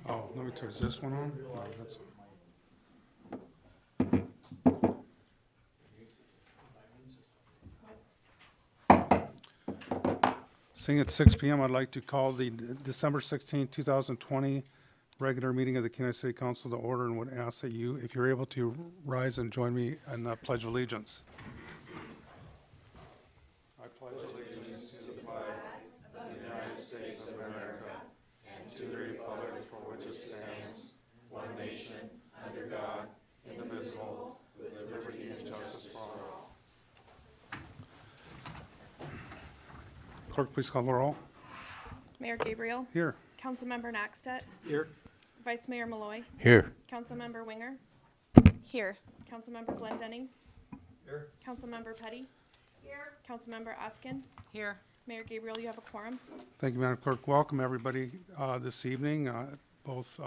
Oh, let me turn, is this one on? No, that's. Seeing at 6 p.m., I'd like to call the December 16, 2020 regular meeting of the Kenai City Council to order and would ask that you, if you're able to, rise and join me in the Pledge of Allegiance. I pledge allegiance to the flag of the United States of America and to the republic for which it stands, one nation, under God, indivisible, with liberty and justice for all. Clerk, please call the roll. Mayor Gabriel. Here. Councilmember Naxtet. Here. Vice Mayor Malloy. Here. Councilmember Winger. Here. Councilmember Glendenning. Here. Councilmember Petty. Here. Councilmember Oskin. Here. Mayor Gabriel, you have a quorum. Thank you, Madam Clerk. Welcome, everybody, this evening, both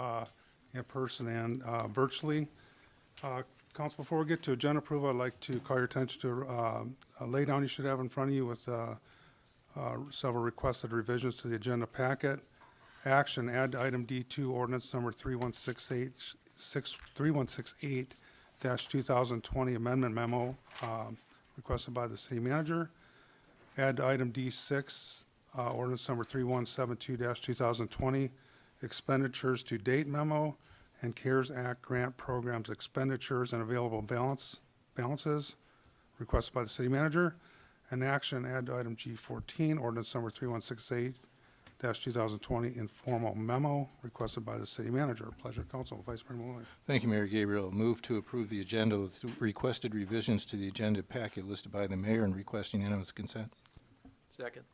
in person and virtually. Council, before we get to agenda approval, I'd like to call your attention to a laydown you should have in front of you with several requested revisions to the agenda packet. Action, add to item D2, ordinance number 3168-2020 amendment memo requested by the city manager. Add to item D6, ordinance number 3172-2020 expenditures to date memo and CARES Act grant programs expenditures and available balances requested by the city manager. An action, add to item G14, ordinance number 3168-2020 informal memo requested by the city manager. Pleasure, Council. Vice Mayor Malloy. Thank you, Mayor Gabriel. Move to approve the agenda with requested revisions to the agenda packet listed by the mayor and requesting unanimous consent. Second.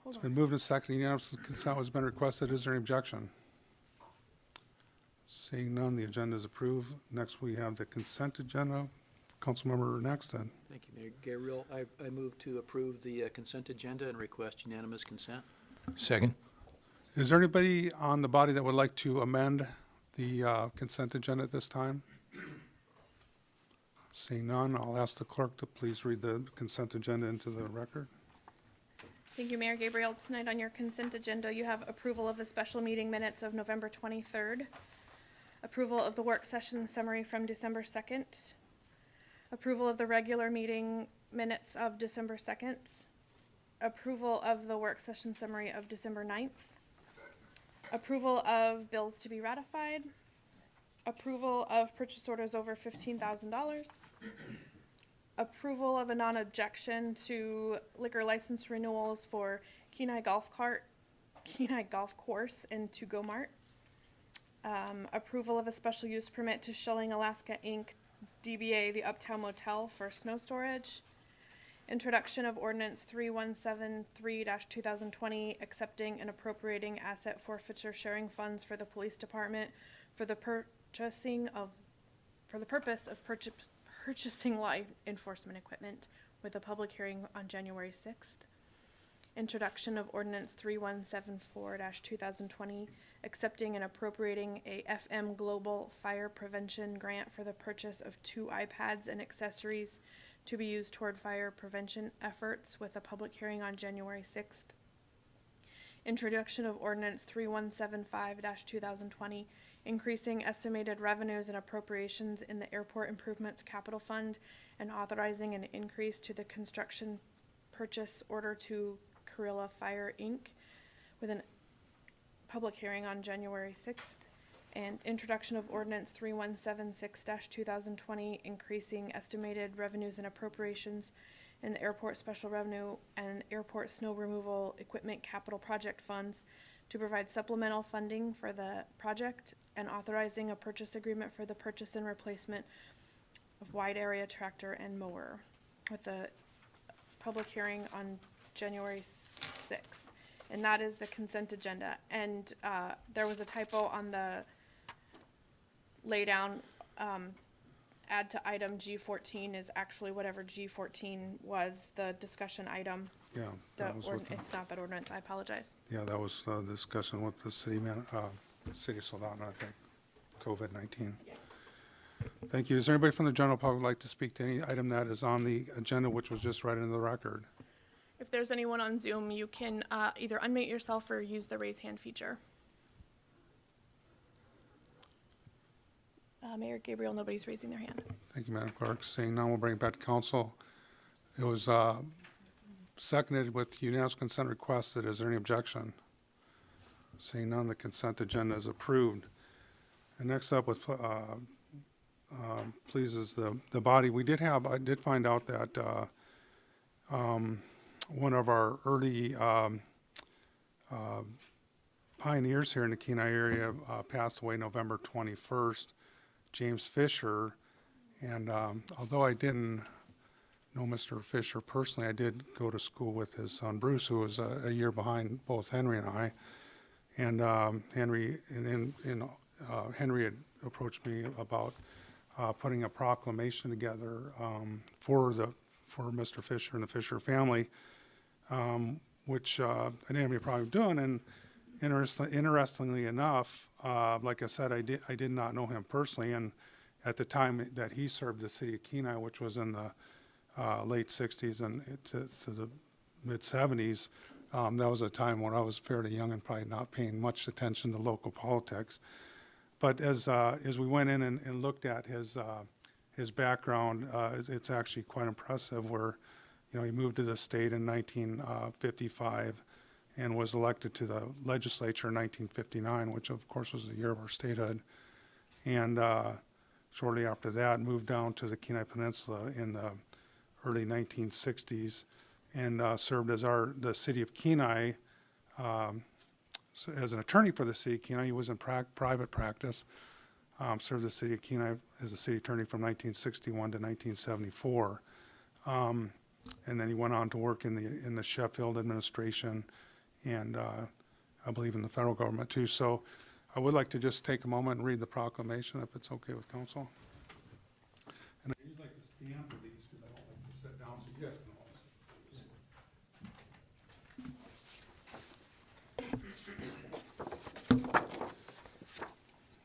It's been moved and seconded. Unanimous consent has been requested. Is there any objection? Seeing none, the agenda is approved. Next, we have the consent agenda. Councilmember Naxton. Thank you, Mayor Gabriel. I move to approve the consent agenda and request unanimous consent. Second. Is there anybody on the body that would like to amend the consent agenda at this time? Seeing none, I'll ask the clerk to please read the consent agenda into the record. Thank you, Mayor Gabriel. Tonight on your consent agenda, you have approval of the special meeting minutes of November 23rd, approval of the work session summary from December 2nd, approval of the regular meeting minutes of December 2nd, approval of the work session summary of December 9th, approval of bills to be ratified, approval of purchase orders over $15,000, approval of a non-objection to liquor license renewals for Kenai Golf Course and To Go Mart, approval of a special use permit to Shelling Alaska Inc., DBA the Uptown Motel for snow storage, introduction of ordinance 3173-2020 accepting and appropriating asset forfeiture sharing funds for the police department for the purpose of purchasing law enforcement equipment with a public hearing on January 6th. Introduction of ordinance 3174-2020 accepting and appropriating a FM Global Fire Prevention grant for the purchase of 2 iPads and accessories to be used toward fire prevention efforts with a public hearing on January 6th. Introduction of ordinance 3175-2020 increasing estimated revenues and appropriations in the Airport Improvements Capital Fund and authorizing an increase to the construction purchase order to Carilla Fire Inc. with a public hearing on January 6th. And introduction of ordinance 3176-2020 increasing estimated revenues and appropriations in the Airport Special Revenue and Airport Snow Removal Equipment Capital Project Funds to provide supplemental funding for the project and authorizing a purchase agreement for the purchase and replacement of wide area tractor and mower with the public hearing on January 6th. And that is the consent agenda. And there was a typo on the laydown. Add to item G14 is actually whatever G14 was, the discussion item. Yeah, that was what It's not that ordinance, I apologize. yeah, that was the discussion with the city of Soldotna, I think, COVID-19. Yeah. Thank you. Is there anybody from the general public who would like to speak to any item that is on the agenda, which was just read into the record? If there's anyone on Zoom, you can either unmute yourself or use the raise hand feature. Mayor Gabriel, nobody's raising their hand. Thank you, Madam Clerk. Seeing none, we'll bring it back to council. It was seconded with unanimous consent requested. Is there any objection? Seeing none, the consent agenda is approved. And next up with pleases the body. I did find out that one of our early pioneers here in the Kenai area passed away November 21st, James Fisher. And although I didn't know Mr. Fisher personally, I did go to school with his son Bruce, who was a year behind both Henry and I. And Henry had approached me about putting a proclamation together for Mr. Fisher and the Fisher family, which I didn't have any problem doing. And interestingly enough, like I said, I did not know him personally, and at the time that he served the city of Kenai, which was in the late 60s and to the mid 70s, that was a time when I was fairly young and probably not paying much attention to local politics. But as we went in and looked at his background, it's actually quite impressive. Where, he moved to the state in 1955 and was elected to the legislature in 1959, which of course was the year of our statehood. And shortly after that, moved down to the Kenai Peninsula in the early 1960s and served as the city of Kenai. As an attorney for the city of Kenai. He was in private practice, served the city of Kenai as a city attorney from 1961 to 1974. And then he went on to work in the Sheffield administration and I believe in the federal government too. So I would like to just take a moment and read the proclamation if it's okay with council. And I usually like to stand for these because I don't like to sit down, so you guys can all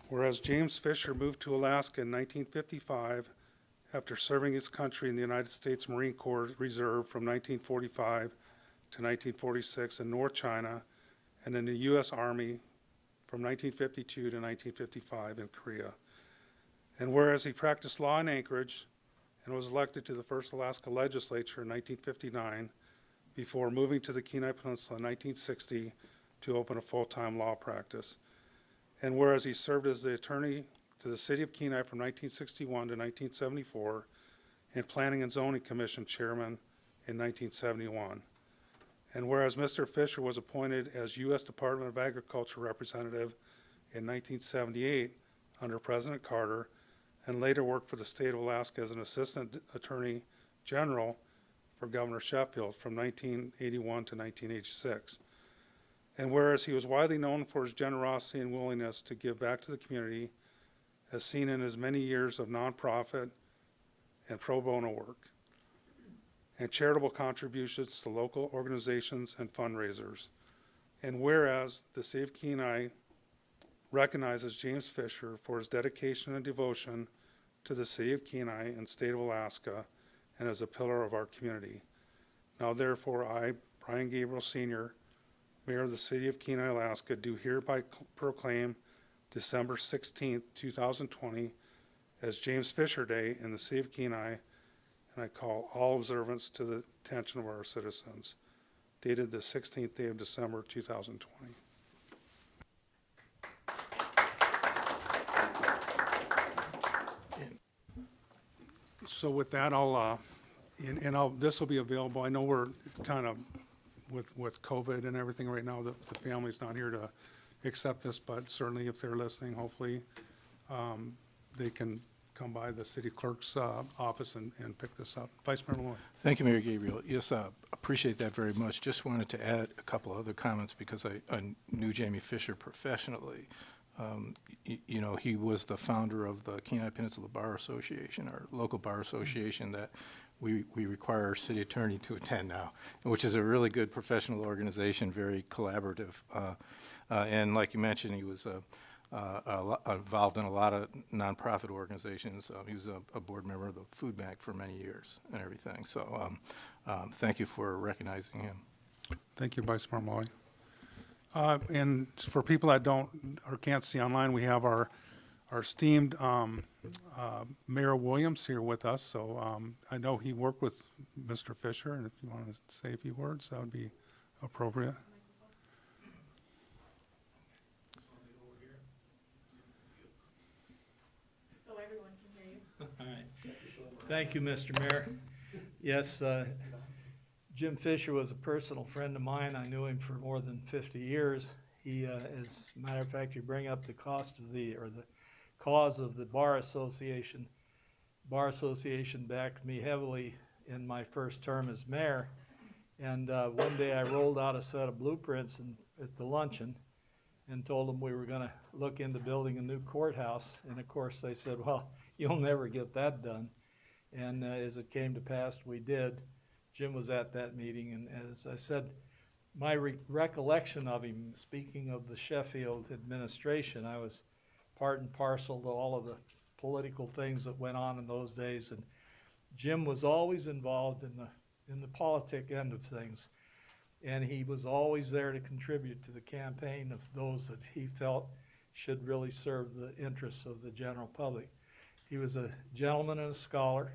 Whereas James Fisher moved to Alaska in 1955 after serving his country in the United States Marine Corps Reserve from 1945 to 1946 in North China and in the U.S. Army from 1952 to 1955 in Korea. And whereas he practiced law in Anchorage and was elected to the first Alaska legislature in 1959 before moving to the Kenai Peninsula in 1960 to open a full-time law practice. And whereas he served as the attorney to the city of Kenai from 1961 to 1974 and Planning and Zoning Commission chairman in 1971. And whereas Mr. Fisher was appointed as U.S. Department of Agriculture representative in 1978 under President Carter and later worked for the state of Alaska as an assistant attorney general for Governor Sheffield from 1981 to 1986. And whereas he was widely known for his generosity and willingness to give back to the community, as seen in his many years of nonprofit and pro bono work, and charitable contributions to local organizations and fundraisers. And whereas the city of Kenai recognizes James Fisher for his dedication and devotion to the city of Kenai and state of Alaska and as a pillar of our community. Now therefore I, Brian Gabriel Sr., Mayor of the City of Kenai, Alaska, do hereby proclaim December 16th, 2020 as James Fisher Day in the City of Kenai, and I call all observance to the attention of our citizens. Dated the 16th day of December, 2020. So with that, this will be available. I know we're kind of with COVID and everything right now, the family's not here to accept this, but certainly if they're listening, hopefully they can come by the city clerk's office and pick this up. Vice Mayor Malloy. Thank you, Mayor Gabriel. Yes, appreciate that very much. Just wanted to add a couple other comments because I knew Jamie Fisher professionally. He was the founder of the Kenai Peninsula Bar Association, our local bar association that we require our city attorney to attend now, which is a really good professional organization, very collaborative. And like you mentioned, he was involved in a lot of nonprofit organizations. He was a board member of the Food Bank for many years and everything. So thank you for recognizing him. Thank you, Vice Mayor Malloy. And for people that don't or can't see online, we have our esteemed Mayor Williams here with us. So I know he worked with Mr. Fisher, and if you want to say a few words, that would be appropriate. So everyone can hear you. All right. Thank you, Mr. Mayor. Yes, Jim Fisher was a personal friend of mine. I knew him for more than 50 years. He, as a matter of fact, you bring up the cost of the cause of the Bar Association. Bar Association backed me heavily in my first term as mayor. And one day I rolled out a set of blueprints at the luncheon and told them we were going to look into building a new courthouse. And of course they said, well, you'll never get that done. And as it came to pass, we did. Jim was at that meeting, and as I said, my recollection of him, speaking of the Sheffield administration, I was part and parcel to all of the political things that went on in those days, and Jim was always involved in the politic end of things, and he was always there to contribute to the campaign of those that he felt should really serve the interests of the general public. He was a gentleman and a scholar,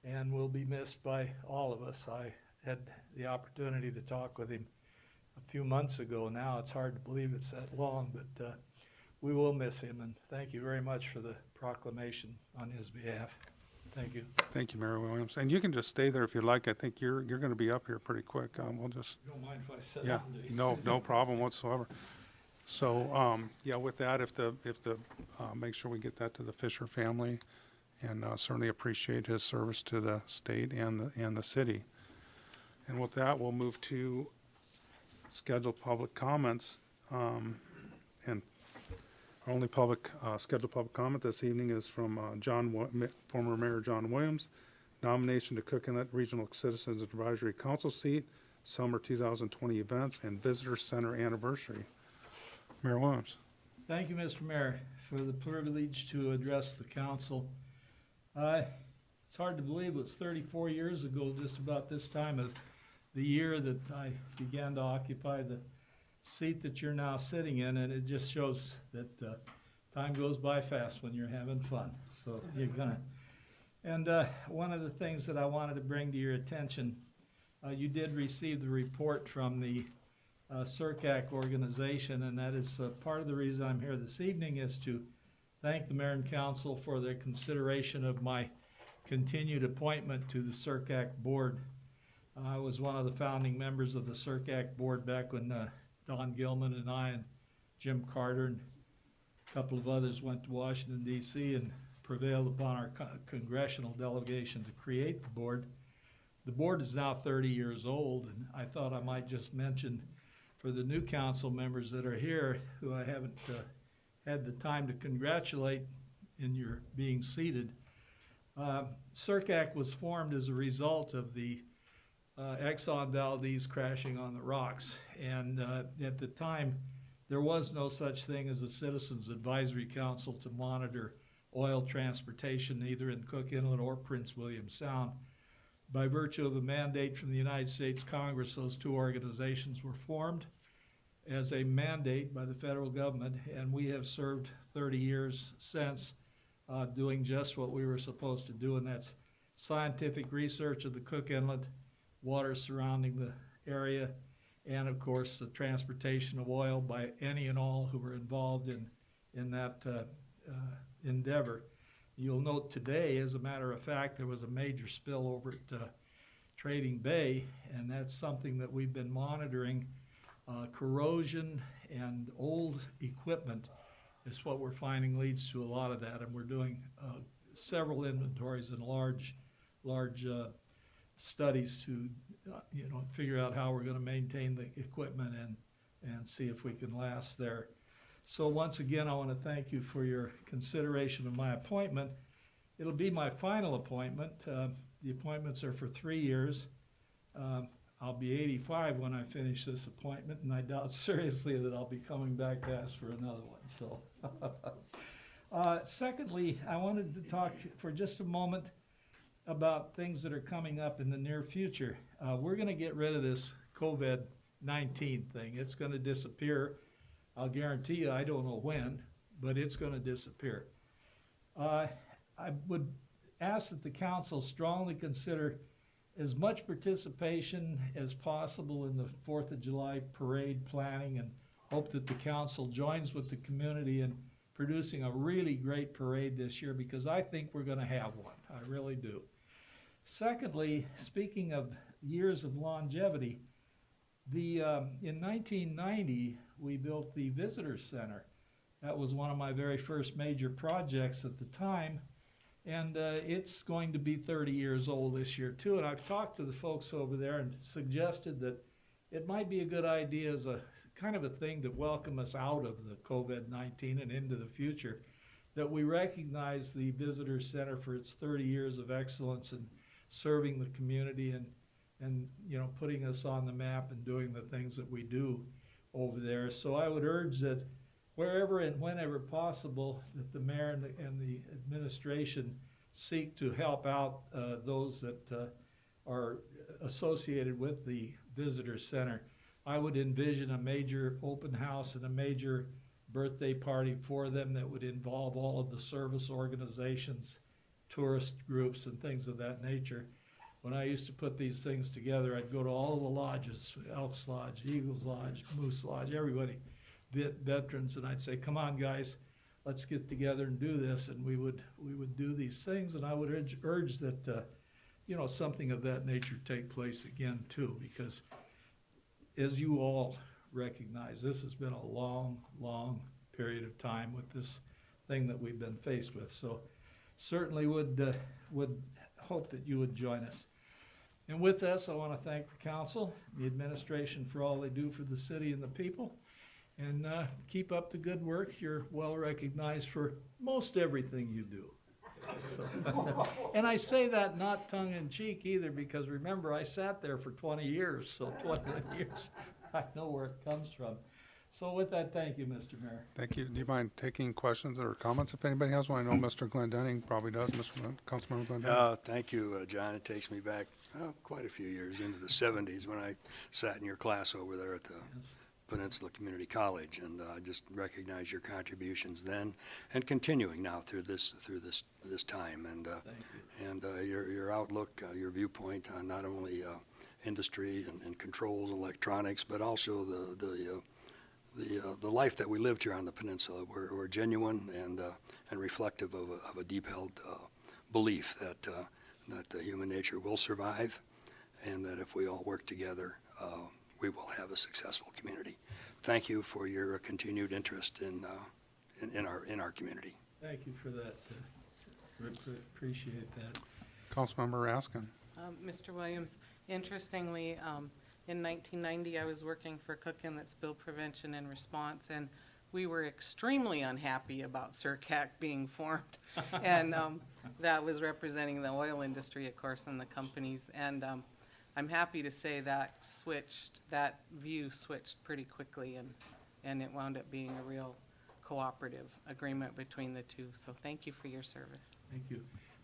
and will be missed by all of us. I had the opportunity to talk with him a few months ago now. It's hard to believe it's that long, but we will miss him, and thank you very much for the proclamation on his behalf. Thank you. Thank you, Mayor Williams. And you can just stay there if you'd like. I think you're going to be up here pretty quick. We'll just, You don't mind if I sit yeah, down, do you? no problem whatsoever. So, yeah, with that, make sure we get that to the Fisher family, and certainly appreciate his service to the state and the city. And with that, we'll move to scheduled public comments. And our only scheduled public comment this evening is from former Mayor John Williams. Nomination to Cook Inlet Regional Citizens Advisory Council seat, summer 2020 events, and Visitor Center anniversary. Mayor Williams. Thank you, Mr. Mayor, for the privilege to address the council. It's hard to believe it was 34 years ago, just about this time of the year, that I began to occupy the seat that you're now sitting in, and it just shows that time goes by fast when you're having fun. So you're gonna. And one of the things that I wanted to bring to your attention, you did receive the report from the CIRCAC organization, and that is part of the reason I'm here this evening is to thank the mayor and council for their consideration of my continued appointment to the CIRCAC board. I was one of the founding members of the CIRCAC board back when Don Gilman and I and Jim Carter and a couple of others went to Washington, D.C. and prevailed upon our congressional delegation to create the board. The board is now 30 years old, and I thought I might just mention for the new council members that are here, who I haven't had the time to congratulate in your being seated. CIRCAC was formed as a result of the Exxon Valdez crashing on the rocks, and at the time there was no such thing as a Citizens Advisory Council to monitor oil transportation either in Cook Inlet or Prince William Sound. By virtue of a mandate from the United States Congress, those two organizations were formed as a mandate by the federal government, and we have served 30 years since doing just what we were supposed to do, and that's scientific research of the Cook Inlet, waters surrounding the area, and of course the transportation of oil by any and all who were involved in that endeavor. You'll note today, as a matter of fact, there was a major spill over at Trading Bay, and that's something that we've been monitoring. Corrosion and old equipment is what we're finding leads to a lot of that, and we're doing several inventories and large studies to figure out how we're going to maintain the equipment and see if we can last there. So once again, I want to thank you for your consideration of my appointment. It'll be my final appointment. The appointments are for 3 years. I'll be 85 when I finish this appointment, and I doubt seriously that I'll be coming back to ask for another one. So Secondly, I wanted to talk for just a moment about things that are coming up in the near future. We're gonna get rid of this COVID-19 thing. It's gonna disappear. I'll guarantee you, I don't know when, but it's gonna disappear. I would ask that the council strongly consider as much participation as possible in the 4th of July parade planning, and hope that the council joins with the community in producing a really great parade this year, because I think we're gonna have one. I really do. Secondly, speaking of years of longevity, in 1990, we built the Visitor Center. That was one of my very first major projects at the time, and it's going to be 30 years old this year too. And I've talked to the folks over there and suggested that it might be a good idea as a kind of a thing to welcome us out of the COVID-19 and into the future, that we recognize the Visitor Center for its 30 years of excellence in serving the community and you know, putting us on the map and doing the things that we do over there. So I would urge that wherever and whenever possible, that the mayor and the administration seek to help out those that are associated with the Visitor Center. I would envision a major open house and a major birthday party for them that would involve all of the service organizations, tourist groups, and things of that nature. When I used to put these things together, I'd go to all the lodges, Elks Lodge, Eagles Lodge, Moose Lodge, everybody, veterans, and I'd say, come on guys, let's get together and do this. And we would do these things, and I would urge that you know, something of that nature take place again too, because as you all recognize, this has been a long, long period of time with this thing that we've been faced with. So certainly would hope that you would join us. And with this, I want to thank the council, the administration, for all they do for the city and the people. And keep up the good work. You're well recognized for most everything you do. So, and I say that not tongue-in-cheek either, because remember, I sat there for 20 years, so 21 years, I know where it comes from. So with that, thank you, Mr. Mayor. Thank you. Do you mind taking questions or comments if anybody has one? I know Mr. Glendenning probably does. Councilmember Glendenning. Thank you, John. It takes me back quite a few years into the 70s when I sat in your class over there at the Peninsula Community College, and I just recognize your contributions then and continuing now through this time, and your outlook, your viewpoint on not only industry and controls and electronics, but also the life that we lived here on the peninsula. We're genuine and reflective of a deep-held belief that the human nature will survive, and that if we all work together, we will have a successful community. Thank you for your continued interest in our community. Thank you for that. Appreciate that. Councilmember Raskin. Mr. Williams, interestingly, in 1990, I was working for Cookin that Spill Prevention and Response, and we were extremely unhappy about CIRCAC being formed. And that was representing the oil industry, of course, and the companies. And I'm happy to say that view switched pretty quickly, and it wound up being a real cooperative agreement between the two. So thank you for your service. Thank you.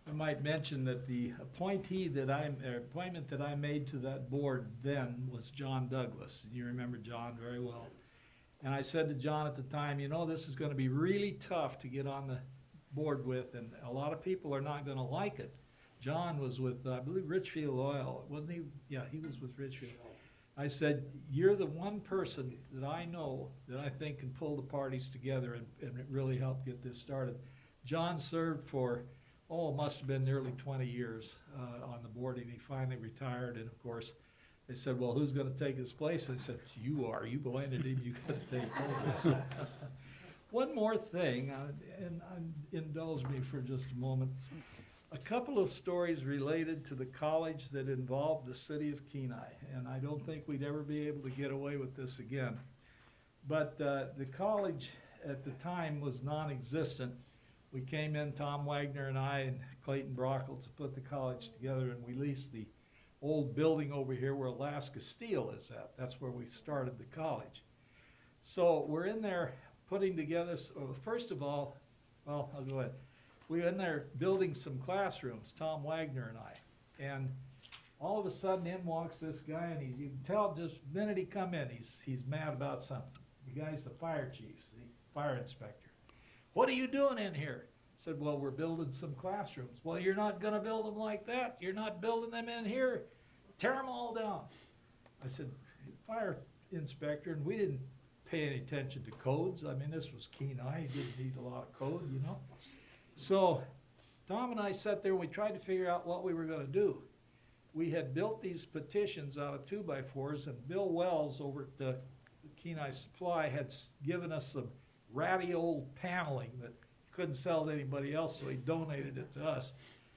I might mention that the appointment that I made to that board then was John Douglas. You remember John very well. And I said to John at the time, you know, this is going to be really tough to get on the board with, and a lot of people are not going to like it. John was with, I believe, Richfield Oil, wasn't he? Yeah, he was with Richfield. I said, you're the one person that I know that I think can pull the parties together and really help get this started. John served for, must have been nearly 20 years on the board, and he finally retired. And of course, they said, well, who's going to take his place? I said, you are. You appointed him, you got to take over. So, one more thing, and indulge me for just a moment. A couple of stories related to the college that involved the city of Kenai, and I don't think we'd ever be able to get away with this again. But the college at the time was non-existent. We came in, Tom Wagner and I and Clayton Brockle, to put the college together, and we leased the old building over here where Alaska Steel is at. That's where we started the college. So we're in there putting together, first of all, well, I'll go ahead. We were in there building some classrooms, Tom Wagner and I. And all of a sudden in walks this guy, and you can tell just the minute he come in, he's mad about something. The guy's the fire chief, the fire inspector. What are you doing in here? I said, well, we're building some classrooms. Well, you're not gonna build them like that. You're not building them in here. Tear them all down. I said, fire inspector, and we didn't pay any attention to codes. I mean, this was Kenai, he didn't need a lot of code, you know? So Tom and I sat there and we tried to figure out what we were gonna do. We had built these petitions out of 2x4s, and Bill Wells over at the Kenai Supply had given us some ratty old paneling that he couldn't sell to anybody else, so he donated it to us.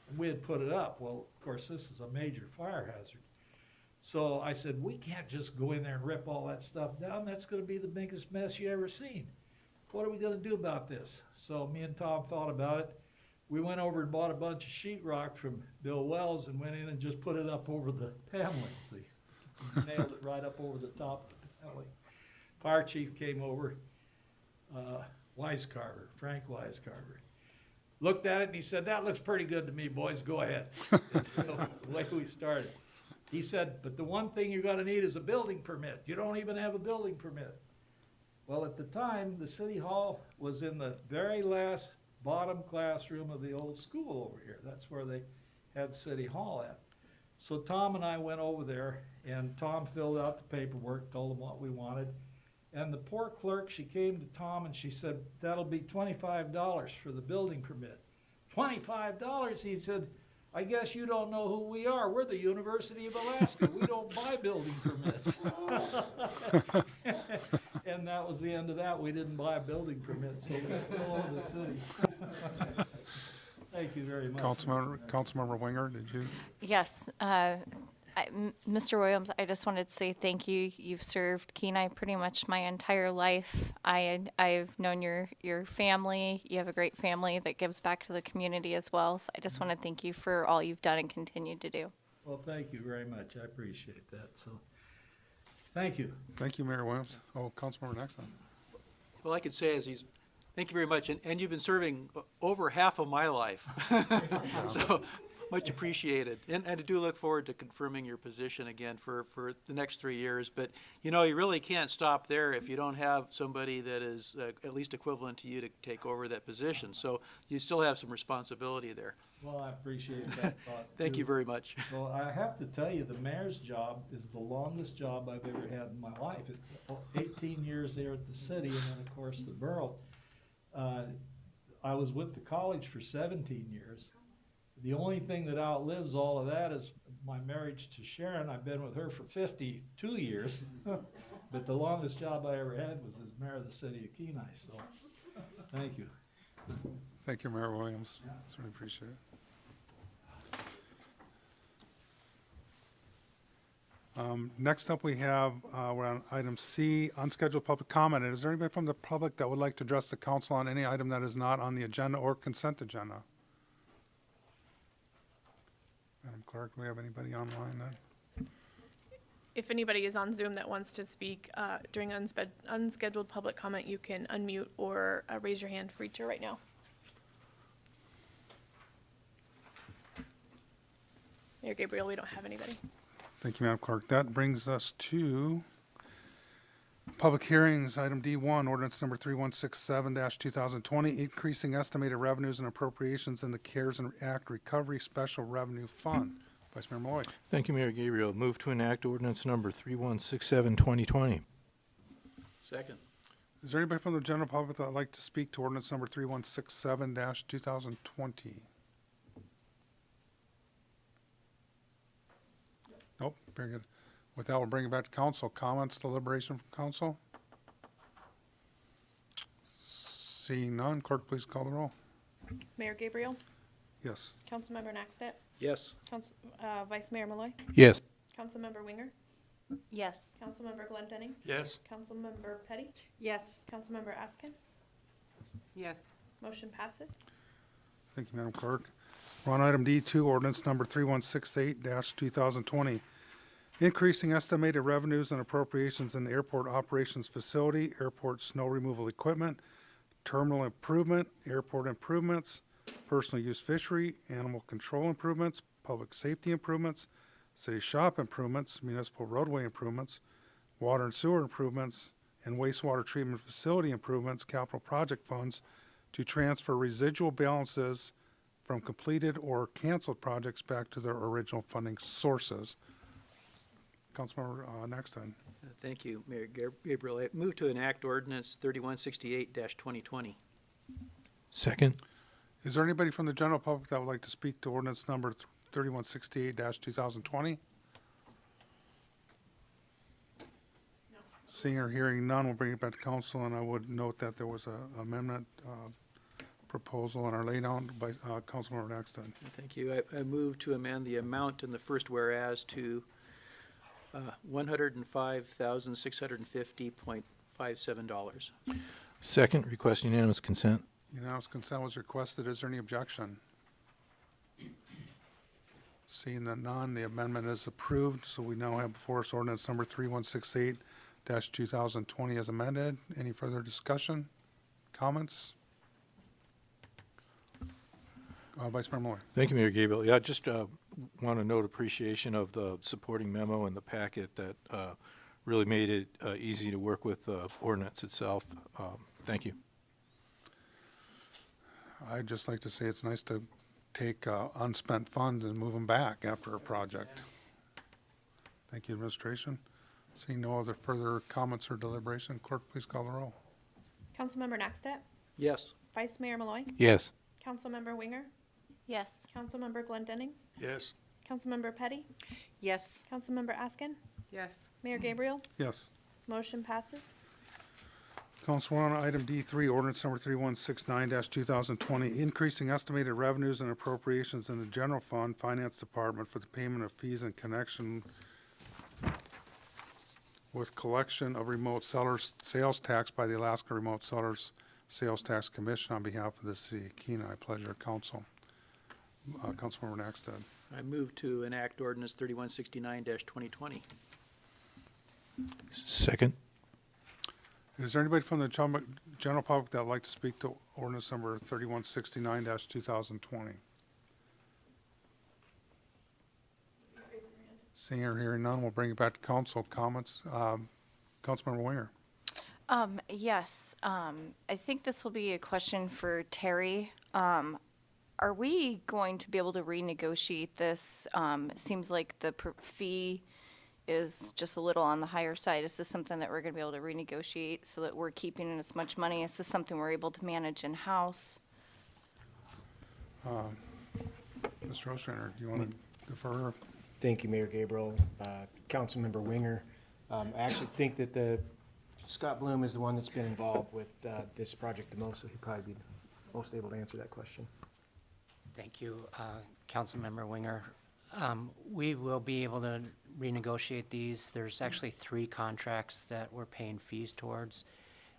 And we had put it up. Well, of course, this is a major fire hazard. So I said, we can't just go in there and rip all that stuff down. That's gonna be the biggest mess you ever seen. What are we gonna do about this? So me and Tom thought about it. We went over and bought a bunch of sheetrock from Bill Wells and went in and just put it up over the paneling, see? Nailed it right up over the top of the paneling. Fire chief came over, Frank Weiscarver. Looked at it and he said, that looks pretty good to me, boys, go ahead. So, the way we started. He said, but the one thing you're gonna need is a building permit. You don't even have a building permit. Well, at the time, the city hall was in the very last bottom classroom of the old school over here. That's where they had city hall at. So Tom and I went over there, and Tom filled out the paperwork, told him what we wanted. And the poor clerk, she came to Tom and she said, that'll be $25 for the building permit. $25? He said, I guess you don't know who we are. We're the University of Alaska. We don't buy building permits. And that was the end of that. We didn't buy a building permit, so we still owe the city. Thank you very much. Councilmember Winger, did you? Yes, Mr. Williams, I just wanted to say thank you. You've served Kenai pretty much my entire life. I've known your family. You have a great family that gives back to the community as well. So I just want to thank you for all you've done and continue to do. Well, thank you very much. I appreciate that. So, thank you. Thank you, Mayor Williams. Oh, Councilmember Nexon. Well, I could say is thank you very much, and you've been serving over half of my life. So, much appreciated. And I do look forward to confirming your position again for the next 3 years. But, you know, you really can't stop there if you don't have somebody that is at least equivalent to you to take over that position. So you still have some responsibility there. Well, I appreciate that thought. Thank you very much. Well, I have to tell you, the mayor's job is the longest job I've ever had in my life. 18 years there at the city, and then, of course, the borough. I was with the college for 17 years. The only thing that outlives all of that is my marriage to Sharon. I've been with her for 52 years. But the longest job I ever had was as mayor of the city of Kenai, so thank you. Thank you, Mayor Williams. Certainly appreciate it. Next up, we have, we're on item C, unscheduled public comment. Is there anybody from the public that would like to address the council on any item that is not on the agenda or consent agenda? Madam Clerk, do we have anybody online then? If anybody is on Zoom that wants to speak during unscheduled public comment, you can unmute or raise your hand for each right now. Mayor Gabriel, we don't have anybody. Thank you, Madam Clerk. That brings us to public hearings, item D1, ordinance number 3167-2020, increasing estimated revenues and appropriations in the CARES Act Recovery Special Revenue Fund. Vice Mayor Malloy. Thank you, Mayor Gabriel. Move to enact ordinance number 3167, 2020. Second. Is there anybody from the general public that would like to speak to ordinance number 3167-2020? Nope, very good. With that, we'll bring it back to council. Comments, deliberation from council? Seeing none, clerk, please call the roll. Mayor Gabriel, Yes. Councilmember Naxtat, Yes. Vice Mayor Malloy, Yes. Councilmember Winger, Yes. Councilmember Glendenning, Yes. Councilmember Petty, Yes. Councilmember Askin. Yes. Motion passes. Thank you, Madam Clerk. We're on item D2, ordinance number 3168-2020, increasing estimated revenues and appropriations in the airport operations facility, airport snow removal equipment, terminal improvement, airport improvements, personal use fishery, animal control improvements, public safety improvements, city shop improvements, municipal roadway improvements, water and sewer improvements, and wastewater treatment facility improvements, capital project funds to transfer residual balances from completed or canceled projects back to their original funding sources. Councilmember Nexton. Thank you, Mayor Gabriel. I move to enact ordinance 3168-2020. Second. Is there anybody from the general public that would like to speak to ordinance number 3168-2020? Seeing or hearing none, we'll bring it back to council, and I would note that there was an amendment proposal in our laydown by Councilmember Nexton. Thank you. I move to amend the amount in the first whereas to $105,650.57. Second, request unanimous consent. Unanimous consent was requested. Is there any objection? Seeing that none, the amendment is approved, so we now have before us ordinance number 3168-2020 as amended. Any further discussion? Comments? Vice Mayor Moore. Thank you, Mayor Gabriel. Yeah, I just want to note appreciation of the supporting memo in the packet that really made it easy to work with the ordinance itself. Thank you. I'd just like to say it's nice to take unspent funds and move them back after a project. Thank you, administration. Seeing no other further comments or deliberation, clerk, please call the roll. Councilmember Nextet, Yes. Vice Mayor Malloy, Yes. Councilmember Winger, Yes. Councilmember Glendenning, Yes. Councilmember Petty, Yes. Councilmember Askin, Yes. Mayor Gabriel, Yes. motion passes. Council, we're on item D3, ordinance number 3169-2020, increasing estimated revenues and appropriations in the general fund finance department for the payment of fees in connection with collection of remote sellers sales tax by the Alaska Remote Sellers Sales Tax Commission on behalf of the city of Kenai. Pleasure, council. Councilmember Nexted. I move to enact ordinance 3169-2020. Second. Is there anybody from the general public that would like to speak to ordinance number 3169-2020? Seeing or hearing none, we'll bring it back to council. Comments? Councilmember Winger. Yes, I think this will be a question for Terry. Are we going to be able to renegotiate this? It seems like the fee is just a little on the higher side. Is this something that we're going to be able to renegotiate so that we're keeping in as much money? Is this something we're able to manage in-house? Mr. Ostrander, do you want to defer? Thank you, Mayor Gabriel. Councilmember Winger. I actually think that Scott Bloom is the one that's been involved with this project the most, so he'd probably be most able to answer that question. Thank you, Councilmember Winger. We will be able to renegotiate these. There's actually 3 contracts that we're paying fees towards,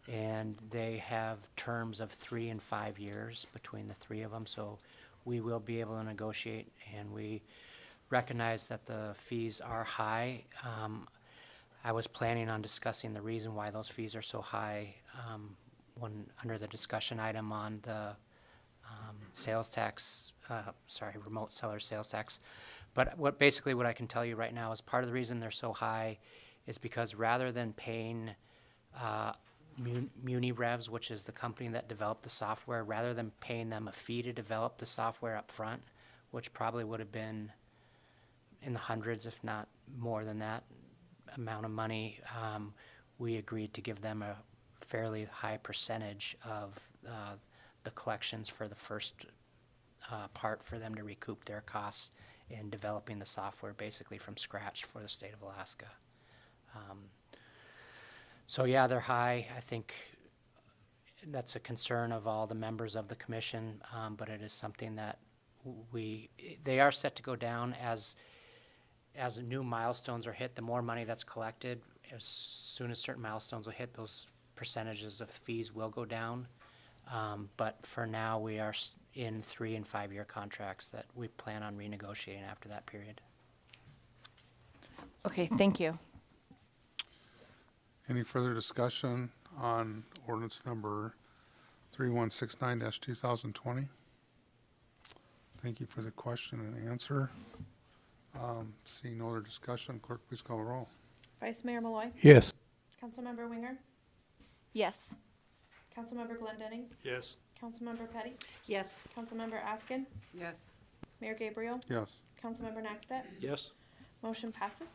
and they have terms of 3 and 5 years between the 3 of them, so we will be able to negotiate, and we recognize that the fees are high. I was planning on discussing the reason why those fees are so high when under the discussion item on the sales tax, remote seller sales tax. But what I can tell you right now is part of the reason they're so high is because rather than paying MuniRevs, which is the company that developed the software, rather than paying them a fee to develop the software up front, which probably would have been in the hundreds, if not more than that amount of money, we agreed to give them a fairly high percentage of the collections for the first part for them to recoup their costs in developing the software basically from scratch for the state of Alaska. So yeah, they're high. I think that's a concern of all the members of the commission, but it is something that they are set to go down as new milestones are hit. The more money that's collected, as soon as certain milestones will hit, those percentages of fees will go down. But for now, we are in 3 and 5 year contracts that we plan on renegotiating after that period. Okay, thank you. Any further discussion on ordinance number 3169-2020? Thank you for the question and answer. Seeing no other discussion, clerk, please call the roll. Vice Mayor Malloy. Yes. Councilmember Winger. Yes. Councilmember Glendenning. Yes. Councilmember Petty. Yes. Councilmember Askin. Yes. Mayor Gabriel. Yes. Councilmember Naxtet. Yes? Motion passes.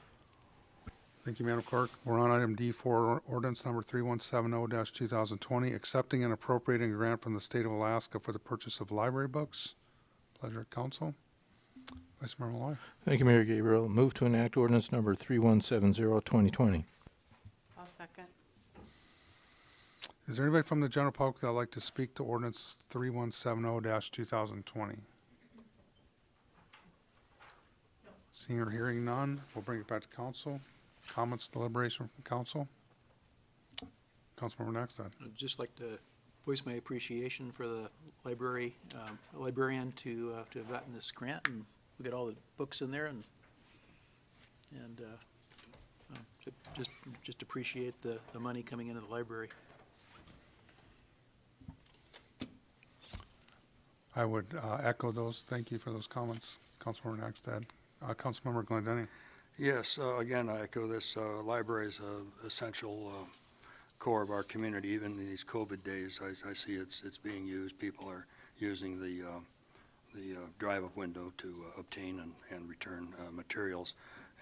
Thank you, Madam Clerk. We're on item D4, ordinance number 3170-2020, accepting and appropriating a grant from the state of Alaska for the purchase of library books. Pleasure of council. Vice Mayor Malloy. Thank you, Mayor Gabriel. Move to enact ordinance number 3170-2020. I'll second. Is there anybody from the general public that would like to speak to ordinance 3170-2020? Seeing or hearing none, we'll bring it back to council. Comments, deliberation from council? Councilmember Naxton. I'd just like to voice my appreciation for the librarian to have gotten this grant, and we got all the books in there, and just appreciate the money coming into the library. I would echo those. Thank you for those comments, Councilmember Naxton. Councilmember Glendenning. Yes, again, I echo this. Library is an essential core of our community. Even in these COVID days, I see it's being used. People are using the drive-up window to obtain and return materials.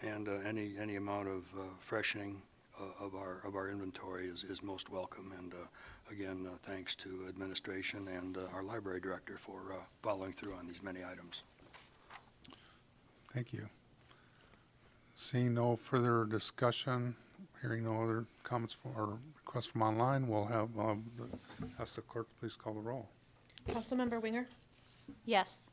And any amount of freshening of our inventory is most welcome. And again, thanks to administration and our library director for following through on these many items. Thank you. Seeing no further discussion, hearing no other comments or requests from online, we'll have, ask the clerk to please call the roll. Councilmember Winger. Yes.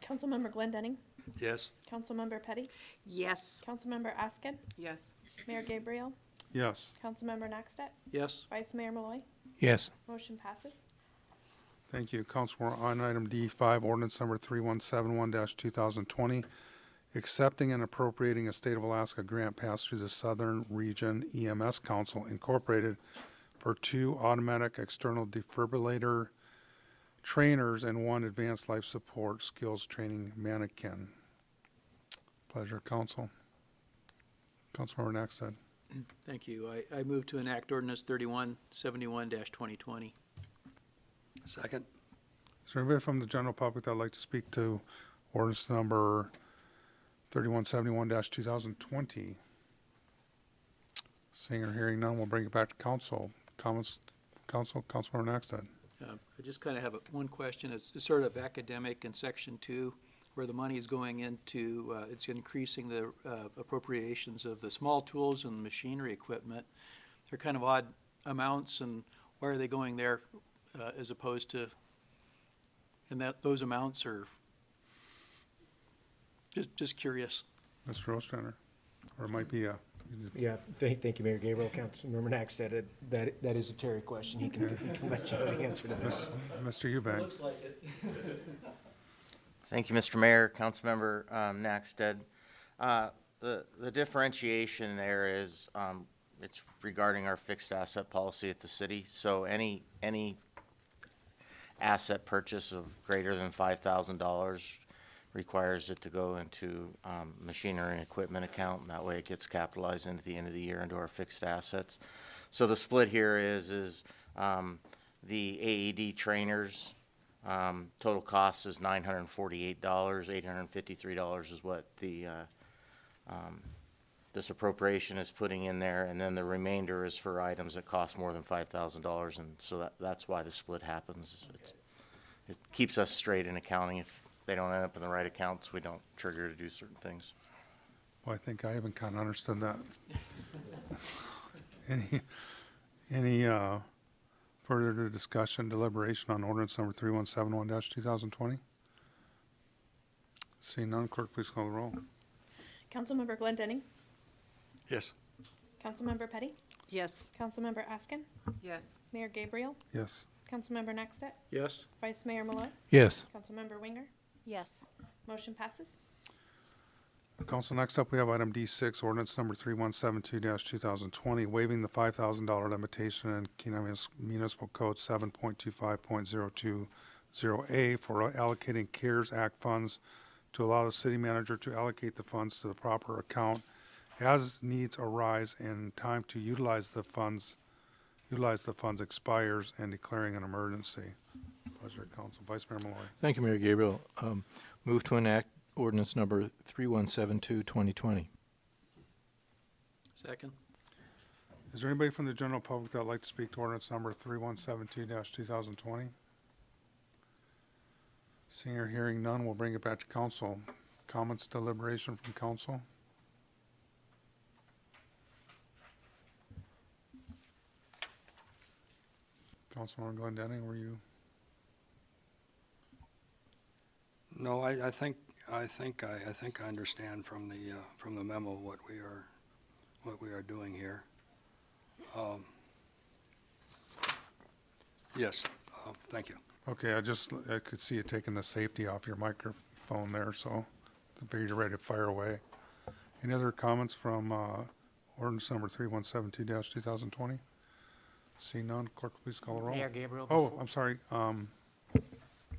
Councilmember Glendenning. Yes. Councilmember Petty. Yes. Councilmember Askin. Yes. Mayor Gabriel. Yes. Councilmember Naxtet. Yes? Vice Mayor Malloy. Yes. Motion passes. Thank you. Council, we're on item D5, ordinance number 3171-2020, accepting and appropriating a state of Alaska grant passed through the Southern Region EMS Council Incorporated for 2 automatic external defibrillator trainers and 1 advanced life support skills training mannequin. Pleasure, council. Councilmember Naxton. Thank you. I move to enact ordinance 3171-2020. Second. Is there anybody from the general public that would like to speak to ordinance number 3171-2020? Seeing or hearing none, we'll bring it back to council. Comments, Councilmember Naxton. I just kind of have one question. It's sort of academic in section 2, where the money is going into, it's increasing the appropriations of the small tools and machinery equipment. They're kind of odd amounts, and why are they going there as opposed to, and those amounts are, just curious. Mr. Ostrander, or it might be a. Yeah, thank you, Mayor Gabriel. Councilmember Nax said that is a Terry question. He can let you know the answer to this. Mr. Eubank. Thank you, Mr. Mayor, Councilmember Naxted. The differentiation there is it's regarding our fixed asset policy at the city. So any asset purchase of greater than $5,000 requires it to go into machinery and equipment account, and that way it gets capitalized into the end of the year into our fixed assets. So the split here is the AED trainers. Total cost is $948. $853 is what the this appropriation is putting in there, and then the remainder is for items that cost more than $5,000, and so that's why the split happens. It keeps us straight in accounting. If they don't end up in the right accounts, we don't trigger to do certain things. Well, I think I even kind of understood that. Any further discussion, deliberation on ordinance number 3171-2020? Seeing none, clerk, please call the roll. Councilmember Glendenning. Yes. Councilmember Petty. Yes. Councilmember Askin. Yes. Mayor Gabriel. Yes. Councilmember Naxtet. Yes? Vice Mayor Malloy. Yes. Councilmember Winger. Yes. Motion passes. Council, next up, we have item D6, ordinance number 3172-2020, waiving the $5,000 limitation in Kenai Municipal Code 7.25.020A for allocating CARES Act funds to allow the city manager to allocate the funds to the proper account as needs arise and time to utilize the funds expires and declaring an emergency. Pleasure, Council. Vice Mayor Malloy. Thank you, Mayor Gabriel. Move to enact ordinance number 3172, 2020. Second. Is there anybody from the general public that would like to speak to ordinance number 3172-2020? Seeing or hearing none, we'll bring it back to council. Comments, deliberation from council? Councilman Glendenning, were you? No, I think I understand from the memo what we are doing here. Yes, thank you. Okay, I could see you taking the safety off your microphone there, so I figured you're ready to fire away. Any other comments from ordinance number 3172-2020? See none, clerk, please call the roll. Mayor Gabriel. Oh, before- I'm sorry,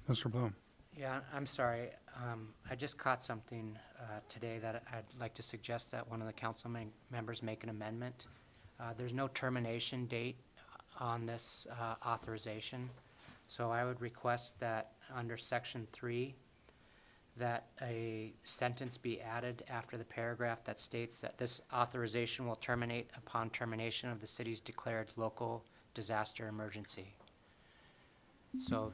Mr. Bloom. Yeah, I'm sorry. I just caught something today that I'd like to suggest that one of the council members make an amendment. There's no termination date on this authorization, so I would request that under section 3, that a sentence be added after the paragraph that states that this authorization will terminate upon termination of the city's declared local disaster emergency. So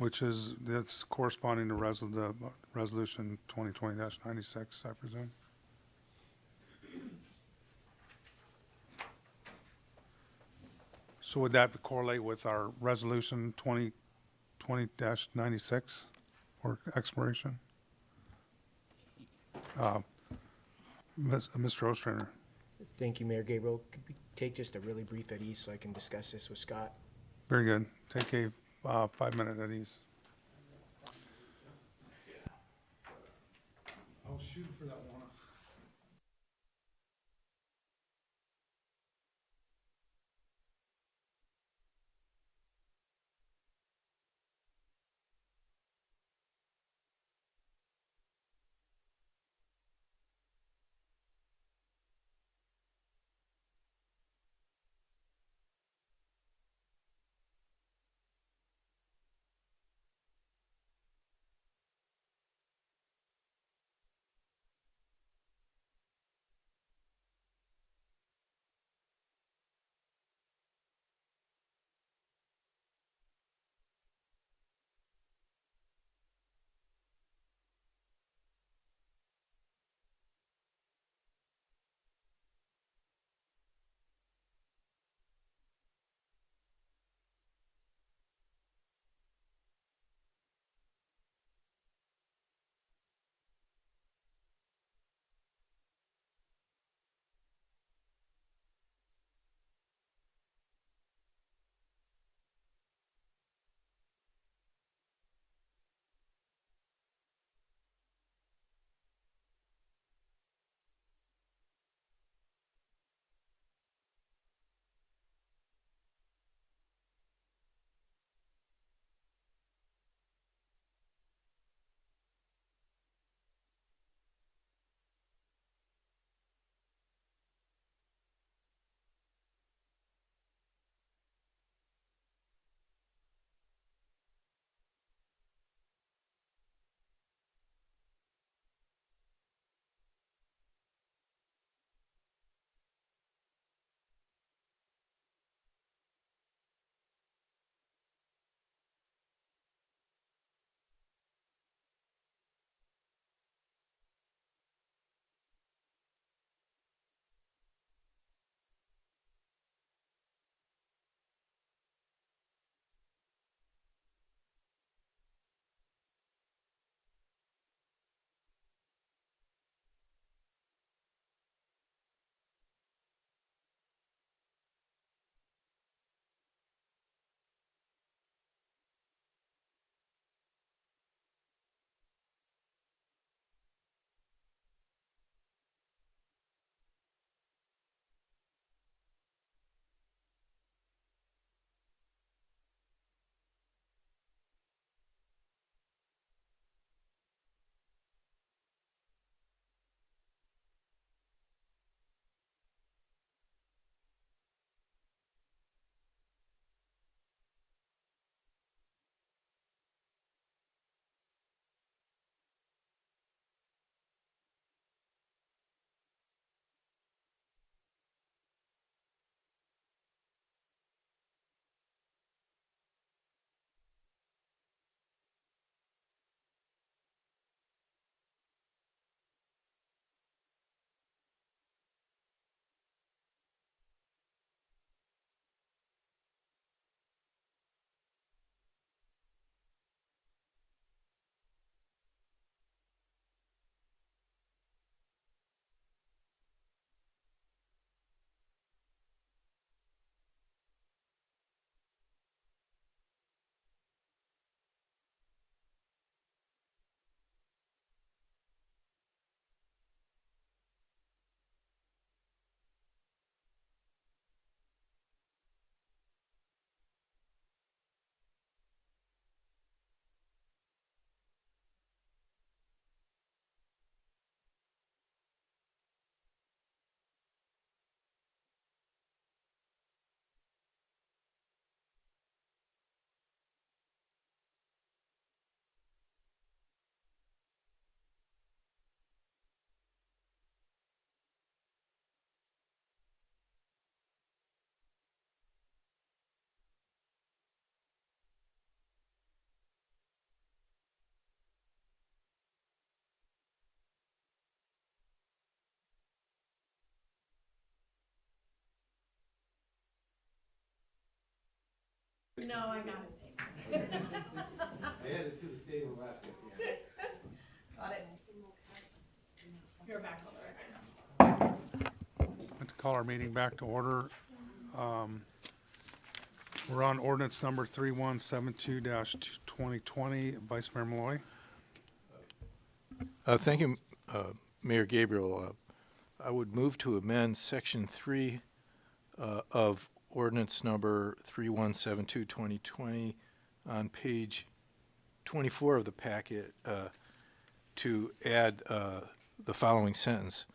That's corresponding to the resolution 2020-96, I presume? So would that correlate with our resolution 2020-96 or expiration? Mr. Ostrander. Thank you, Mayor Gabriel. Could we take just a really brief at ease so I can discuss this with Scott? Very good. Take a 5-minute at ease. I'll shoot for that one. No, I got it, thanks. Added to the state of Alaska. Got it. You're back on the record now. I'd like to call our meeting back to order. We're on ordinance number 3172-2020. Vice Mayor Malloy. Thank you, Mayor Gabriel. I would move to amend Section 3 of ordinance number 3172-2020 on page 24 of the packet to add the following sentence.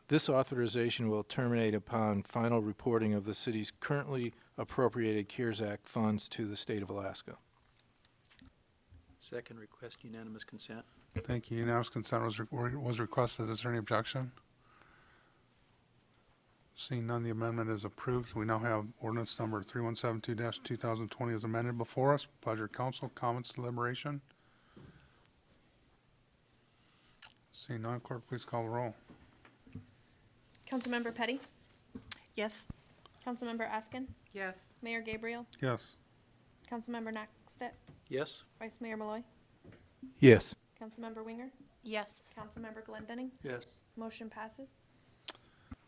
This authorization will terminate upon final reporting of the city's currently appropriated CARES Act funds to the state of Alaska. Second, request unanimous consent. Thank you. Unanimous consent was requested. Is there any objection? Seeing none, the amendment is approved. We now have ordinance number 3172-2020 as amended before us. Pleasure, council. Comments, deliberation? Seeing none, clerk, please call the roll. Councilmember Petty, Yes. Councilmember Askin, Yes. Mayor Gabriel, Yes. Councilmember Nackstedt, Yes? Vice Mayor Malloy, Yes. Councilmember Winger, Yes. Councilmember Glendenning. Yes. Motion passes.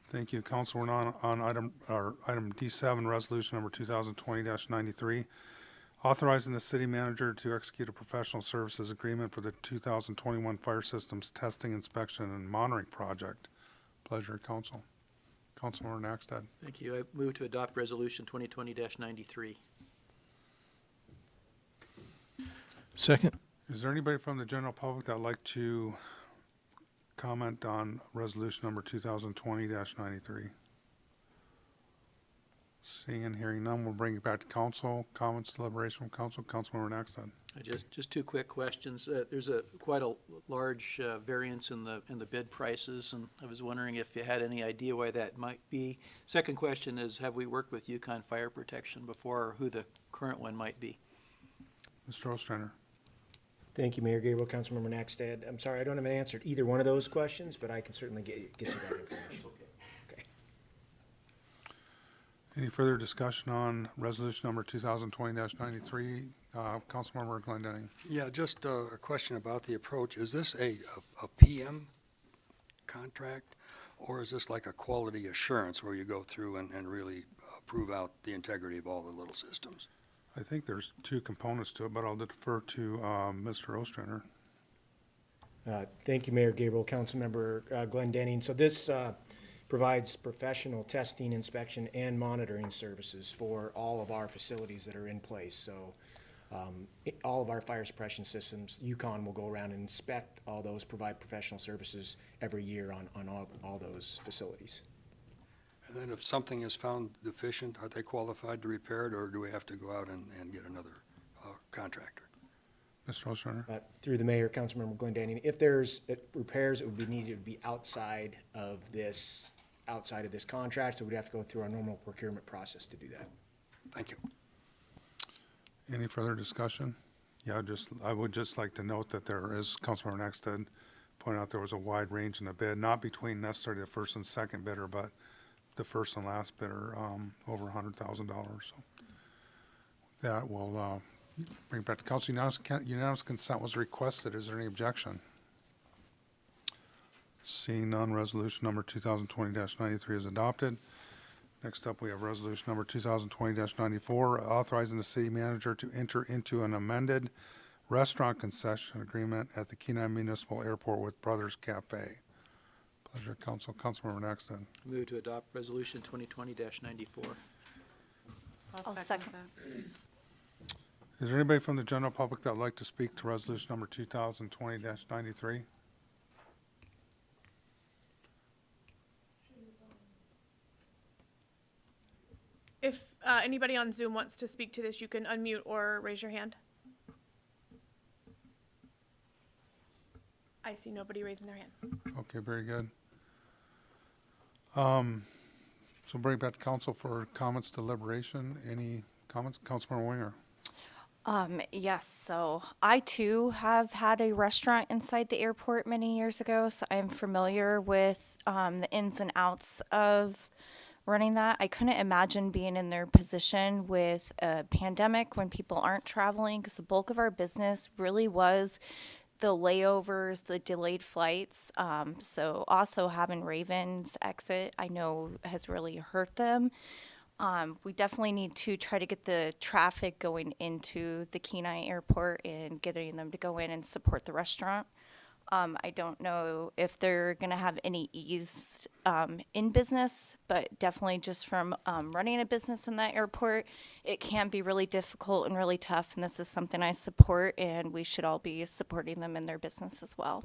Thank you, council. We're now on item D7, resolution number 2020-93, authorizing the city manager to execute a professional services agreement for the 2021 fire systems testing, inspection, and monitoring project. Pleasure, council. Councilmember Nackstedt. Thank you. I move to adopt resolution 2020-93. Second. Is there anybody from the general public that would like to comment on resolution number 2020-93? Seeing and hearing none, we'll bring it back to council. Comments, deliberation from council. Councilmember Nackstedt. Just two quick questions. There's quite a large variance in the bid prices, and I was wondering if you had any idea why that might be. Second question is, have we worked with Yukon Fire Protection before, or who the current one might be? Mr. Ostrander. Thank you, Mayor Gabriel, Councilmember Nackstedt. I'm sorry, I don't have an answer to either one of those questions, but I can certainly get you that information. Okay. Any further discussion on resolution number 2020-93? Councilmember Glendenning. Yeah, just a question about the approach. Is this a PM contract, or is this like a quality assurance where you go through and really prove out the integrity of all the little systems? I think there's two components to it, but I'll defer to Mr. Ostrander. Thank you, Mayor Gabriel, Councilmember Glendenning. So this provides professional testing, inspection, and monitoring services for all of our facilities that are in place. So all of our fire suppression systems, Yukon will go around and inspect all those, provide professional services every year on all those facilities. And then if something is found deficient, are they qualified to repair it, or do we have to go out and get another contractor? Mr. Ostrander. Through the mayor, Councilmember Glendenning, if there's repairs, it would be needed to be outside of this contract, so we'd have to go through our normal procurement process to do that. Thank you. Any further discussion? Yeah, I would just like to note that there is, Councilmember Nackstedt pointed out there was a wide range in the bid, not between necessarily the first and second bidder, but the first and last bidder, over $100,000. So that will bring it back to council. Unanimous consent was requested. Is there any objection? Seeing none, resolution number 2020-93 is adopted. Next up, we have resolution number 2020-94, authorizing the city manager to enter into an amended restaurant concession agreement at the Kenai Municipal Airport with Brothers Cafe. Pleasure, council. Councilmember Nackstedt. Move to adopt resolution 2020-94. I'll second. that. Is there anybody from the general public that would like to speak to resolution number 2020-93? If anybody on Zoom wants to speak to this, you can unmute or raise your hand. I see nobody raising their hand. Okay, very good. So bring it back to council for comments, deliberation. Any comments? Councilmember Winger. Yes, so I too have had a restaurant inside the airport many years ago, so I'm familiar with the ins and outs of running that. I couldn't imagine being in their position with a pandemic when people aren't traveling, because the bulk of our business really was the layovers, the delayed flights. So also having Ravens exit, I know has really hurt them. We definitely need to try to get the traffic going into the Kenai Airport and getting them to go in and support the restaurant. I don't know if they're going to have any ease in business, but definitely just from running a business in that airport, it can be really difficult and really tough. And this is something I support, and we should all be supporting them in their business as well.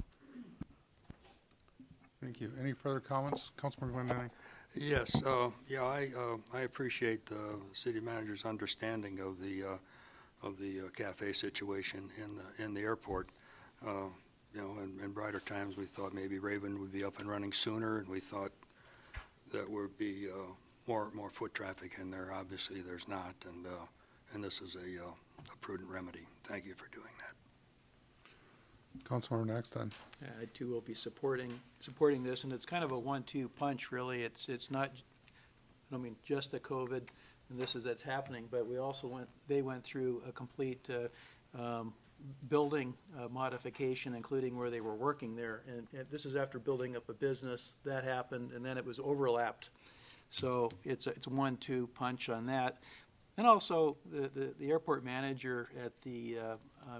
Thank you. Any further comments? Councilmember Glendening? Yes, yeah, I appreciate the city manager's understanding of the cafe situation in the airport. You know, in brighter times, we thought maybe Raven would be up and running sooner, and we thought that would be more foot traffic in there. Obviously, there's not, and this is a prudent remedy. Thank you for doing that. Councilmember next then. I too will be supporting this, and it's kind of a 1-2 punch, really. It's not, I mean, just the COVID, and that's happening, but they went through a complete building modification, including where they were working there. And this is after building up a business. That happened, and then it was overlapped. So it's a 1-2 punch on that. And also, the airport manager at the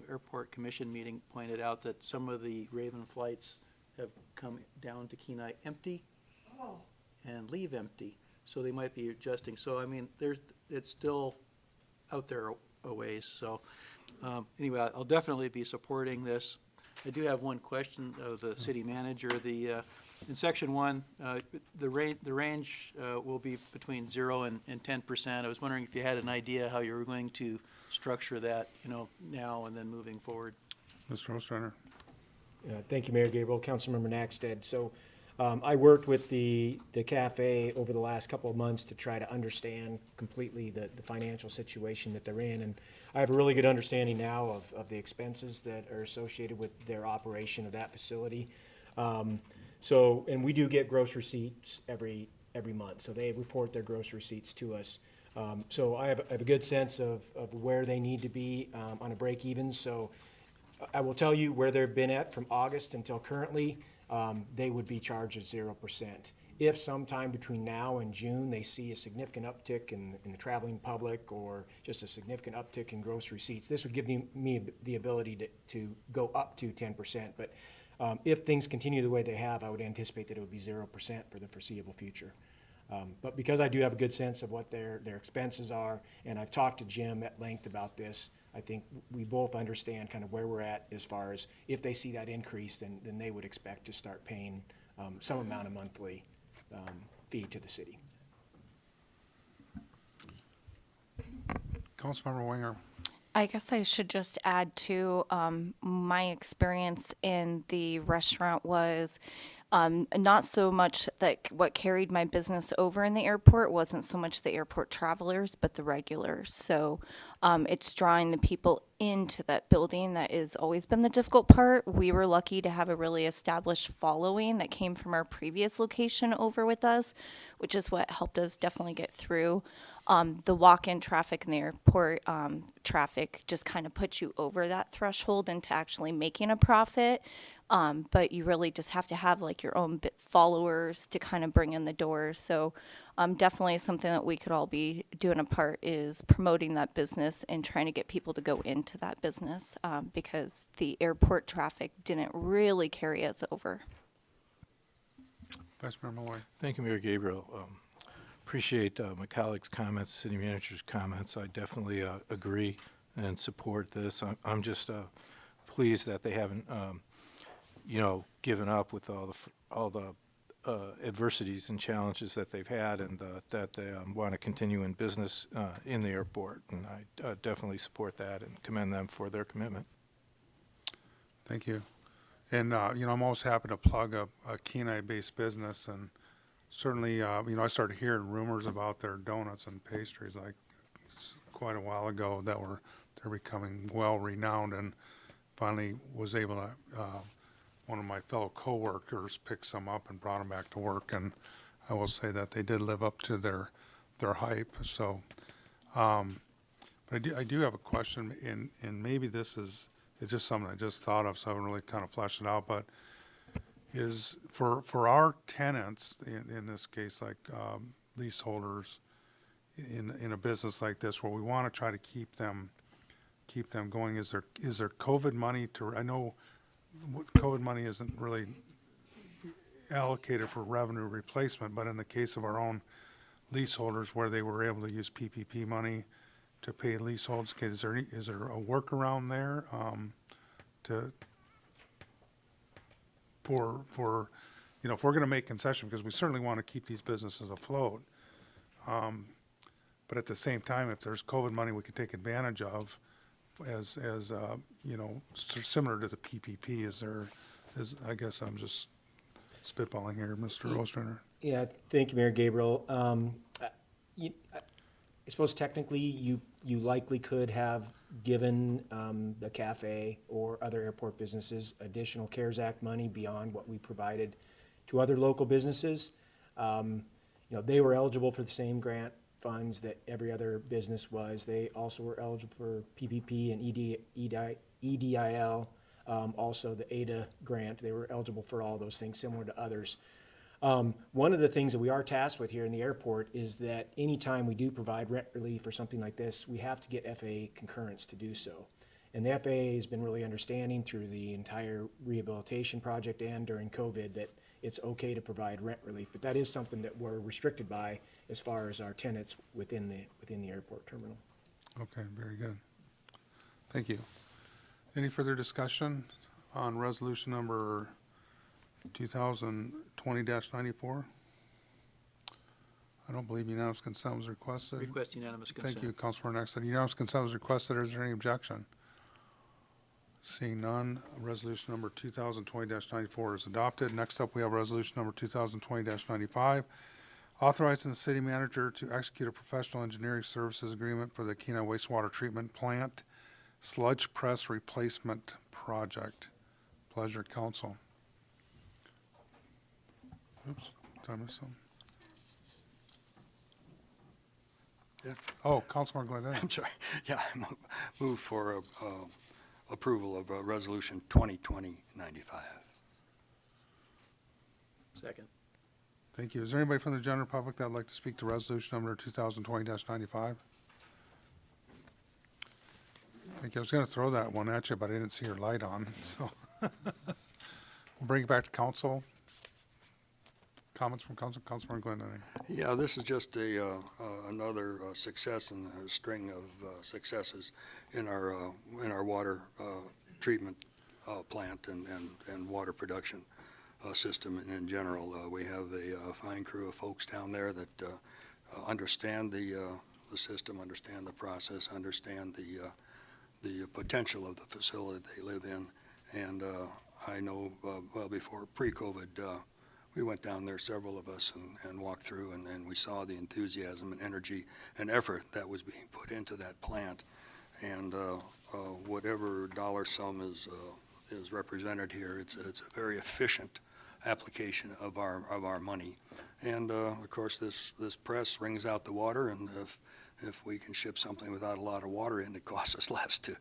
airport commission meeting pointed out that some of the Raven flights have come down to Kenai empty and leave empty. So they might be adjusting. So, I mean, it's still out there a ways. So anyway, I'll definitely be supporting this. I do have one question of the city manager. In section 1, the range will be between 0 and 10%. I was wondering if you had an idea how you were going to structure that, now and then moving forward. Mr. Ostrander? Thank you, Mayor Gabriel. Councilmember Nackstead. So I worked with the cafe over the last couple of months to try to understand completely the financial situation that they're in. And I have a really good understanding now of the expenses that are associated with their operation of that facility. And we do get gross receipts every month. So they report their gross receipts to us. So I have a good sense of where they need to be on a break even. So I will tell you where they've been at from August until currently. They would be charged at 0%. If sometime between now and June they see a significant uptick in the traveling public or just a significant uptick in gross receipts, this would give me the ability to go up to 10%. But if things continue the way they have, I would anticipate that it would be 0% for the foreseeable future. But because I do have a good sense of what their expenses are, and I've talked to Jim at length about this, I think we both understand kind of where we're at as far as if they see that increase, then they would expect to start paying some amount of monthly fee to the city. Councilmember Winger? I guess I should just add to my experience in the restaurant was not so much that what carried my business over in the airport wasn't so much the airport travelers, but the regulars. So it's drawing the people into that building that has always been the difficult part. We were lucky to have a really established following that came from our previous location over with us, which is what helped us definitely get through. The walk-in traffic in the airport traffic just kind of puts you over that threshold into actually making a profit. But you really just have to have like your own followers to kind of bring in the doors. So definitely something that we could all be doing a part is promoting that business and trying to get people to go into that business because the airport traffic didn't really carry us over. Vice Mayor Malloy? Thank you, Mayor Gabriel. Appreciate my colleagues' comments, city manager's comments. I definitely agree and support this. I'm just pleased that they haven't, given up with all the adversities and challenges that they've had, and that they want to continue in business in the airport. And I definitely support that and commend them for their commitment. Thank you. And, I'm always happy to plug a Kenai-based business, and certainly, I started hearing rumors about their donuts and pastries like quite a while ago that they're becoming well-renowned, and finally was able to, one of my fellow coworkers picked some up and brought them back to work, and I will say that they did live up to their hype, so. But I do have a question, and maybe it's just something I just thought of, so I haven't really kind of fleshed it out, but is for our tenants, in this case, like leaseholders, in a business like this, where we want to try to keep them going, is there COVID money I know COVID money isn't really allocated for revenue replacement, but in the case of our own leaseholders where they were able to use PPP money to pay leaseholds, is there a workaround there for if we're going to make concession, because we certainly want to keep these businesses afloat, but at the same time, if there's COVID money we could take advantage of as similar to the PPP, I guess I'm just spitballing here, Mr. Ostrander. Yeah, thank you, Mayor Gabriel. I suppose technically you likely could have given the cafe or other airport businesses additional CARES Act money beyond what we provided to other local businesses. They were eligible for the same grant funds that every other business was. They also were eligible for PPP and EDIL, also the ADA grant. They were eligible for all those things similar to others. One of the things that we are tasked with here in the airport is that anytime we do provide rent relief or something like this, we have to get FAA concurrence to do so. And the FAA has been really understanding through the entire rehabilitation project and during COVID that it's okay to provide rent relief, but that is something that we're restricted by as far as our tenants within the airport terminal. Okay, very good. Thank you. Any further discussion on resolution number 2020-94? I don't believe unanimous consent was requested. Request unanimous consent. Thank you, Councilmember Nexon. Unanimous consent was requested. Is there any objection? Seeing none, resolution number 2020-94 is adopted. Next up, we have resolution number 2020-95, authorizing the city manager to execute a professional engineering services agreement for the Kenai wastewater treatment plant sludge press replacement project. Pleasure, council. Oops, did I miss something? Yeah. Oh, Councilmember Glendale. I'm sorry. Yeah, I move for approval of Resolution 2020-95. Second. Thank you. Is there anybody from the general public that would like to speak to resolution number 2020-95? Thank you. I was going to throw that one at you, but I didn't see your light on, so. We'll bring it back to council. Comments from council, Councilmember Glendale. Yeah, this is just another success in a string of successes in our water treatment plant and water production system in general. We have a fine crew of folks down there that understand the system, understand the process, understand the potential of the facility they live in. And I know, well, before pre-COVID, we went down there, several of us, and walked through, and we saw the enthusiasm and energy and effort that was being put into that plant. And whatever dollar sum is represented here, it's a very efficient application of our money. And of course, this press wrings out the water, and if we can ship something without a lot of water in, it costs us less to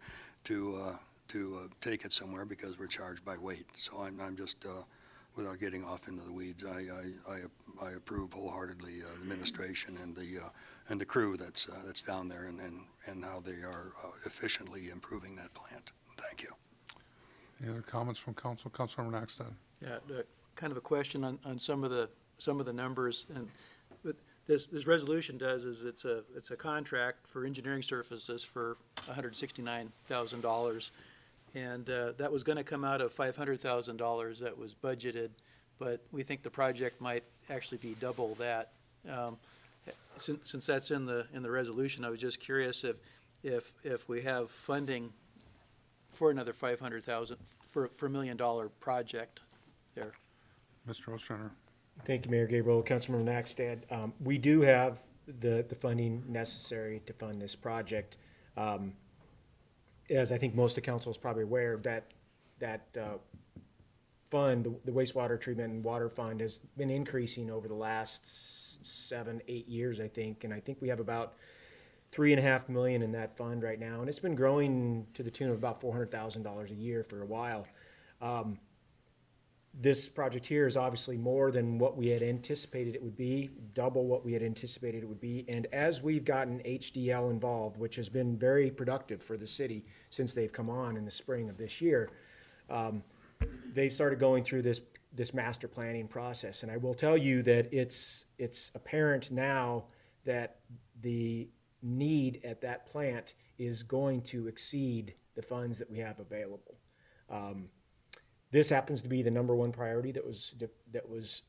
take it somewhere because we're charged by weight. So I'm just without getting off into the weeds, I approve wholeheartedly the administration and the crew that's down there and how they are efficiently improving that plant. Thank you. Any other comments from council? Councilmember Naxton. Yeah, kind of a question on some of the numbers. And what this resolution does is it's a contract for engineering services for $169,000. And that was going to come out of $500,000 that was budgeted, but we think the project might actually be double that. Since that's in the resolution, I was just curious if we have funding for another $500,000 for $1 million project there. Mr. Ostrander. Thank you, Mayor Gabriel. Councilmember Naxtad. We do have the funding necessary to fund this project. As I think most of the council is probably aware of, that fund, the wastewater treatment and water fund has been increasing over the last 7, 8 years, I think. And I think we have about $3.5 million in that fund right now. And it's been growing to the tune of about $400,000 a year for a while. This project here is obviously more than what we had anticipated it would be, double what we had anticipated it would be. And as we've gotten HDL involved, which has been very productive for the city since they've come on in the spring of this year, they've started going through this master planning process. And I will tell you that it's apparent now that the need at that plant is going to exceed the funds that we have available. This happens to be the number one priority that was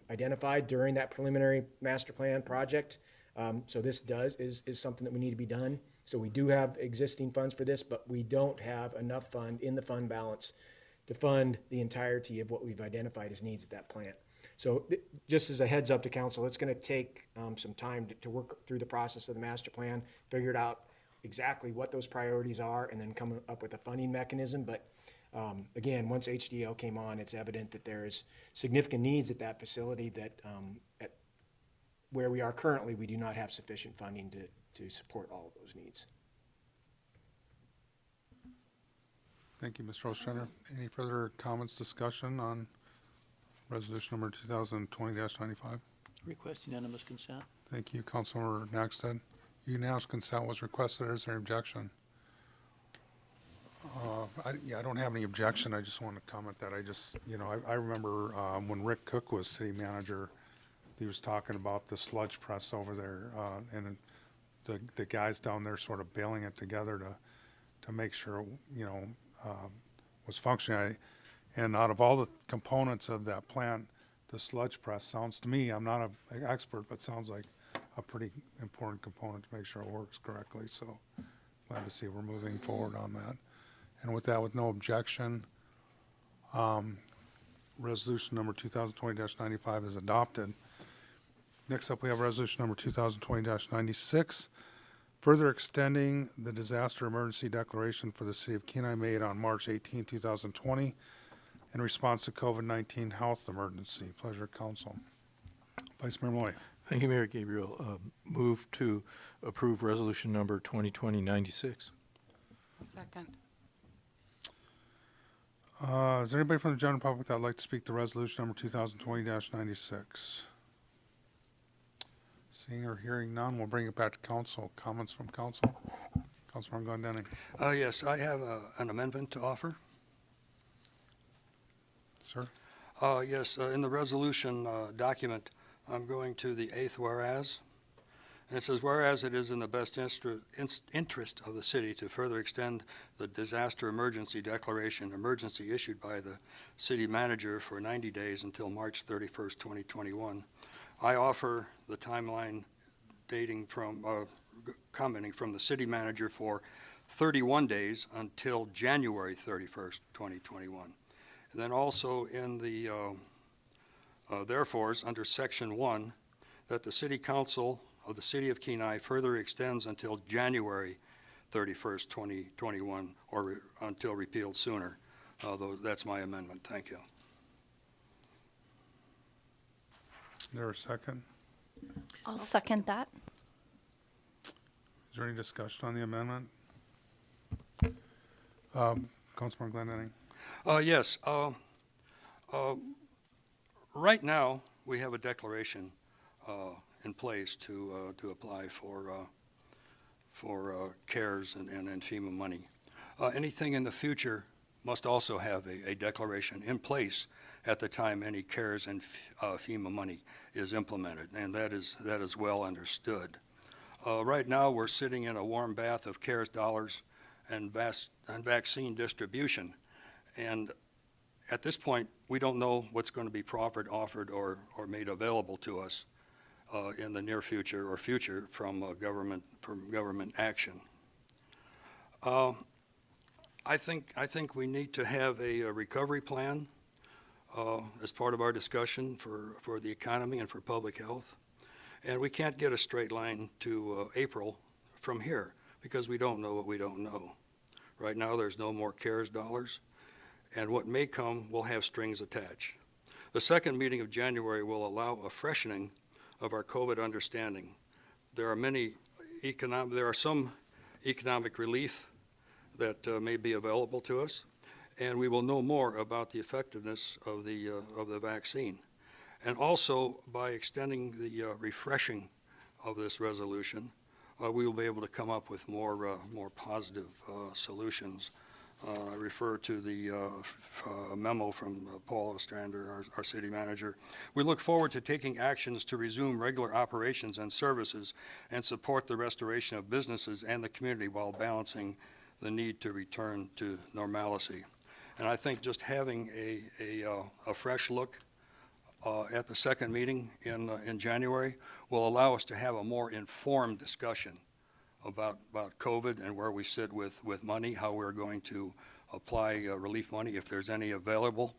identified during that preliminary master plan project. So this is something that we need to be done. So we do have existing funds for this, but we don't have enough fund in the fund balance to fund the entirety of what we've identified as needs at that plant. So just as a heads up to council, it's going to take some time to work through the process of the master plan, figure out exactly what those priorities are, and then come up with a funding mechanism. But again, once HDL came on, it's evident that there is significant needs at that facility that at where we are currently, we do not have sufficient funding to support all of those needs. Thank you, Mr. Ostrander. Any further comments, discussion on resolution number 2020-95? Request unanimous consent. Thank you, Councilmember Naxted. Unanimous consent was requested. Is there objection? I don't have any objection. I just want to comment that I remember when Rick Cook was city manager, he was talking about the sludge press over there, and the guys down there sort of bailing it together to make sure, was functioning. And out of all the components of that plant, the sludge press sounds to me, I'm not an expert, but sounds like a pretty important component to make sure it works correctly. So glad to see we're moving forward on that. And with that, with no objection, resolution number 2020-95 is adopted. Next up, we have resolution number 2020-96, further extending the disaster emergency declaration for the city of Kenai made on March 18, 2020 in response to COVID-19 health emergency. Pleasure, council. Vice Mayor Moy. Thank you, Mayor Gabriel. Move to approve resolution number 2020-96. Second. Is there anybody from the general public that would like to speak to resolution number 2020-96? Seeing or hearing none, we'll bring it back to council. Comments from council? Councilman Glendenning. Yes, I have an amendment to offer. Sir? Yes, in the resolution document, I'm going to the 8th whereas. And it says, whereas it is in the best interest of the city to further extend the disaster emergency declaration emergency issued by the city manager for 90 days until March 31st, 2021. I offer the timeline dating from, commenting from the city manager for 31 days until January 31st, 2021. And then also in the therefores under section 1, that the city council of the city of Kenai further extends until January 31st, 2021, or until repealed sooner. That's my amendment. Thank you. Is there a second? I'll second that. Is there any discussion on the amendment? Councilman Glendenning. Yes. Right now, we have a declaration in place to apply for CARES and FEMA money. Anything in the future must also have a declaration in place at the time any CARES and FEMA money is implemented, and that is well understood. Right now, we're sitting in a warm bath of CARES dollars and vaccine distribution, and at this point, we don't know what's going to be proffered, offered, or made available to us in the near future or future from government action. I think we need to have a recovery plan as part of our discussion for the economy and for public health, and we can't get a straight line to April from here because we don't know what we don't know. Right now, there's no more CARES dollars, and what may come will have strings attached. The second meeting of January will allow a freshening of our COVID understanding. There are some economic relief that may be available to us, and we will know more about the effectiveness of the vaccine. And also, by extending the refreshing of this resolution, we will be able to come up with more positive solutions. I refer to the memo from Paul Ostrander, our city manager. We look forward to taking actions to resume regular operations and services and support the restoration of businesses and the community while balancing the need to return to normalcy. And I think just having a fresh look at the second meeting in January will allow us to have a more informed discussion about COVID and where we sit with money, how we're going to apply relief money, if there's any available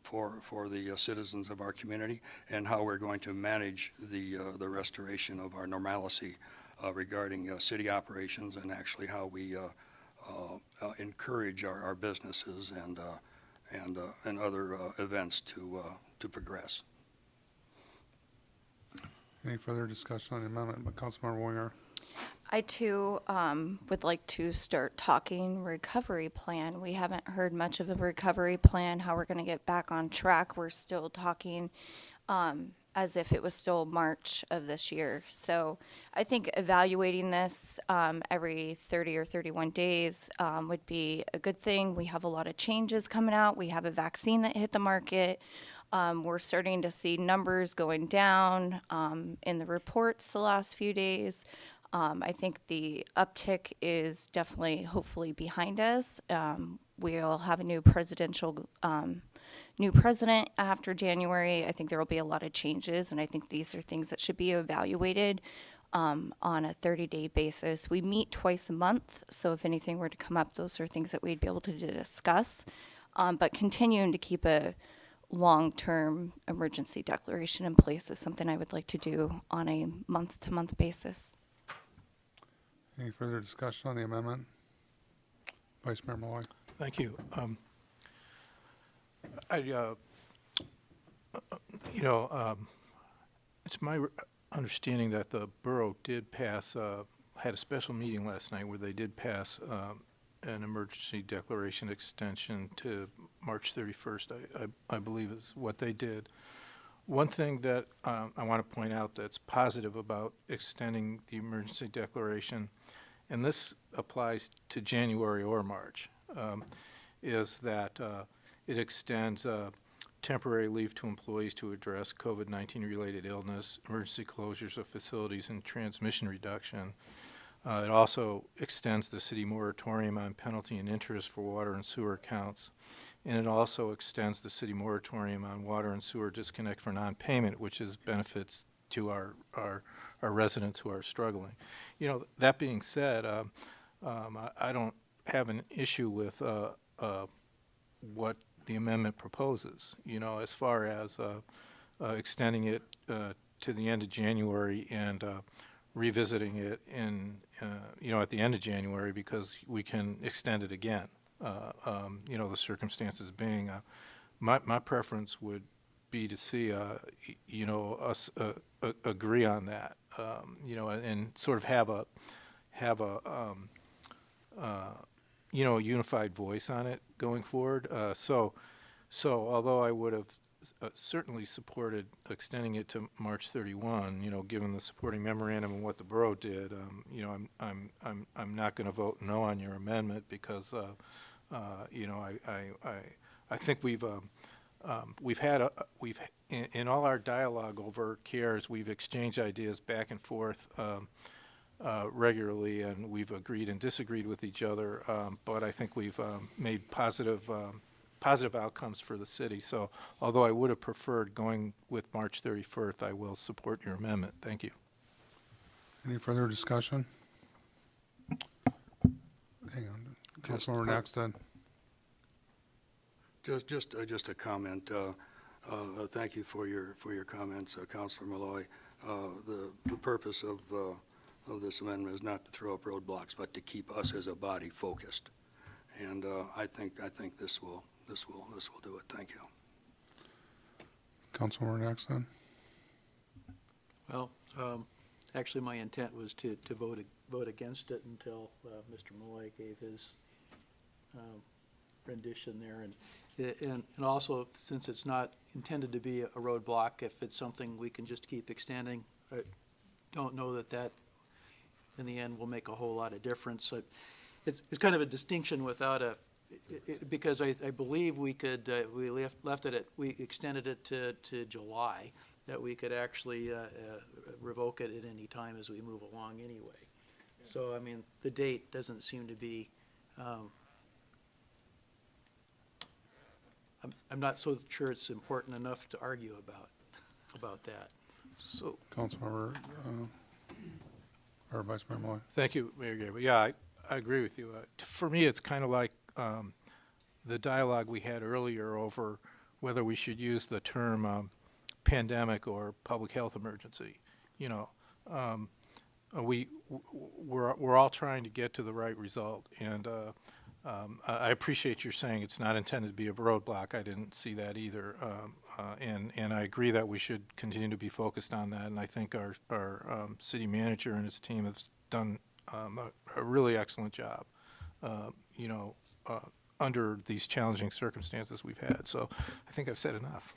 for the citizens of our community, and how we're going to manage the restoration of our normalcy regarding city operations, and actually how we encourage our businesses and other events to progress. Any further discussion on the amendment by Councilmember Winger? I too would like to start talking recovery plan. We haven't heard much of a recovery plan, how we're going to get back on track. We're still talking as if it was still March of this year. So I think evaluating this every 30 or 31 days would be a good thing. We have a lot of changes coming out. We have a vaccine that hit the market. We're starting to see numbers going down in the reports the last few days. I think the uptick is definitely, hopefully, behind us. We'll have a new president after January. I think there will be a lot of changes, and I think these are things that should be evaluated on a 30-day basis. We meet twice a month, so if anything were to come up, those are things that we'd be able to discuss. But continuing to keep a long-term emergency declaration in place is something I would like to do on a month-to-month basis. Any further discussion on the amendment? Vice Mayor Malloy. Thank you. It's my understanding that the borough did pass, had a special meeting last night where they did pass an emergency declaration extension to March 31st, I believe is what they did. One thing that I want to point out that's positive about extending the emergency declaration, and this applies to January or March, is that it extends temporary leave to employees to address COVID-19 related illness, emergency closures of facilities, and transmission reduction. It also extends the city moratorium on penalty and interest for water and sewer accounts. And it also extends the city moratorium on water and sewer disconnect for non-payment, which is benefits to our residents who are struggling. You know, that being said, I don't have an issue with what the amendment proposes, you know, as far as extending it to the end of January and revisiting it in, you know, at the end of January, because we can extend it again. You know, the circumstances being, my preference would be to see, you know, us agree on that, you know, and sort of have a you know, a unified voice on it going forward. So although I would have certainly supported extending it to March 31, you know, given the supporting memorandum and what the borough did, you know, I'm not going to vote no on your amendment because, you know, I think we've had in all our dialogue over CARES, we've exchanged ideas back and forth regularly, and we've agreed and disagreed with each other. But I think we've made positive outcomes for the city. So although I would have preferred going with March 31st, I will support your amendment. Thank you. Any further discussion? Hang on. Councilmember Naxton. Just a comment. Thank you for your comments, Councilor Malloy. The purpose of this amendment is not to throw up roadblocks, but to keep us as a body focused. And I think this will do it. Thank you. Councilmember Next then? Well, actually, my intent was to vote against it until Mr. Malloy gave his rendition there. And also, since it's not intended to be a roadblock, if it's something we can just keep extending, I don't know that in the end will make a whole lot of difference. So it's kind of a distinction without because I believe we could, we left it at, we extended it to July, that we could actually revoke it at any time as we move along anyway. So, I mean, the date doesn't seem to be, I'm not so sure it's important enough to argue about that. So, Councilmember, or Vice Mayor Malloy? thank you, Mayor Gable. Yeah, I agree with you. For me, it's kind of like the dialogue we had earlier over whether we should use the term pandemic or public health emergency. You know, we're all trying to get to the right result, and I appreciate your saying it's not intended to be a roadblock. I didn't see that either, and I agree that we should continue to be focused on that. And I think our city manager and his team have done a really excellent job. You know, under these challenging circumstances we've had. So I think I've said enough.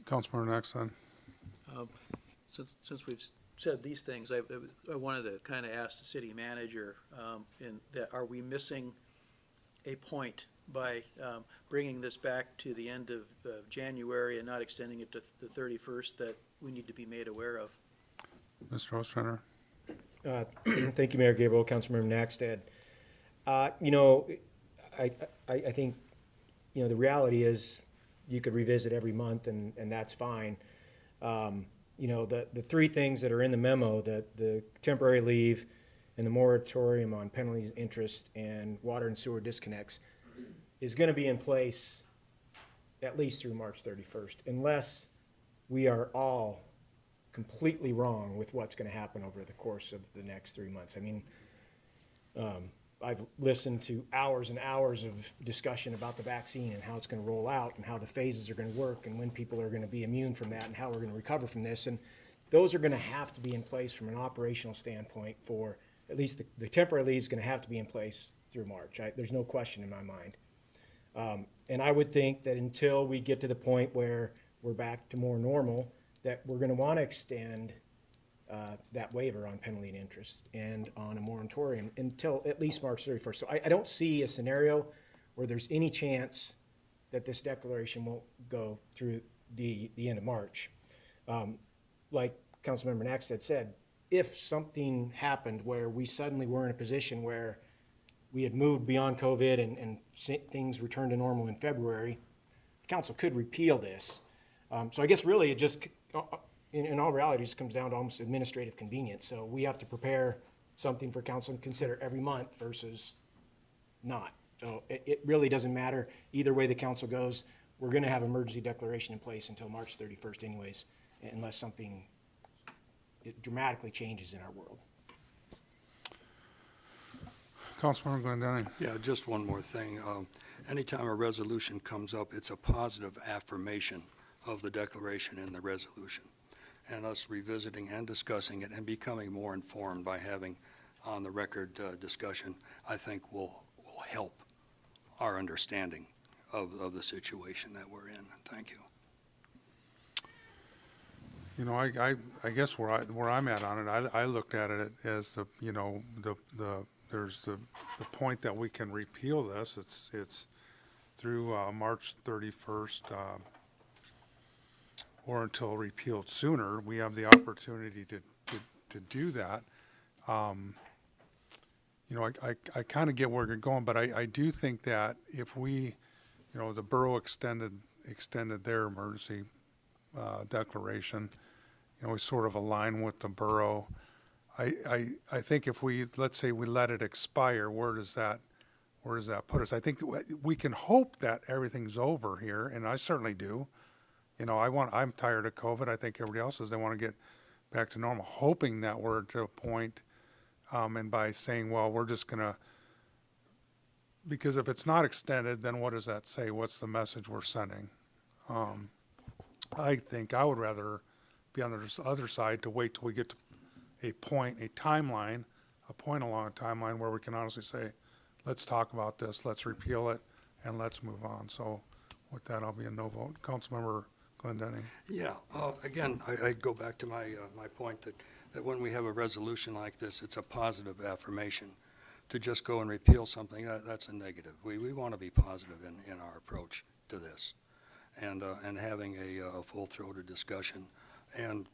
Councilmember Next then? Since we've said these things, I wanted to kind of ask the city manager, are we missing a point by bringing this back to the end of January and not extending it to the 31st that we need to be made aware of? Mr. Ostrander? Thank you, Mayor Gabriel, Councilmember Naxted. You know, I think, you know, the reality is you could revisit every month and that's fine. You know, the three things that are in the memo, the temporary leave and the moratorium on penalties, interest, and water and sewer disconnects is going to be in place at least through March 31st, unless we are all completely wrong with what's going to happen over the course of the next 3 months. I mean, I've listened to hours and hours of discussion about the vaccine and how it's going to roll out and how the phases are going to work and when people are going to be immune from that and how we're going to recover from this. And those are going to have to be in place from an operational standpoint for at least the temporary leave is going to have to be in place through March. There's no question in my mind. And I would think that until we get to the point where we're back to more normal, that we're going to want to extend that waiver on penalty and interest and on a moratorium until at least March 31st. So I don't see a scenario where there's any chance that this declaration won't go through the end of March. Like Councilmember Naxted said, if something happened where we suddenly were in a position where we had moved beyond COVID and things returned to normal in February, the council could repeal this. So I guess really it just, in all reality, it just comes down to almost administrative convenience. So we have to prepare something for council to consider every month versus not. So it really doesn't matter either way the council goes. We're going to have emergency declaration in place until March 31st anyways, unless something dramatically changes in our world. Councilmember Glendening? Yeah, just one more thing. Anytime a resolution comes up, it's a positive affirmation of the declaration in the resolution. And us revisiting and discussing it and becoming more informed by having on the record discussion, I think will help our understanding of the situation that we're in. Thank you. You know, I guess where I'm at on it, I looked at it as there's the point that we can repeal this. It's through March 31st, or until repealed sooner. We have the opportunity to do that. You know, I kind of get where you're going, but I do think that if we, you know, the borough extended their emergency declaration, you know, we sort of align with the borough. I think if we, let's say we let it expire, where does that put us? I think we can hope that everything's over here, and I certainly do. You know, I'm tired of COVID. I think everybody else is. They want to get back to normal, hoping that we're to a point, and by saying, well, we're just going to because if it's not extended, then what does that say? What's the message we're sending? I think I would rather be on the other side to wait till we get to a timeline, a point along a timeline where we can honestly say, let's talk about this, let's repeal it, and let's move on. So with that, I'll be a no vote. Councilmember Glendenning. Yeah, again, I go back to my, my point that when we have a resolution like this, it's a positive affirmation. To just go and repeal something, that's a negative. We want to be positive in our approach to this, and having a full-throated discussion and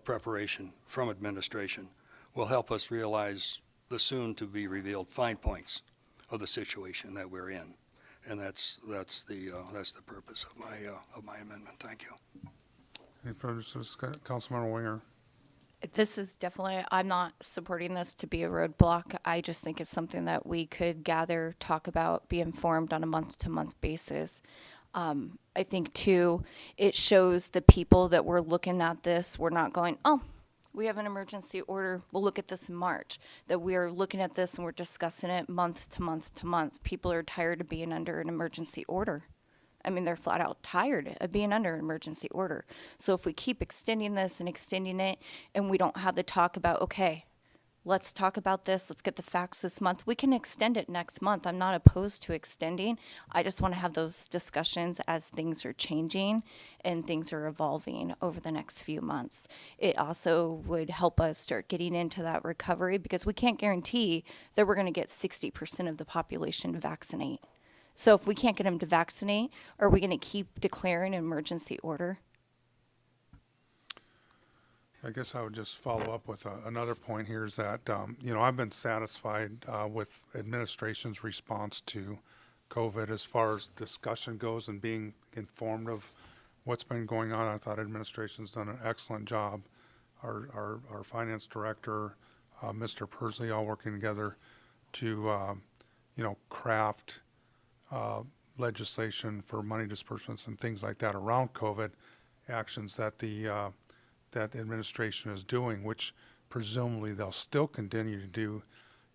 preparation from administration will help us realize the soon-to-be-revealed fine points of the situation that we're in. And that's the purpose of my amendment. Thank you. Any further discussion? Councilmember Winger. This is definitely, I'm not supporting this to be a roadblock. I just think it's something that we could gather, talk about, be informed on a month-to-month basis. I think, too, it shows the people that we're looking at this, we're not going, oh, we have an emergency order, we'll look at this in March. That we are looking at this and we're discussing it month to month to month. People are tired of being under an emergency order. I mean, they're flat out tired of being under an emergency order. So if we keep extending this and extending it, and we don't have the talk about, okay, let's talk about this, let's get the facts this month, we can extend it next month. I'm not opposed to extending. I just want to have those discussions as things are changing and things are evolving over the next few months. It also would help us start getting into that recovery, because we can't guarantee that we're going to get 60% of the population to vaccinate. So if we can't get them to vaccinate, are we going to keep declaring an emergency order? I guess I would just follow up with another point here is that, I've been satisfied with administration's response to COVID as far as discussion goes and being informed of what's been going on. I thought administration's done an excellent job. Our finance director, Mr. Persley, all working together to, craft legislation for money disbursements and things like that around COVID actions that that the administration is doing, which presumably they'll still continue to do,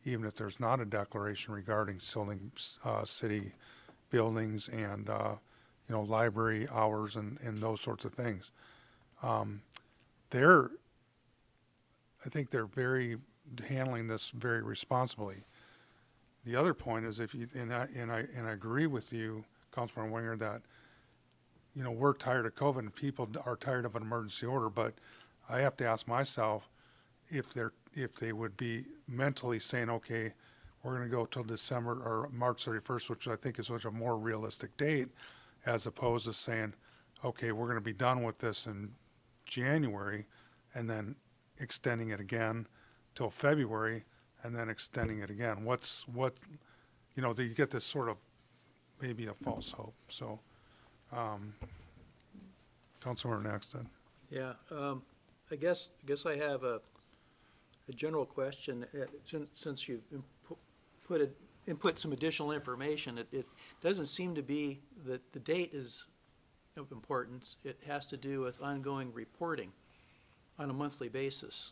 even if there's not a declaration regarding city buildings and library hours and those sorts of things. I think they're handling this very responsibly. The other point is, I agree with you, Councilman Winger, that we're tired of COVID and people are tired of an emergency order, but I have to ask myself if they would be mentally saying, okay, we're going to go till December or March 31st, which I think is a more realistic date, as opposed to saying, okay, we're going to be done with this in January and then extending it again till February and then extending it again. You get this sort of maybe a false hope. So, Councilmember Naxton. Yeah, I guess I have a general question. Since you've input some additional information, it doesn't seem to be that the date is of importance. It has to do with ongoing reporting on a monthly basis.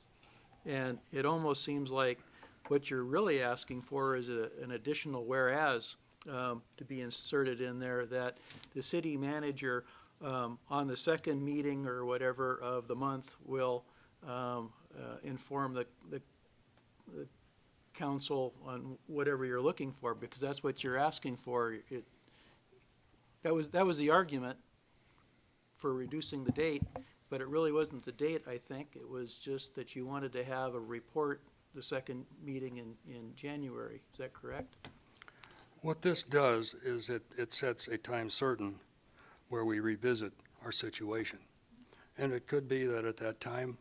And it almost seems like what you're really asking for is an additional whereas to be inserted in there, that the city manager on the second meeting or whatever of the month will inform the council on whatever you're looking for, because that's what you're asking for. That was the argument for reducing the date, but it really wasn't the date, I think. It was just that you wanted to have a report the second meeting in January. Is that correct? What this does is it sets a time certain where we revisit our situation. And it could be that at that time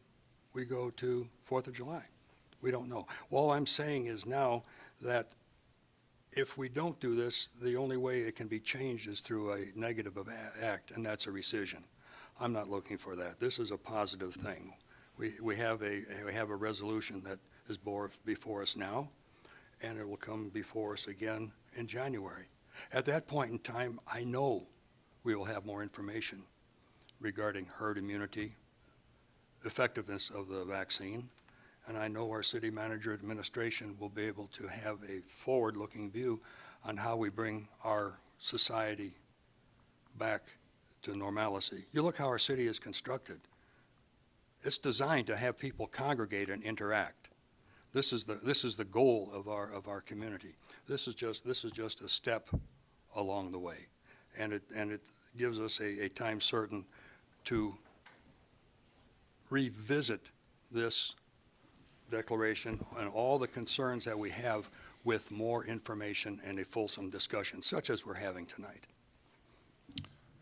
we go to 4th of July. We don't know. All I'm saying is now that if we don't do this, the only way it can be changed is through a negative act, and that's a rescission. I'm not looking for that. This is a positive thing. We have a resolution that is before us now, and it will come before us again in January. At that point in time, I know we will have more information regarding herd immunity, effectiveness of the vaccine, And I know our city manager administration will be able to have a forward-looking view on how we bring our society back to normalcy. You look how our city is constructed. It's designed to have people congregate and interact. This is the goal of our community. This is just a step along the way, and it gives us a time certain to revisit this declaration and all the concerns that we have with more information and a fulsome discussion, such as we're having tonight.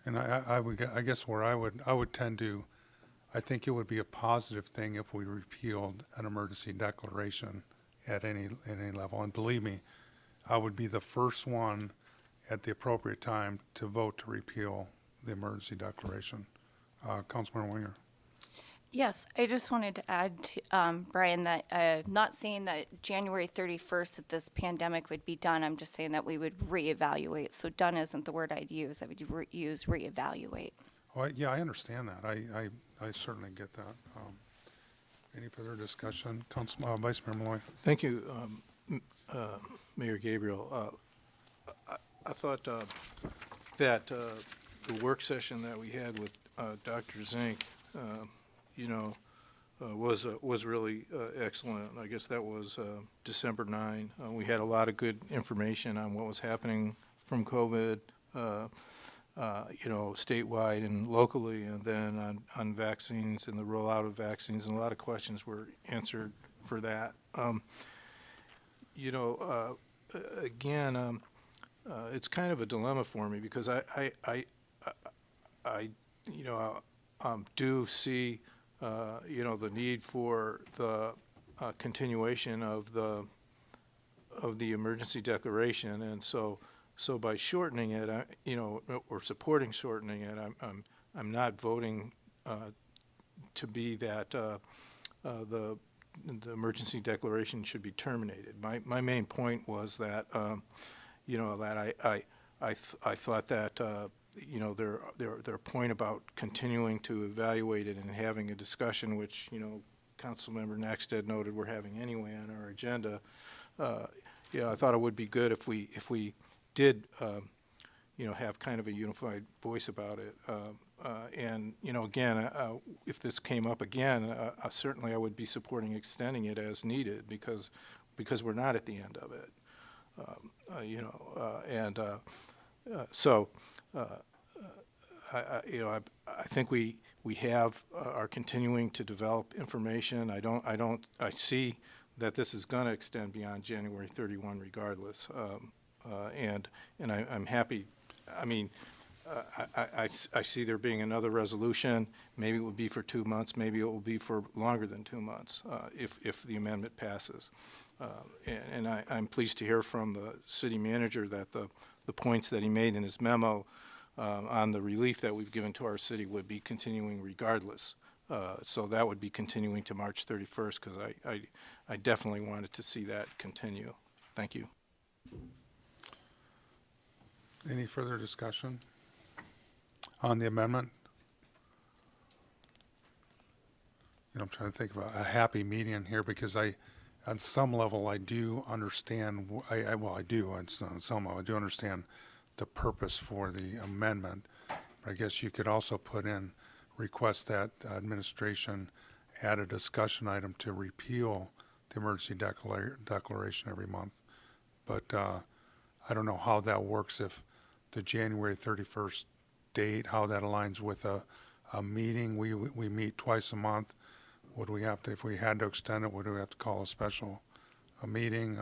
And I guess where I would tend to, I think it would be a positive thing if we repealed an emergency declaration at any level. And believe me, I would be the first one at the appropriate time to vote to repeal the emergency declaration. Councilmember Winger. Yes, I just wanted to add, Brian, that not saying that January 31st that this pandemic would be done. I'm just saying that we would reevaluate. So done isn't the word I'd use. I would use reevaluate. Oh, yeah, I understand that. I certainly get that. Any further discussion? Vice Mayor Malloy. Thank you, Mayor Gabriel. I thought that the work session that we had with Dr. Zink, was really excellent. I guess that was December 9. We had a lot of good information on what was happening from COVID, statewide and locally, and then on vaccines and the rollout of vaccines, and a lot of questions were answered for that. It's kind of a dilemma for me because I do see the need for the continuation of the emergency declaration, and so by shortening it, or supporting shortening it, I'm not voting to be that the emergency declaration should be terminated. My main point was that that I thought that their point about continuing to evaluate it and having a discussion, which Councilmember Naxted noted we're having anyway on our agenda. I thought it would be good if we did have kind of a unified voice about it. And again, if this came up again, certainly I would be supporting extending it as needed because we're not at the end of it. I think we are continuing to develop information. I see that this is going to extend beyond January 31 regardless. And I'm happy. I mean, I see there being another resolution. Maybe it will be for 2 months. Maybe it will be for longer than 2 months if the amendment passes. And I'm pleased to hear from the city manager that the points that he made in his memo on the relief that we've given to our city would be continuing regardless. So that would be continuing to March 31st because I definitely wanted to see that continue. Thank you. Any further discussion on the amendment? I'm trying to think of a happy median here because on some level, I do understand. I do on some level. I do understand the purpose for the amendment. But I guess you could also put in request that administration add a discussion item to repeal the emergency declaration every month. But I don't know how that works if the January 31st date, how that aligns with a meeting. We meet twice a month. Would we have to, if we had to extend it, would we have to call a meeting?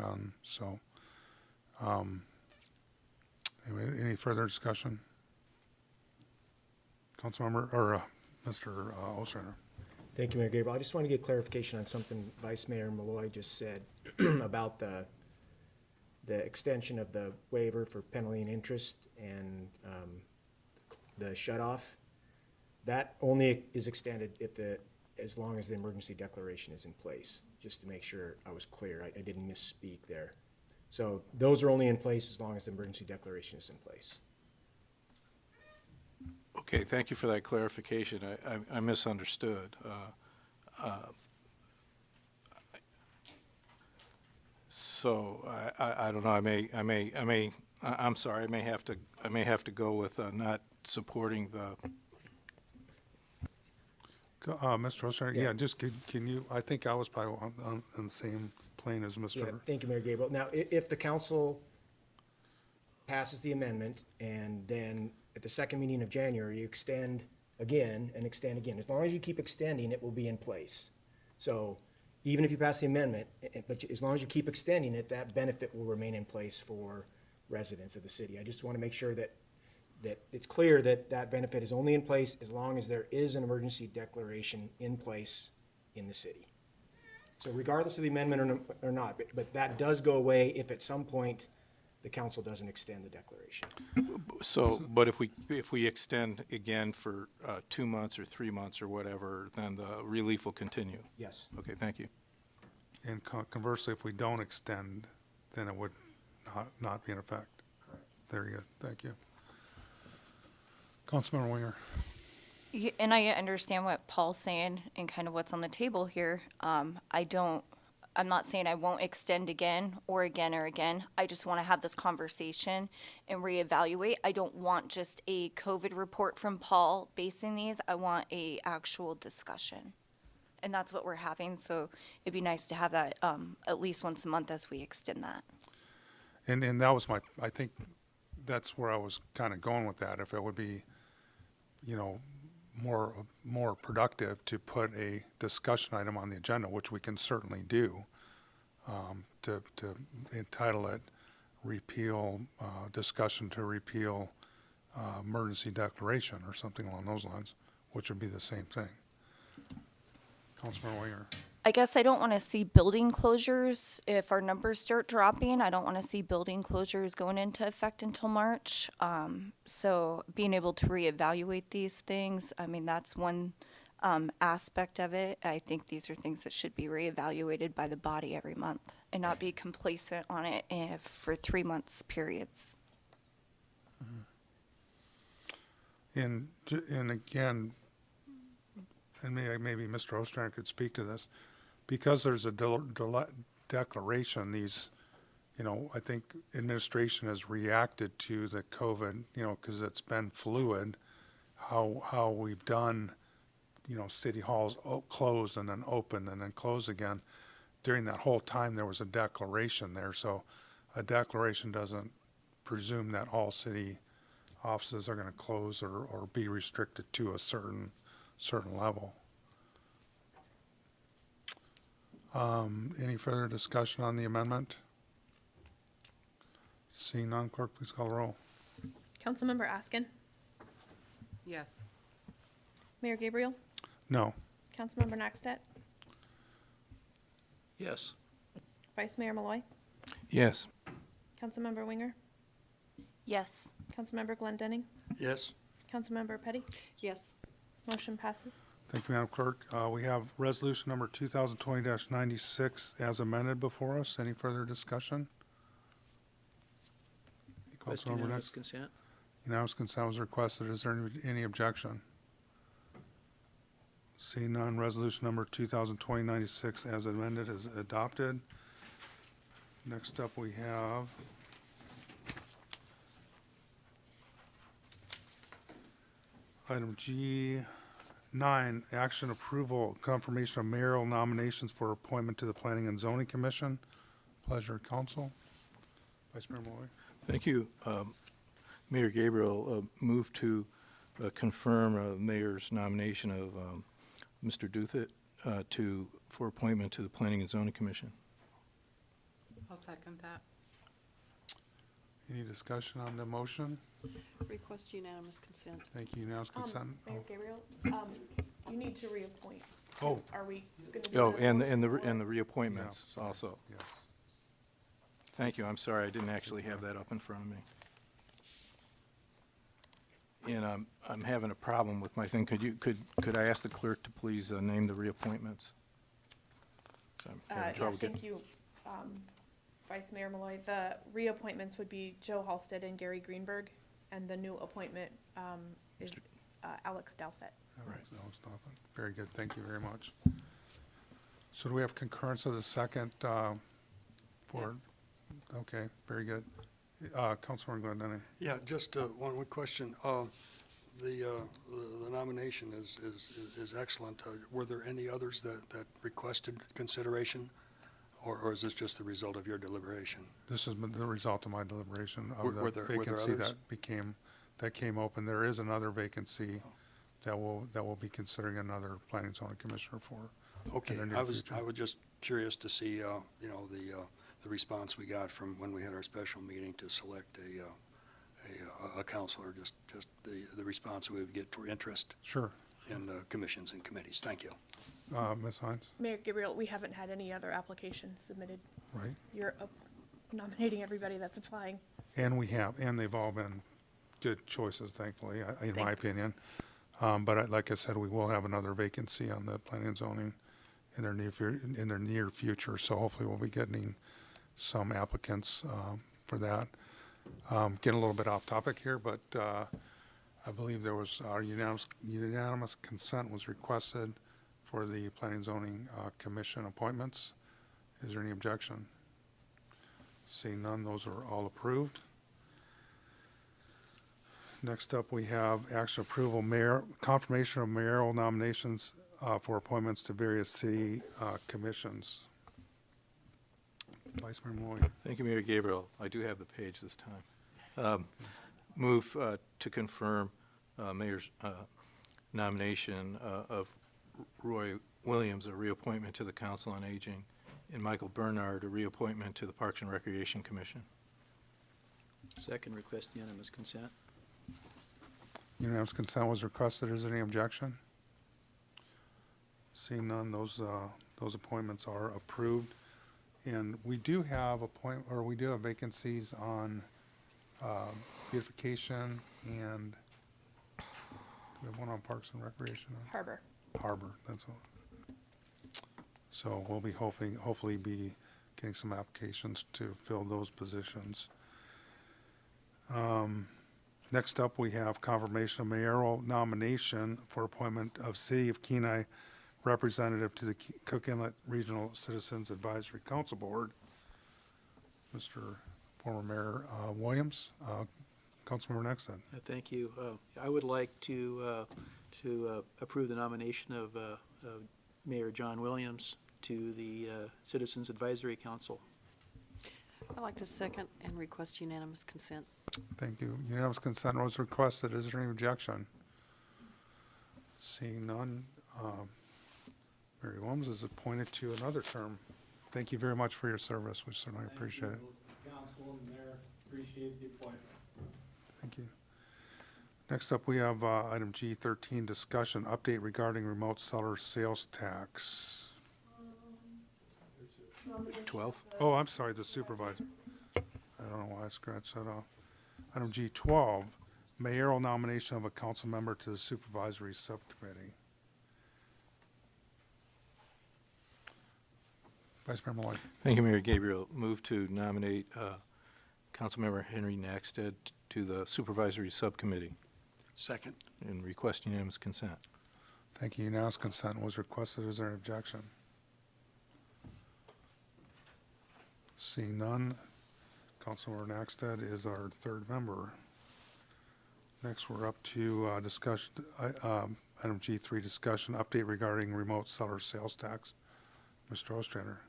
Any further discussion? Councilmember, or Mr. Ostrander. Thank you, Mayor Gabriel. I just want to get clarification on something Vice Mayor Malloy just said about the extension of the waiver for penalty and interest and the shut-off. That only is extended as long as the emergency declaration is in place, just to make sure I was clear. I didn't misspeak there. So those are only in place as long as the emergency declaration is in place. Okay, thank you for that clarification. I misunderstood. So I don't know, I'm sorry, I may have to go with not supporting the, Mr. Ostrander, yeah, just can you, I think I was probably on the same plane as Yeah, Mr. thank you, Mayor Gabriel. Now, if the council passes the amendment, and then at the second meeting of January, you extend again and extend again, as long as you keep extending, it will be in place. So even if you pass the amendment, but as long as you keep extending it, that benefit will remain in place for residents of the city. I just want to make sure that it's clear that that benefit is only in place as long as there is an emergency declaration in place in the city. So regardless of the amendment or not, but that does go away if at some point the council doesn't extend the declaration. so, but if we extend again for 2 months or 3 months or whatever, then the relief will continue? Yes. Okay, thank you. And conversely, if we don't extend, then it would not be in effect. Correct. Very good, thank you. Councilmember Winger. And I understand what Paul's saying and kind of what's on the table here. I'm not saying I won't extend again or again or again. I just want to have this conversation and reevaluate. I don't want just a COVID report from Paul basing these. I want a actual discussion. And that's what we're having, so it'd be nice to have that at least once a month as we extend that. And that was I think that's where I was kind of going with that. If it would be, more productive to put a discussion item on the agenda, which we can certainly do, to entitle it discussion to repeal emergency declaration or something along those lines, which would be the same thing. Councilman Winger. I guess I don't want to see building closures. If our numbers start dropping, I don't want to see building closures going into effect until March. So being able to reevaluate these things, I mean, that's one aspect of it. I think these are things that should be reevaluated by the body every month and not be complacent on it for 3 months periods. And again, and maybe Mr. Ostrander could speak to this, because there's a declaration, these, I think administration has reacted to the COVID, because it's been fluid, how we've done, city halls closed and then open and then close again. During that whole time, there was a declaration there, so a declaration doesn't presume that all city offices are going to close or be restricted to a certain level. Any further discussion on the amendment? Seeing none, clerk, please call the roll. Councilmember Askin, Yes. Mayor Gabriel, No. Councilmember Naxtat, Yes. Vice Mayor Malloy, Yes. Councilmember Winger, Yes. Councilmember Glendenning, Yes? Councilmember Petty, Yes. motion passes. Thank you, Madam Clerk. We have resolution number 2020-96 as amended before us. Any further discussion? Request Councilmember unanimous Next. consent? Unanimous consent was requested. Is there any objection? Seeing none, resolution number 2020-96 as amended is adopted. Next up, we have item G9, action approval, confirmation of mayoral nominations for appointment to the Planning and Zoning Commission. Pleasure of council. Vice Mayor Malloy. Thank you. Mayor Gabriel, move to confirm Mayor's nomination of Mr. Duthit for appointment to the Planning and Zoning Commission. I'll second that. Any discussion on the motion? Request unanimous consent. Thank you. Unanimous consent. Mayor Gabriel, you need to reappoint. Oh. Are we going to do Oh, that and motion the or- reappointments Yeah, sorry. also. Yes. Thank you. I'm sorry, I didn't actually have that up in front of me. And I'm having a problem with my thing. Could I ask the clerk to please name the reappointments? So I'm having Yeah, trouble getting. thank you, Vice Mayor Malloy. The reappointments would be Joe Halstead and Gary Greenberg, and the new appointment is Alex Dalfett. All right, no, it's nothing. Very good, thank you very much. So do we have concurrence of the second for, Yes. Okay, very good. Councilman Glendinning. Yeah, just one question. The nomination is excellent. Were there any others that requested consideration? Or is this just the result of your deliberation? This is the result of my deliberation Were of the there vacancy others? that came open. There is another vacancy that will be considering another planning and zoning commissioner for. Okay, in the near I was future. just curious to see, the response we got from when we had our special meeting to select a counselor, just the response we would get for interest Sure. in commissions and committees. Thank you. Ms. Hines, Mayor Gabriel, we haven't had any other applications submitted. right? You're nominating everybody that's applying. And they've all been good choices, thankfully, in my Thank- opinion. But like I said, we will have another vacancy on the planning and zoning in their near future, so hopefully we'll be getting some applicants for that. Getting a little bit off topic here, but I believe there was unanimous consent was requested for the planning and zoning commission appointments. Is there any objection? Seeing none, those are all approved. Next up, we have action approval confirmation of mayoral nominations for appointments to various city commissions. Vice Mayor Moy. Thank you, Mayor Gabriel. I do have the page this time. Move to confirm Mayor's nomination of Roy Williams, a reappointment to the Council on Aging, and Michael Bernard, a reappointment to the Parks and Recreation Commission. Second, request unanimous consent. Unanimous consent was requested. Is there any objection? Seeing none, those appointments are approved. And we do have vacancies on beautification and we have one on Parks and Recreation. Harbor. Harbor, that's all. So we'll be hopefully be getting some applications to fill those positions. Next up, we have confirmation of mayoral nomination for appointment of City of Kenai representative to the Cook Inlet Regional Citizens Advisory Council Board. Mr. Former Mayor Williams, Councilmember Nexted. Thank you. I would like to approve the nomination of Mayor John Williams to the Citizens Advisory Council. I'd like to second and request unanimous consent. Thank you. Unanimous consent was requested. Is there any objection? Seeing none, Mary Williams is appointed to another term. Thank you very much for your service. We certainly appreciate it. Council and Mayor, appreciate the appointment. Thank you. Next up, we have item G13, discussion update regarding remote seller sales tax. 12? Oh, I'm sorry, the supervisor. I don't know why I scratched that off. Item G12, mayoral nomination of a council member to the supervisory subcommittee. Vice Mayor Malloy. Thank you, Mayor Gabriel. Move to nominate Councilmember Henry Naxted to the Supervisory Subcommittee Second. and request unanimous consent. Thank you. Unanimous consent was requested. Is there an objection? Seeing none, Councilmember Naxted is our third member. Next, we're up to discussion, item G3, discussion update regarding remote seller sales tax. Mr. Ostrander.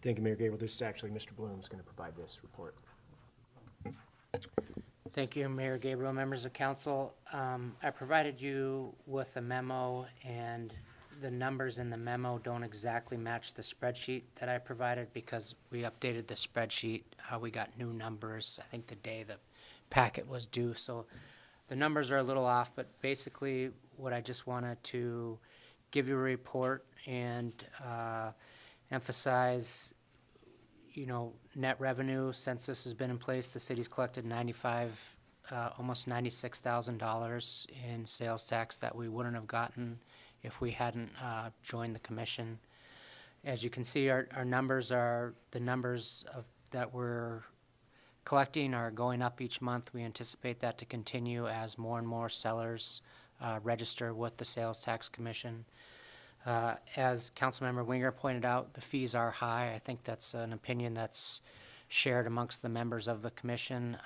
Thank you, Mayor Gabriel. This is actually Mr. Bloom's going to provide this report. Thank you, Mayor Gabriel, members of council. I provided you with a memo, and the numbers in the memo don't exactly match the spreadsheet that I provided because we updated the spreadsheet. We got new numbers, I think the day the packet was due, so the numbers are a little off, but basically what I just wanted to give you a report and emphasize, net revenue. Since this has been in place, the city's collected almost $96,000 in sales tax that we wouldn't have gotten if we hadn't joined the commission. As you can see, our numbers are, the numbers that we're collecting are going up each month. We anticipate that to continue as more and more sellers register with the Sales Tax Commission. As Councilmember Winger pointed out, the fees are high. I think that's an opinion that's shared amongst the members of the commission,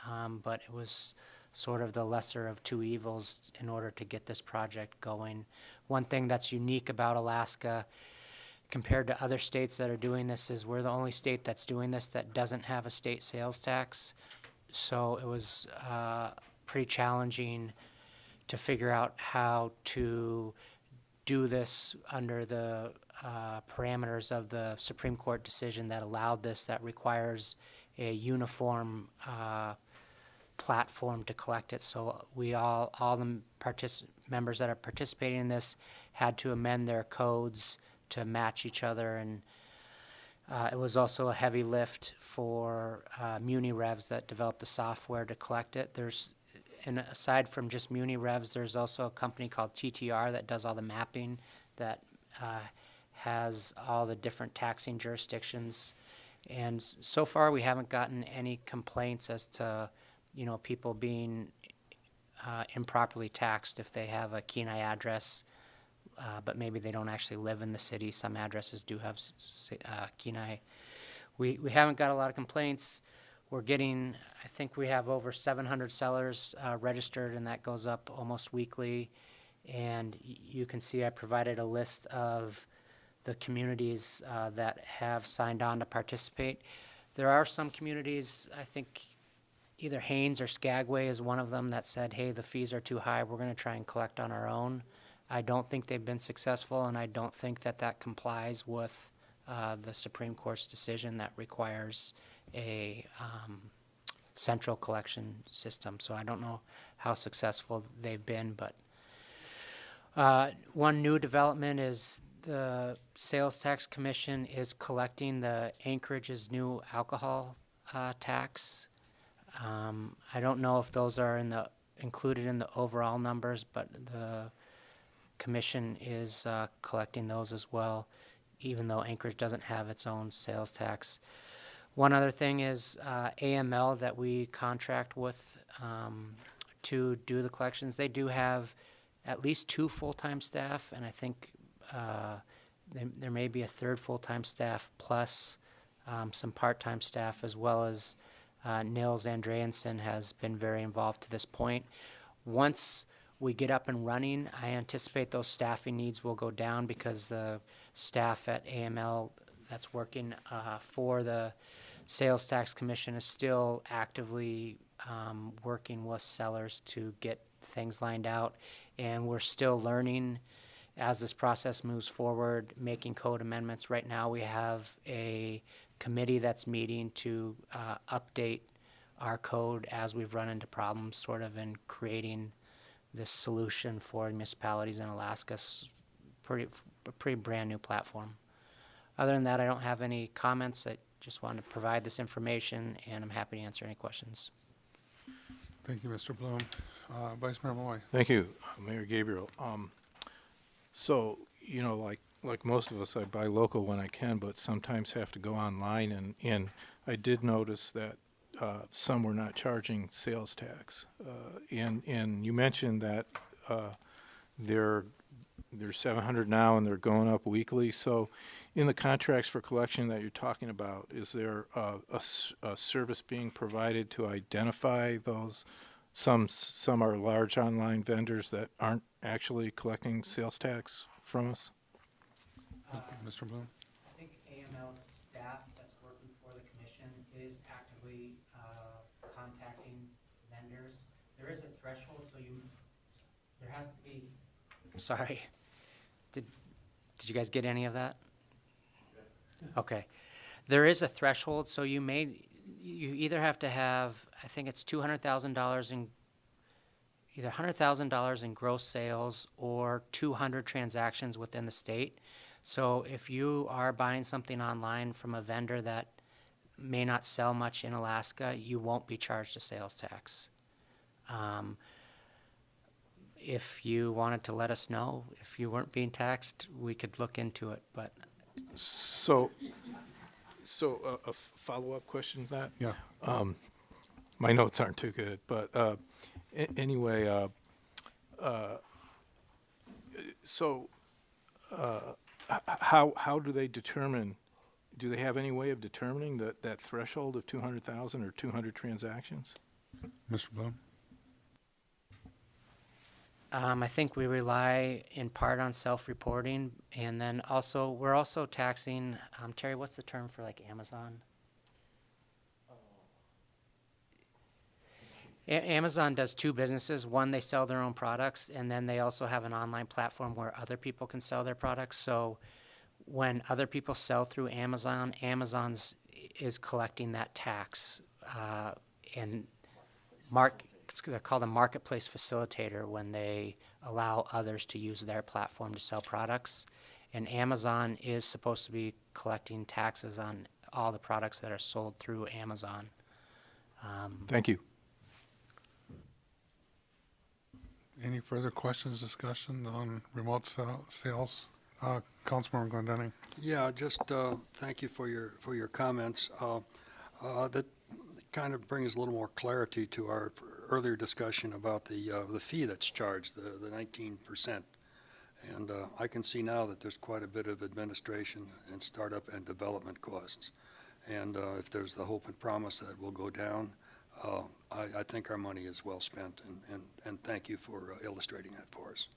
but it was sort of the lesser of two evils in order to get this project going. One thing that's unique about Alaska compared to other states that are doing this is we're the only state that's doing this that doesn't have a state sales tax. So it was pretty challenging to figure out how to do this under the parameters of the Supreme Court decision that allowed this, that requires a uniform platform to collect it. So we all the members that are participating in this had to amend their codes to match each other, and it was also a heavy lift for Muni Revs that developed the software to collect it. And aside from just Muni Revs, there's also a company called TTR that does all the mapping, that has all the different taxing jurisdictions. And so far, we haven't gotten any complaints as to, people being improperly taxed if they have a Kenai address, but maybe they don't actually live in the city. Some addresses do have Kenai. We haven't got a lot of complaints. We're getting, I think we have over 700 sellers registered, and that goes up almost weekly. And you can see I provided a list of the communities that have signed on to participate. There are some communities, I think either Haines or Skagway is one of them, that said, hey, the fees are too high, we're going to try and collect on our own. I don't think they've been successful, and I don't think that complies with the Supreme Court's decision that requires a central collection system. So I don't know how successful they've been, but one new development is the Sales Tax Commission is collecting the Anchorage's new alcohol tax. I don't know if those are included in the overall numbers, but the commission is collecting those as well, even though Anchorage doesn't have its own sales tax. One other thing is AML that we contract with to do the collections. They do have at least 2 full-time staff, and I think there may be a third full-time staff plus some part-time staff, as well as Nils Andreasen has been very involved to this point. Once we get up and running, I anticipate those staffing needs will go down because the staff at AML that's working for the Sales Tax Commission is still actively working with sellers to get things lined out. And we're still learning as this process moves forward, making code amendments. Right now we have a committee that's meeting to update our code as we've run into problems, sort of in creating this solution for municipalities in Alaska. A pretty brand new platform. Other than that, I don't have any comments. I just wanted to provide this information, and I'm happy to answer any questions. Thank you, Mr. Bloom. Vice Mayor Malloy. Thank you, Mayor Gabriel. So, like most of us, I buy local when I can, but sometimes have to go online, and I did notice that some were not charging sales tax. And you mentioned that they're 700 now and they're going up weekly. So in the contracts for collection that you're talking about, is there a service being provided to identify those? Some are large online vendors that aren't actually collecting sales tax from us. Mr. Bloom. I think AML's staff that's working for the commission is actively contacting vendors. There is a threshold, so there has to be. Sorry, did you guys get any of that? Okay, there is a threshold, so you either have to have, I think it's $200,000 in either $100,000 in gross sales or 200 transactions within the state. So if you are buying something online from a vendor that may not sell much in Alaska, you won't be charged a sales tax. If you wanted to let us know if you weren't being taxed, we could look into it, but. So a follow-up question to that? Yeah. My notes aren't too good, but anyway, so How do they determine, do they have any way of determining that threshold of 200,000 or 200 transactions? Mr. Bloom? I think we rely in part on self-reporting, and then also, we're also taxing, Terry, what's the term for like Amazon? Amazon does two businesses. One, they sell their own products, and then they also have an online platform where other people can sell their products. So when other people sell through Amazon, Amazon's is collecting that tax. And they're called a marketplace facilitator when they allow others to use their platform to sell products. And Amazon is supposed to be collecting taxes on all the products that are sold through Amazon. Thank you. Any further questions, discussion on remote sales? Councilmember Glendenning. Yeah, just thank you for your comments. That kind of brings a little more clarity to our earlier discussion about the fee that's charged, the 19%. And I can see now that there's quite a bit of administration and startup and development costs. And if there's the hope and promise that will go down, I think our money is well spent, and thank you for illustrating that for us.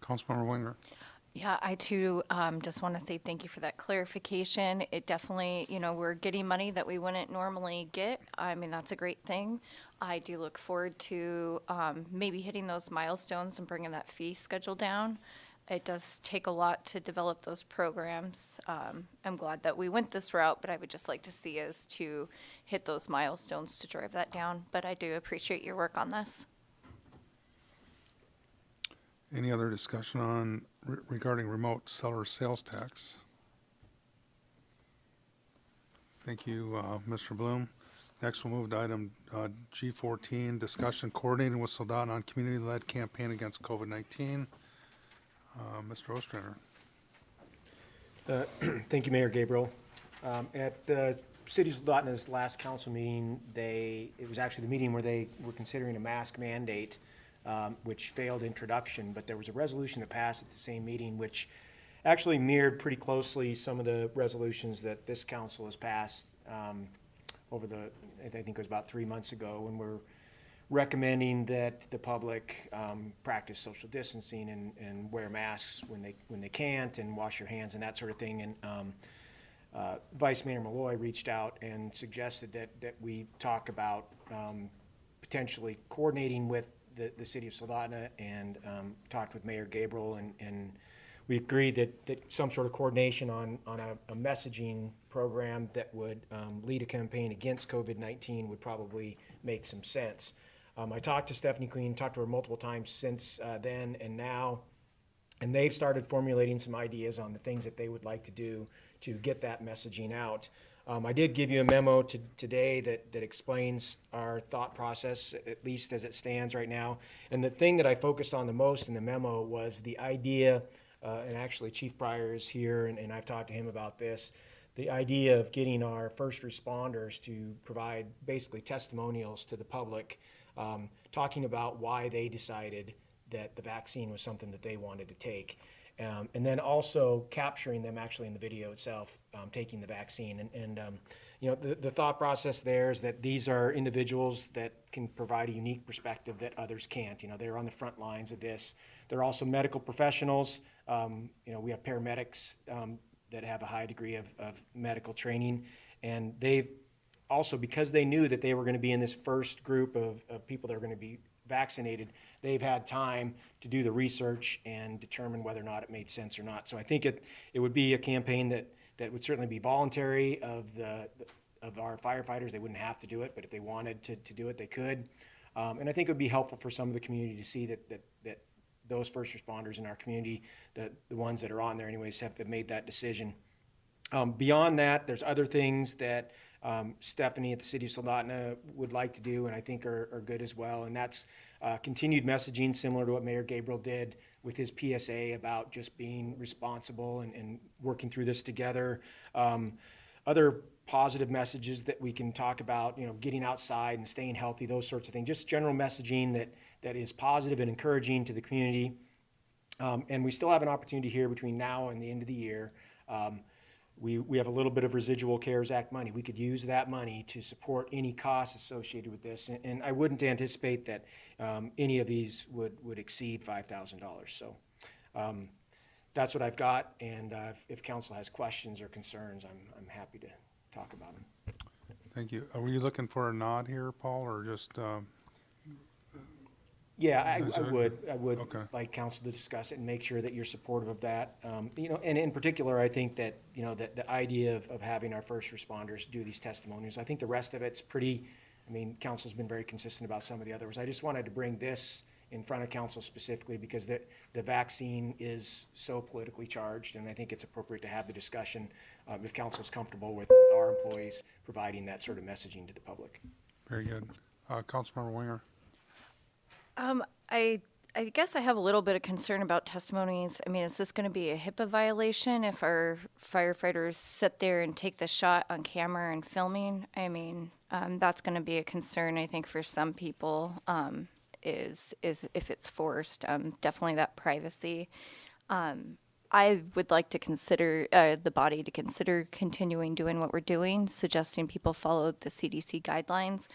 Councilmember Winger. Yeah, I too just want to say thank you for that clarification. It definitely, we're getting money that we wouldn't normally get. I mean, that's a great thing. I do look forward to maybe hitting those milestones and bringing that fee schedule down. It does take a lot to develop those programs. I'm glad that we went this route, but I would just like to see us to hit those milestones to drive that down. But I do appreciate your work on this. Any other discussion on regarding remote seller sales tax? Thank you, Mr. Bloom. Next, we'll move to item G14, discussion coordinating with Soldotna on community-led campaign against COVID-19. Mr. Ostrander. Thank you, Mayor Gabriel. At the City of Soldotna's last council meeting, it was actually the meeting where they were considering a mask mandate, which failed introduction, but there was a resolution that passed at the same meeting, which actually mirrored pretty closely some of the resolutions that this council has passed I think it was about 3 months ago, when we're recommending that the public practice social distancing and wear masks when they can't, and wash your hands and that sort of thing. And Vice Mayor Malloy reached out and suggested that we talk about potentially coordinating with the City of Soldotna, and talked with Mayor Gabriel, and we agreed that some sort of coordination on a messaging program that would lead a campaign against COVID-19 would probably make some sense. I talked to Stephanie Queen, talked to her multiple times since then and now, and they've started formulating some ideas on the things that they would like to do to get that messaging out. I did give you a memo today that explains our thought process, at least as it stands right now. And the thing that I focused on the most in the memo was the idea, and actually Chief Pryor is here, and I've talked to him about this, the idea of getting our first responders to provide basically testimonials to the public, talking about why they decided that the vaccine was something that they wanted to take. And then also capturing them actually in the video itself, taking the vaccine. And the thought process there is that these are individuals that can provide a unique perspective that others can't. They're on the front lines of this. They're also medical professionals. We have paramedics that have a high degree of medical training. And they've also, because they knew that they were going to be in this first group of people that are going to be vaccinated, they've had time to do the research and determine whether or not it made sense or not. So I think it would be a campaign that would certainly be voluntary of our firefighters. They wouldn't have to do it, but if they wanted to do it, they could. And I think it would be helpful for some of the community to see that those first responders in our community, the ones that are on there anyways, have made that decision. Beyond that, there's other things that Stephanie at the City of Soldotna would like to do, and I think are good as well, and that's continued messaging similar to what Mayor Gabriel did with his PSA about just being responsible and working through this together. Other positive messages that we can talk about, getting outside and staying healthy, those sorts of things, just general messaging that is positive and encouraging to the community. And we still have an opportunity here between now and the end of the year. We have a little bit of residual CARES Act money. We could use that money to support any costs associated with this. And I wouldn't anticipate that any of these would exceed $5,000. So that's what I've got. And if council has questions or concerns, I'm happy to talk about them. Thank you. Were you looking for a nod here, Paul, or just, Yeah, I Is there- would okay. like council to discuss it and make sure that you're supportive of that. You know, and in particular, I think that, you know, that the idea of having our first responders do these testimonials, I think the rest of it's pretty, I mean, council's been very consistent about some of the others. I just wanted to bring this in front of council specifically because the vaccine is so politically charged, and I think it's appropriate to have the discussion if council's comfortable with our employees providing that sort of messaging to the public. very good. Councilmember Winger? I guess I have a little bit of concern about testimonies. I mean, is this going to be a HIPAA violation if our firefighters sit there and take the shot on camera and filming? I mean, that's going to be a concern, I think, for some people, is if it's forced. Definitely that privacy. I would like to consider, the body to consider continuing doing what we're doing, suggesting people follow the CDC guidelines.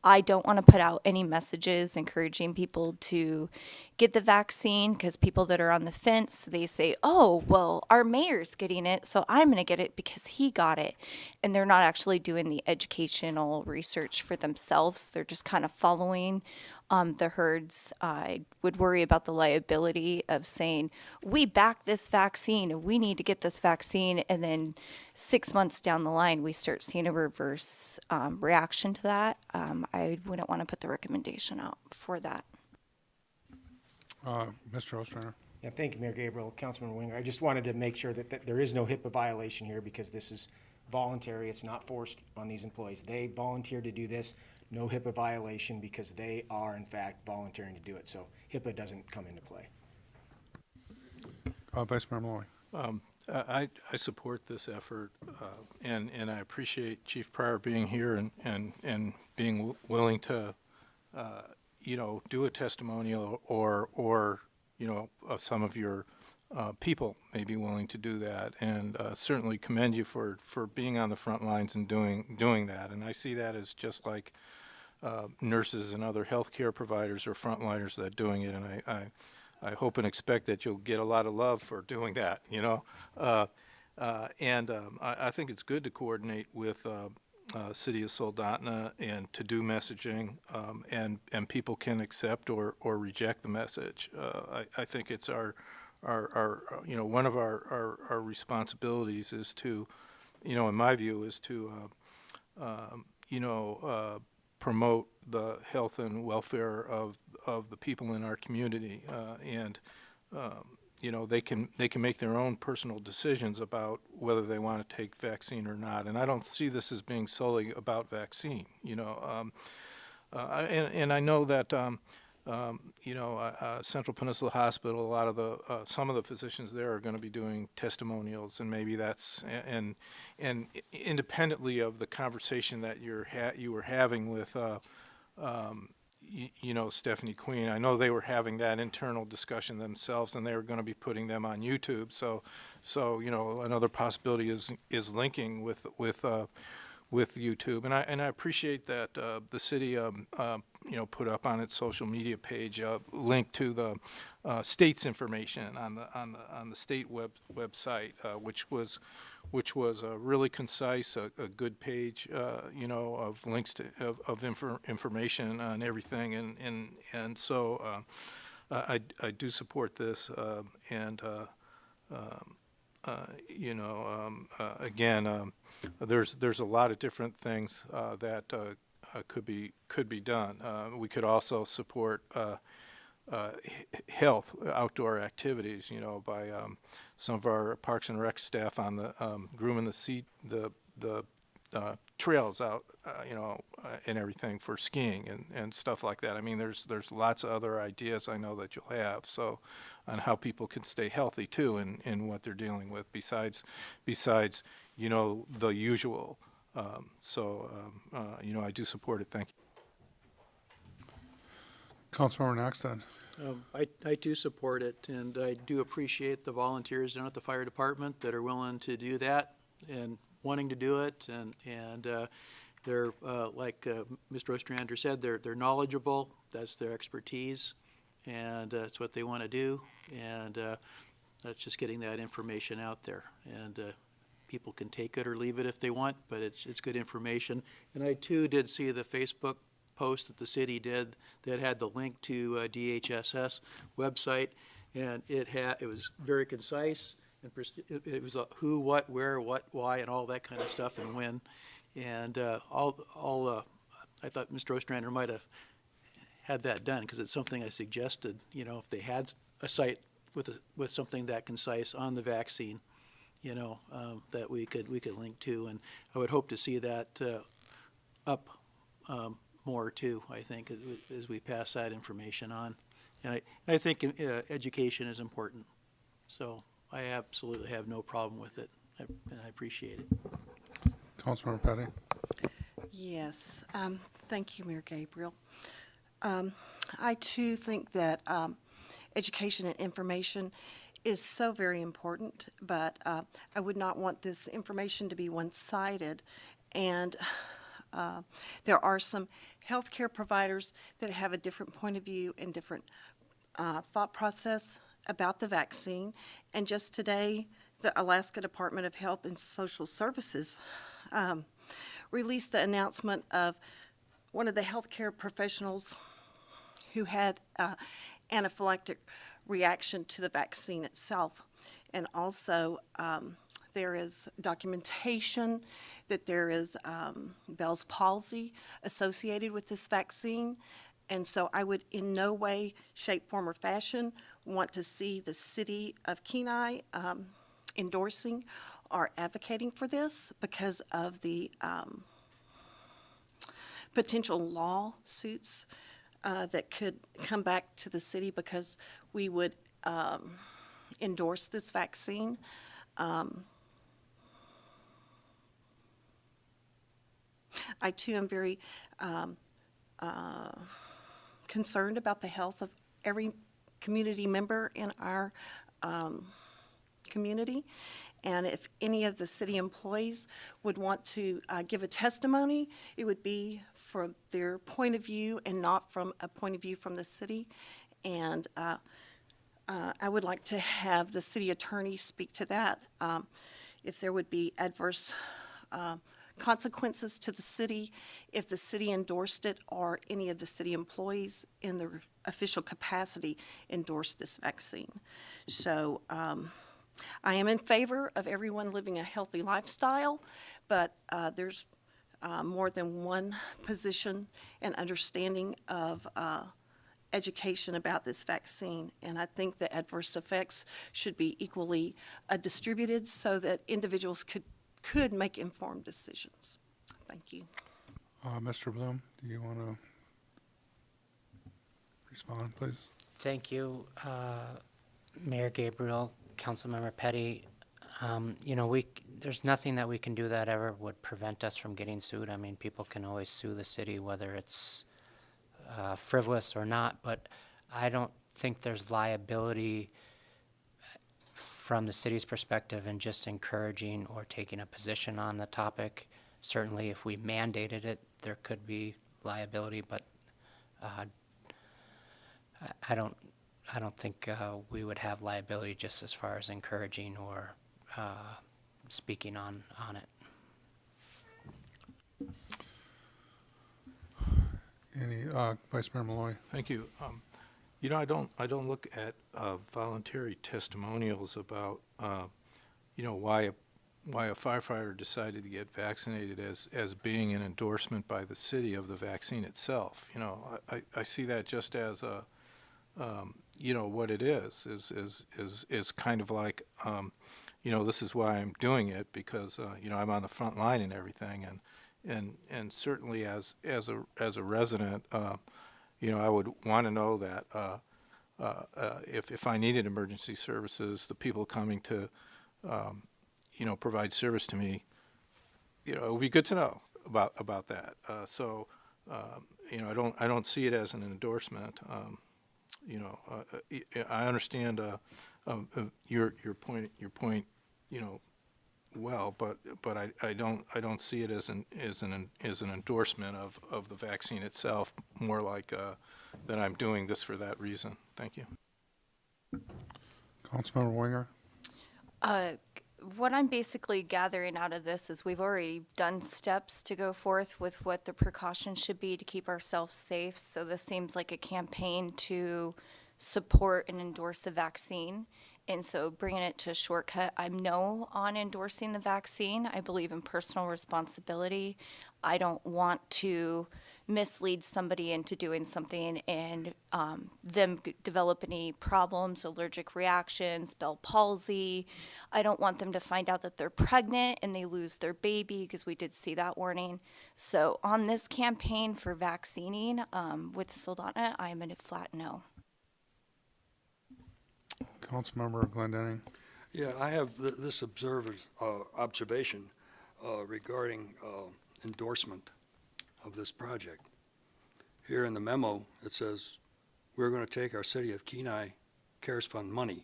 I don't want to put out any messages encouraging people to get the vaccine because people that are on the fence, they say, oh, well, our mayor's getting it, so I'm going to get it because he got it. And they're not actually doing the educational research for themselves. They're just kind of following the herds. I would worry about the liability of saying, we back this vaccine, we need to get this vaccine, and then 6 months down the line, we start seeing a reverse reaction to that. I wouldn't want to put the recommendation out for that. Mr. Ostrander? Yeah, thank you, Mayor Gabriel, Councilman Winger. I just wanted to make sure that there is no HIPAA violation here because this is voluntary. It's not forced on these employees. They volunteered to do this. No HIPAA violation because they are, in fact, volunteering to do it. So HIPAA doesn't come into play. Vice Mayor Malloy? I support this effort, and I appreciate Chief Pryor being here and being willing to, you know, do a testimonial or you know, some of your people may be willing to do that, and certainly commend you for being on the front lines and doing that. And I see that as just like nurses and other healthcare providers or frontliners that are doing it, and I hope and expect that you'll get a lot of love for doing that, you know. I think it's good to coordinate with City of Soldotna and to do messaging, and people can accept or reject the message. I think it's our you know, one of our responsibilities is to, you know, in my view, is to you know, promote the health and welfare of the people in our community, and you know, they can make their own personal decisions about whether they want to take vaccine or not. And I don't see this as being solely about vaccine, you know. And I know that you know, Central Peninsula Hospital, a lot of the some of the physicians there are going to be doing testimonials, and maybe that's and independently of the conversation that you were having with you know, Stephanie Queen, I know they were having that internal discussion themselves, and they were going to be putting them on YouTube. So you know, another possibility is linking with YouTube, and I appreciate that the city you know, put up on its social media page a link to the state's information on the state website, which was really concise, a good page, you know, of links to of information on everything, and so I do support this, and you know, again, there's a lot of different things that could be done. We could also support health, outdoor activities, you know, by some of our Parks and Rec staff on the grooming the trails out, you know, and everything for skiing and stuff like that. I mean, there's lots of other ideas I know that you'll have, so on how people can stay healthy too in what they're dealing with besides you know, the usual. You know, I do support it. Thank you. Councilmember Knoxton? I do support it, and I do appreciate the volunteers down at the fire department that are willing to do that and wanting to do it, and they're, like Mr. Ostrander said, they're knowledgeable, that's their expertise, and that's what they want to do, and that's just getting that information out there. And people can take it or leave it if they want, but it's good information. And I too did see the Facebook post that the city did that had the link to DHSS website, and it was very concise, and it was a who, what, where, what, why, and all that kind of stuff, and when. And I thought Mr. Ostrander might have had that done, because it's something I suggested, you know, if they had a site with something that concise on the vaccine, you know, that we could link to, and I would hope to see that up more too, I think, as we pass that information on. And I think education is important, so I absolutely have no problem with it, and I appreciate it. Councilmember Petty. Yes, thank you, Mayor Gabriel. I too think that education and information is so very important, but I would not want this information to be one-sided. And there are some healthcare providers that have a different point of view and different thought process about the vaccine. And just today, the Alaska Department of Health and Social Services released the announcement of one of the healthcare professionals who had anaphylactic reaction to the vaccine itself. And also, there is documentation that there is Bell's palsy associated with this vaccine. And so I would in no way, shape, form, or fashion want to see the city of Kenai endorsing or advocating for this because of the potential lawsuits that could come back to the city because we would endorse this vaccine. I too am very concerned about the health of every community member in our community. And if any of the city employees would want to give a testimony, it would be from their point of view and not from a point of view from the city. And I would like to have the city attorney speak to that. If there would be adverse consequences to the city if the city endorsed it or any of the city employees in their official capacity endorsed this vaccine. So I am in favor of everyone living a healthy lifestyle, but there's more than one position and understanding of education about this vaccine, and I think the adverse effects should be equally distributed so that individuals could make informed decisions. Thank you. Mr. Bloom, do you want to respond, please? Thank you, Mayor Gabriel, Councilmember Petty. You know, there's nothing that we can do that ever would prevent us from getting sued. I mean, people can always sue the city, whether it's frivolous or not, but I don't think there's liability from the city's perspective in just encouraging or taking a position on the topic. Certainly if we mandated it, there could be liability, but I don't think we would have liability just as far as encouraging or speaking on it. Any, Vice Mayor Malloy? Thank you. You know, I don't look at voluntary testimonials about, you know, why a firefighter decided to get vaccinated as being an endorsement by the city of the vaccine itself. You know, I see that just as a, you know, what it is kind of like, you know, this is why I'm doing it because, you know, I'm on the front line and everything, and certainly as a resident, you know, I would want to know that if I needed emergency services, the people coming to, you know, provide service to me, you know, it would be good to know about that. So, you know, I don't see it as an endorsement. You know, I understand your point, you know, well, but I don't see it as an endorsement of the vaccine itself, more like that I'm doing this for that reason. Thank you. Councilmember Winger? What I'm basically gathering out of this is we've already done steps to go forth with what the precautions should be to keep ourselves safe. So this seems like a campaign to support and endorse the vaccine. And so bringing it to a shortcut, I'm no on endorsing the vaccine. I believe in personal responsibility. I don't want to mislead somebody into doing something and them develop any problems, allergic reactions, Bell palsy. I don't want them to find out that they're pregnant and they lose their baby, because we did see that warning. So on this campaign for vaccinating with Soldotna, I'm in a flat no. Councilmember Glendenning? Yeah, I have this observation regarding endorsement of this project. Here in the memo, it says, we're going to take our City of Kenai CARES Fund money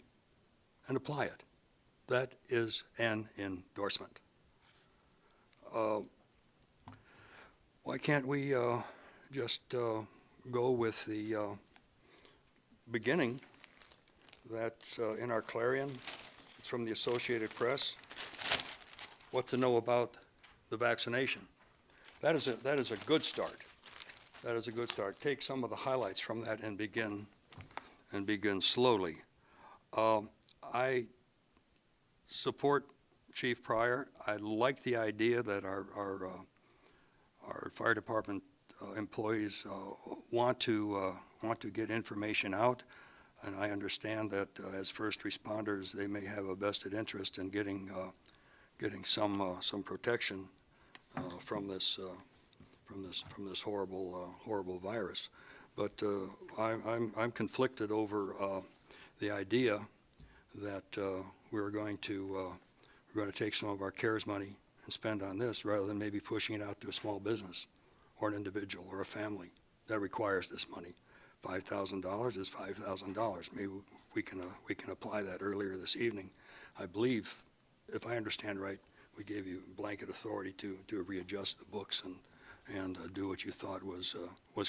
and apply it. That is an endorsement. Why can't we just go with the beginning that's in our Clarion? It's from the Associated Press. What to know about the vaccination. That is a good start. That is a good start. Take some of the highlights from that and begin slowly. I support Chief Pryor. I like the idea that our fire department employees want to get information out, and I understand that as first responders, they may have a vested interest in getting some protection from this horrible virus. But I'm conflicted over the idea that we're going to take some of our CARES money and spend on this rather than maybe pushing it out to a small business or an individual or a family that requires this money. $5,000 is $5,000. Maybe we can apply that earlier this evening. I believe, if I understand right, we gave you blanket authority to readjust the books and do what you thought was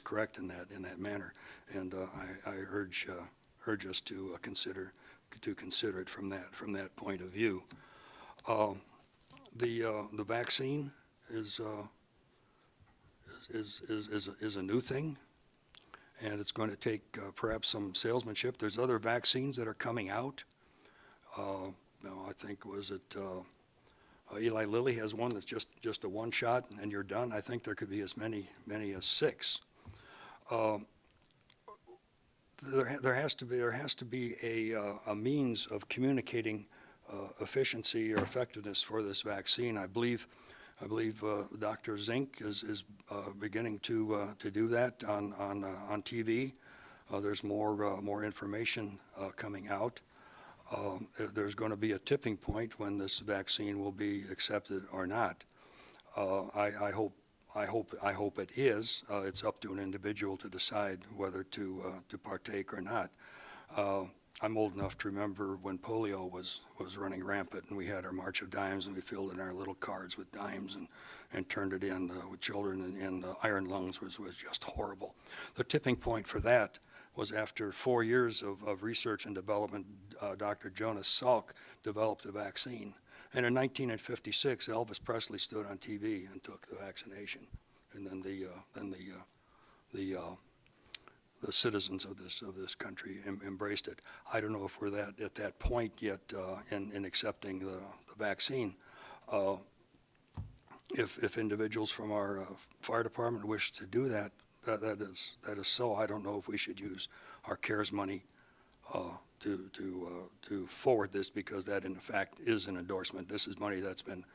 correct in that manner. And I urge us to consider it from that point of view. The vaccine is a new thing, and it's going to take perhaps some salesmanship. There's other vaccines that are coming out. I think Eli Lilly has one that's just a one shot and you're done. I think there could be as many as 6. There has to be a means of communicating efficiency or effectiveness for this vaccine. I believe Dr. Zink is beginning to do that on TV. There's more information coming out. There's going to be a tipping point when this vaccine will be accepted or not. I hope it is. It's up to an individual to decide whether to partake or not. I'm old enough to remember when polio was running rampant, and we had our March of Dimes, and we filled in our little cards with dimes and turned it in with children, and iron lungs was just horrible. The tipping point for that was after 4 years of research and development. Dr. Jonas Salk developed a vaccine. And in 1956, Elvis Presley stood on TV and took the vaccination. And then the citizens of this country embraced it. I don't know if we're at that point yet in accepting the vaccine. If individuals from our fire department wish to do that, that is so. I don't know if we should use our CARES money to forward this, because that in fact is an endorsement. This is money that's been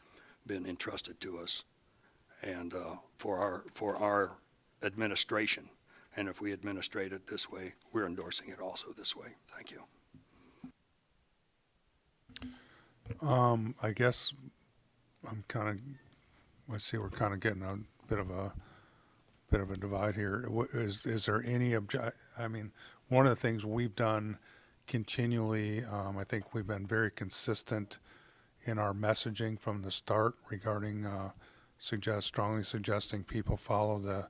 entrusted to us, and for our administration. And if we administrate it this way, we're endorsing it also this way. Thank you. I guess I see we're kind of getting a bit of a divide here. Is there any one of the things we've done continually, I think we've been very consistent in our messaging from the start regarding strongly suggesting people follow the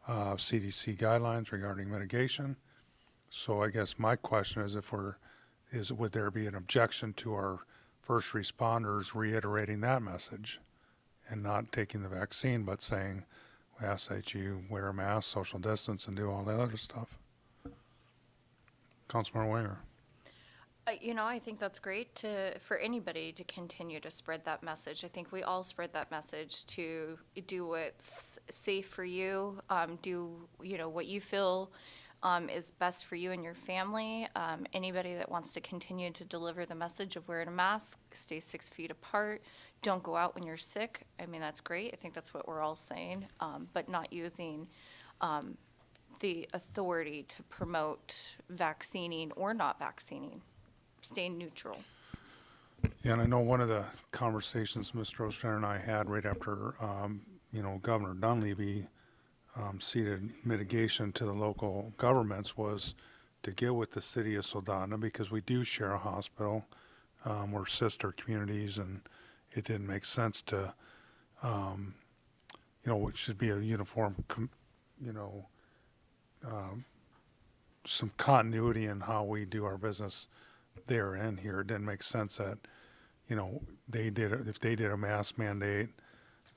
CDC guidelines regarding mitigation. So I guess my question is would there be an objection to our first responders reiterating that message and not taking the vaccine, but saying, we ask that you wear a mask, social distance, and do all that other stuff? Councilmember Winger. I think that's great for anybody to continue to spread that message. I think we all spread that message to do what's safe for you, do, what you feel is best for you and your family. Anybody that wants to continue to deliver the message of wearing a mask, stay 6 feet apart, don't go out when you're sick. I mean, that's great. I think that's what we're all saying, but not using the authority to promote vaccinating or not vaccinating. Staying neutral. Yeah, and I know one of the conversations Mr. Ostrander and I had right after, Governor Dunleavy ceded mitigation to the local governments was to get with the city of Soldotna, because we do share a hospital. We're sister communities, and it didn't make sense to, it should be a uniform, some continuity in how we do our business there and here. It didn't make sense that, if they did a mask mandate,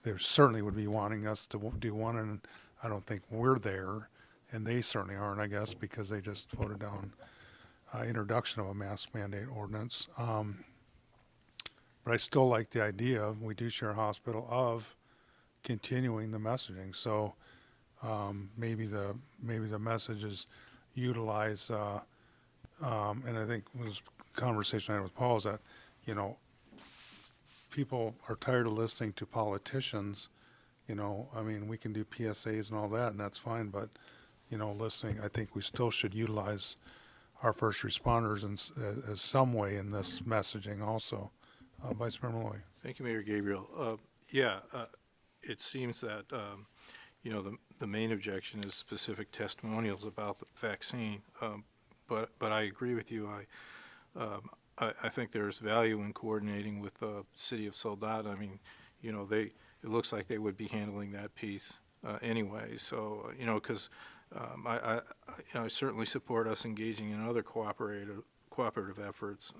they certainly would be wanting us to do one, and I don't think we're there, and they certainly aren't, I guess, because they just voted down introduction of a mask mandate ordinance. But I still like the idea, we do share a hospital, of continuing the messaging. So maybe the message is utilize, and I think it was a conversation I had with Paul, is that, people are tired of listening to politicians. We can do PSAs and all that, and that's fine, but, listening, I think we still should utilize our first responders as some way in this messaging also. Vice Mayor Malloy. Thank you, Mayor Gabriel. It seems that, the main objection is specific testimonials about the vaccine. But I agree with you. I think there's value in coordinating with the city of Soldotna. I mean, it looks like they would be handling that piece anyway. So, because I certainly support us engaging in other cooperative efforts,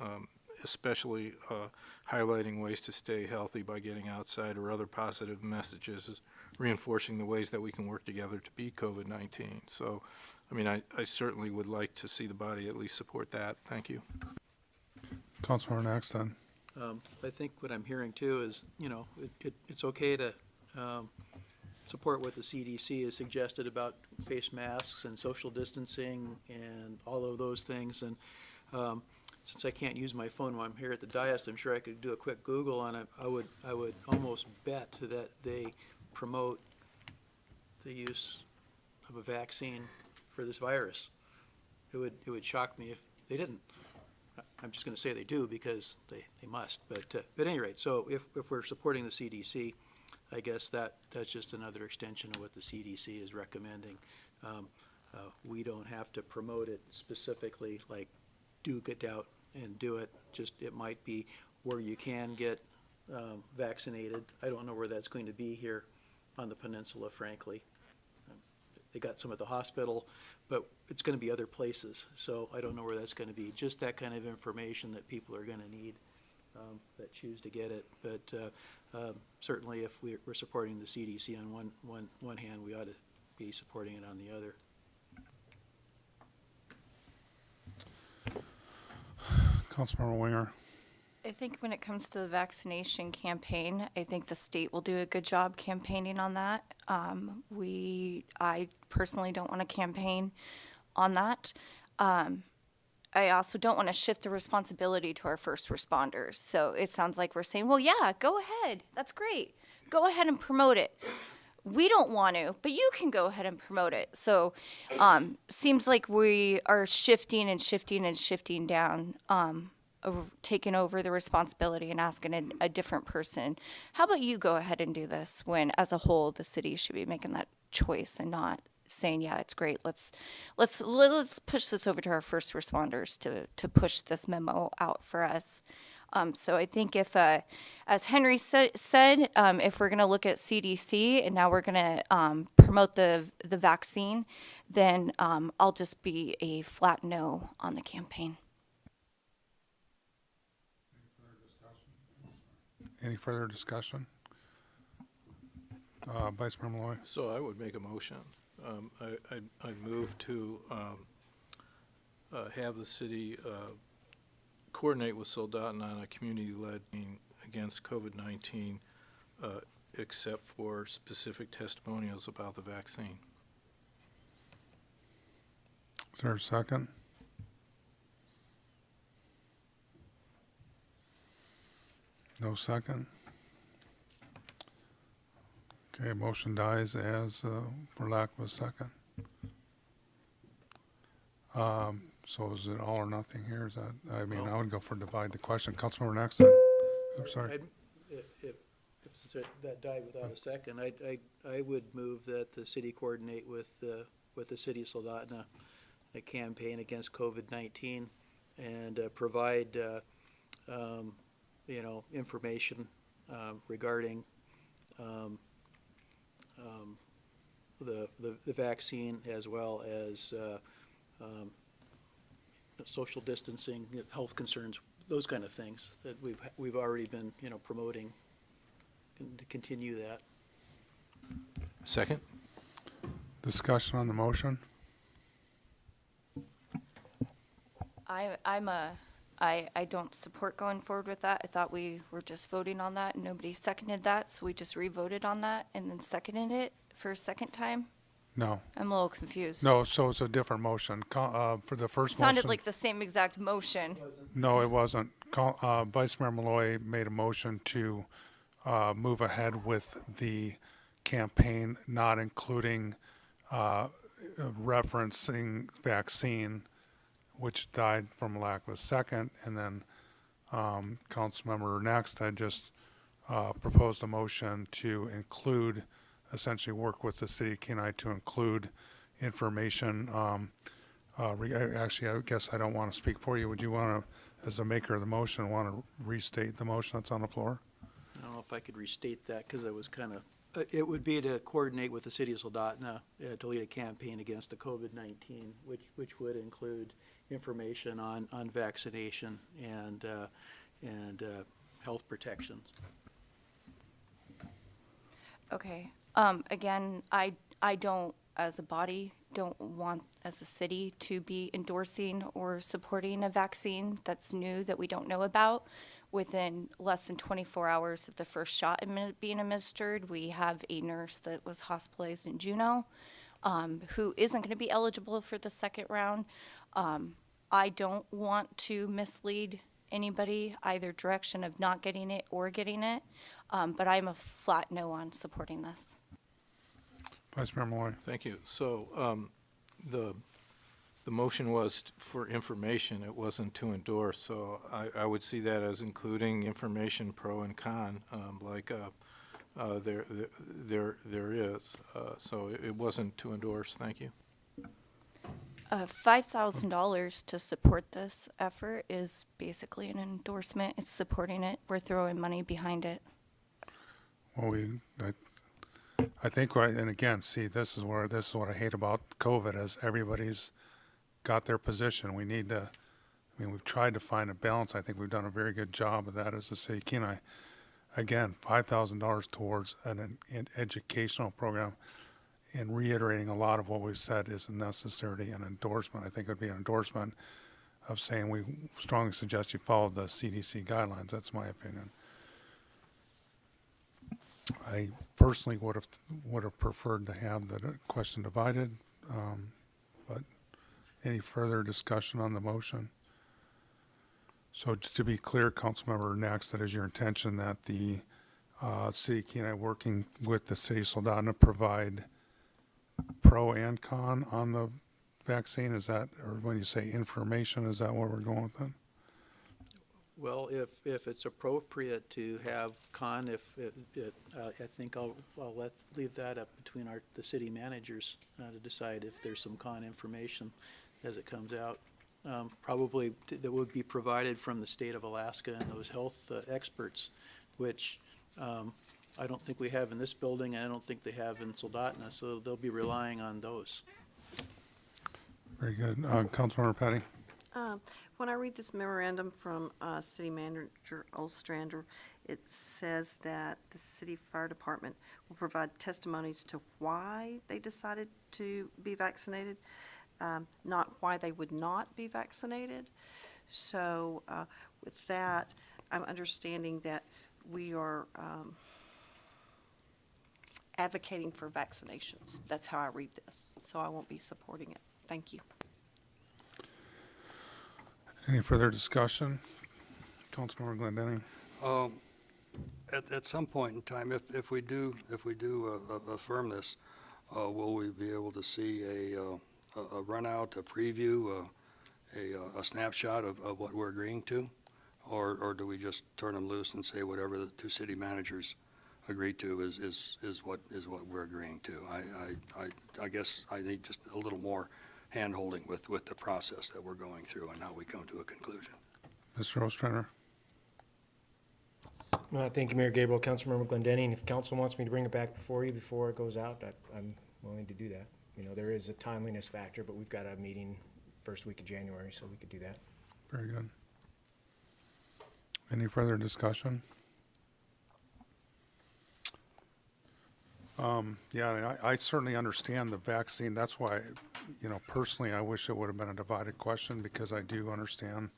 especially highlighting ways to stay healthy by getting outside, or other positive messages, reinforcing the ways that we can work together to beat COVID-19. So, I certainly would like to see the body at least support that. Thank you. Councilmember Naxton. I think what I'm hearing too is, it's okay to support what the CDC has suggested about face masks and social distancing and all of those things. And since I can't use my phone while I'm here at the dais, I'm sure I could do a quick Google on it. I would almost bet that they promote the use of a vaccine for this virus. It would shock me if they didn't. I'm just going to say they do, because they must. But at any rate, so if we're supporting the CDC, I guess that's just another extension of what the CDC is recommending. We don't have to promote it specifically, like do get out and do it. Just it might be where you can get vaccinated. I don't know where that's going to be here on the peninsula, frankly. They got some at the hospital, but it's going to be other places. So I don't know where that's going to be. Just that kind of information that people are going to need that choose to get it. But certainly if we're supporting the CDC on one hand, we ought to be supporting it on the other. Councilmember Winger. I think when it comes to the vaccination campaign, I think the state will do a good job campaigning on that. I personally don't want to campaign on that. I also don't want to shift the responsibility to our first responders. So it sounds like we're saying, well, yeah, go ahead. That's great. Go ahead and promote it. We don't want to, but you can go ahead and promote it. So seems like we are shifting down, taking over the responsibility and asking a different person, how about you go ahead and do this, when as a whole the city should be making that choice and not saying, yeah, it's great. Let's push this over to our first responders to push this memo out for us. So I think if, as Henry said, if we're going to look at CDC and now we're going to promote the vaccine, then I'll just be a flat no on the campaign. Any further discussion? Vice Mayor Malloy. So I would make a motion. I move to have the city coordinate with Soldotna on a community-led meeting against COVID-19, except for specific testimonials about the vaccine. Is there a second? No second? Okay, motion dies as, for lack of a second. So is it all or nothing here? Is that, I mean, I would go for divide the question. Councilmember next. Oops, sorry. If that died without a second, I would move that the city coordinate with the city of Soldotna a campaign against COVID-19 and provide, information regarding the vaccine, as well as social distancing, health concerns, those kind of things that we've already been promoting, and to continue that. Second? Discussion on the motion? I don't support going forward with that. I thought we were just voting on that and nobody seconded that, so we just re-voted on that and then seconded it for a second time. No. I'm a little confused. No, so it's a different motion. For the first It sounded motion. like the same exact motion. No, it wasn't. Vice Mayor Malloy made a motion to move ahead with the campaign, not including referencing vaccine, which died from lack of a second. And then Councilmember Next had just proposed a motion to include, essentially work with the city of Kenai to include information. Actually, I guess I don't want to speak for you. Would you want to, as the maker of the motion, want to restate the motion that's on the floor? I don't know if I could restate that, because I was kind of, it would be to coordinate with the city of Soldotna to lead a campaign against the COVID-19, which would include information on vaccination and health protections. Okay. Again, I don't, as a body, don't want, as a city, to be endorsing or supporting a vaccine that's new that we don't know about. Within less than 24 hours of the first shot being administered, we have a nurse that was hospitalized in Juneau, who isn't going to be eligible for the second round. I don't want to mislead anybody either direction of not getting it or getting it, but I'm a flat no on supporting this. Vice Mayor Malloy. Thank you. So the motion was for information. It wasn't to endorse. So I would see that as including information pro and con, there is. So it wasn't to endorse. Thank you. $5,000 to support this effort is basically an endorsement. It's supporting it. We're throwing money behind it. Well, I think, and again, see, this is what I hate about COVID, is everybody's got their position. We need to, we've tried to find a balance. I think we've done a very good job of that as a city. Kenai, again, $5,000 towards an educational program, and reiterating a lot of what we've said isn't necessarily an endorsement. I think it would be an endorsement of saying we strongly suggest you follow the CDC guidelines. That's my opinion. I personally would have preferred to have the question divided, but any further discussion on the motion? So to be clear, Councilmember Next, that is your intention that the city of Kenai, working with the city of Soldotna, provide pro and con on the vaccine? Is that, or when you say information, is that what we're going with then? Well, if it's appropriate to have con, I think I'll leave that up between the city managers to decide if there's some con information as it comes out. Probably that would be provided from the state of Alaska and those health experts, which I don't think we have in this building, and I don't think they have in Soldotna, so they'll be relying on those. Very good. Councilmember Petty? When I read this memorandum from City Manager Ostrander, it says that the city fire department will provide testimonies to why they decided to be vaccinated, not why they would not be vaccinated. So with that, I'm understanding that we are advocating for vaccinations. That's how I read this, so I won't be supporting it. Thank you. Any further discussion? Councilmember Glendenning? At some point in time, if we do affirm this, will we be able to see a run out, a preview, a snapshot of what we're agreeing to? Or do we just turn them loose and say whatever the two city managers agree to is what we're agreeing to? I guess I need just a little more hand-holding with the process that we're going through and how we come to a conclusion. Mr. Ostrander? Thank you, Mayor Gabriel. Councilmember Glendenning, if council wants me to bring it back before you before it goes out, I'm willing to do that. You know, there is a timeliness factor, but we've got a meeting first week of January, so we could do that. Very good. Any further discussion? Yeah, I certainly understand the vaccine. That's why, you know, personally, I wish it would have been a divided question, because I do understand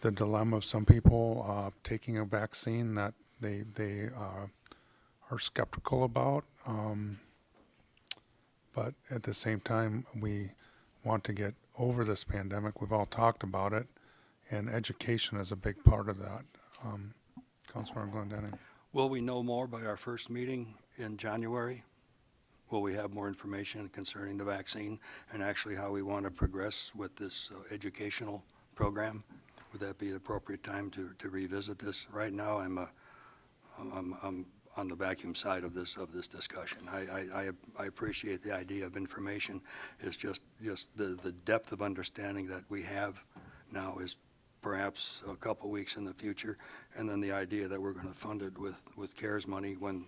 the dilemma of some people taking a vaccine that they are skeptical about. But at the same time, we want to get over this pandemic. We've all talked about it, and education is a big part of that. Councilmember Glendenning. Will we know more by our first meeting in January? Will we have more information concerning the vaccine and actually how we want to progress with this educational program? Would that be the appropriate time to revisit this? Right now, I'm on the vacuum side of this discussion. I appreciate the idea of information. It's just the depth of understanding that we have now is perhaps a couple weeks in the future, and then the idea that we're going to fund it with CARES money when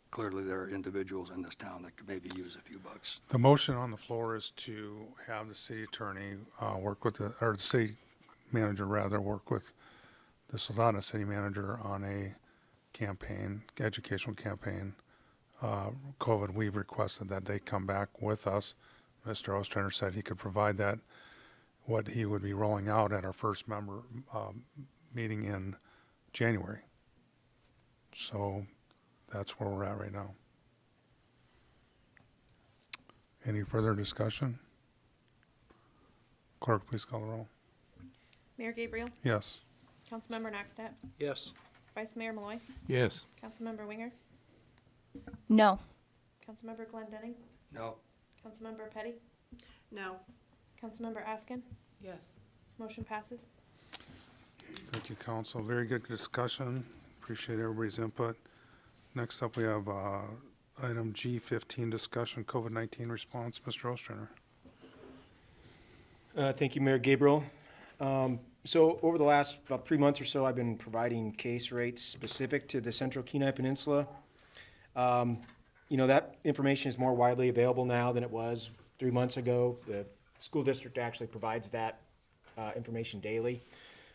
clearly there are individuals in this town that could maybe use a few bucks. The motion on the floor is to have the city attorney work with the city manager rather, work with the Soldotna city manager on a campaign, educational campaign. COVID, we've requested that they come back with us. Mr. Ostrander said he could provide that, what he would be rolling out at our first member meeting in January. So that's where we're at right now. Any further discussion? Clerk, please call the roll. Mayor Gabriel? Yes. Councilmember Knoxtat? Yes. Vice Mayor Malloy? Yes. Councilmember Winger? No. Councilmember Glendenning? No. Councilmember Petty? No. Councilmember Askin? Yes. Motion passes. Thank you, council. Very good discussion. Appreciate everybody's input. Next up, we have item G15, discussion COVID-19 response. Mr. Ostrander. Thank you, Mayor Gabriel. So over the last about 3 months or so, I've been providing case rates specific to the Central Kenai Peninsula. You know, that information is more widely available now than it was 3 months ago. The school district actually provides that information daily.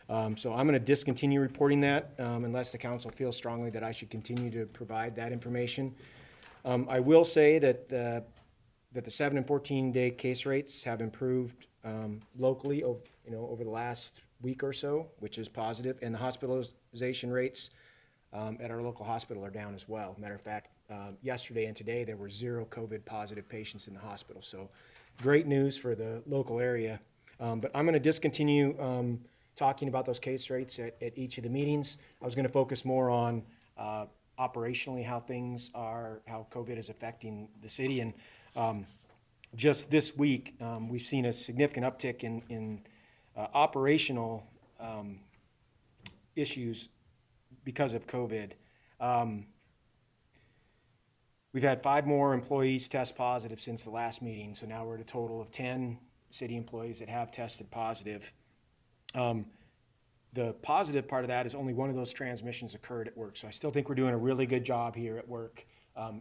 So I'm going to discontinue reporting that unless the council feels strongly that I should continue to provide that information. I will say that the 7 and 14-day case rates have improved locally, over the last week or so, which is positive, and the hospitalization rates at our local hospital are down as well. Matter of fact, yesterday and today there were 0 COVID-positive patients in the hospital, so great news for the local area. But I'm going to discontinue talking about those case rates at each of the meetings. I was going to focus more on operationally how things are, how COVID is affecting the city. And just this week, we've seen a significant uptick in operational issues because of COVID. We've had 5 more employees test positive since the last meeting, so now we're at a total of 10 city employees that have tested positive. The positive part of that is only one of those transmissions occurred at work, so I still think we're doing a really good job here at work,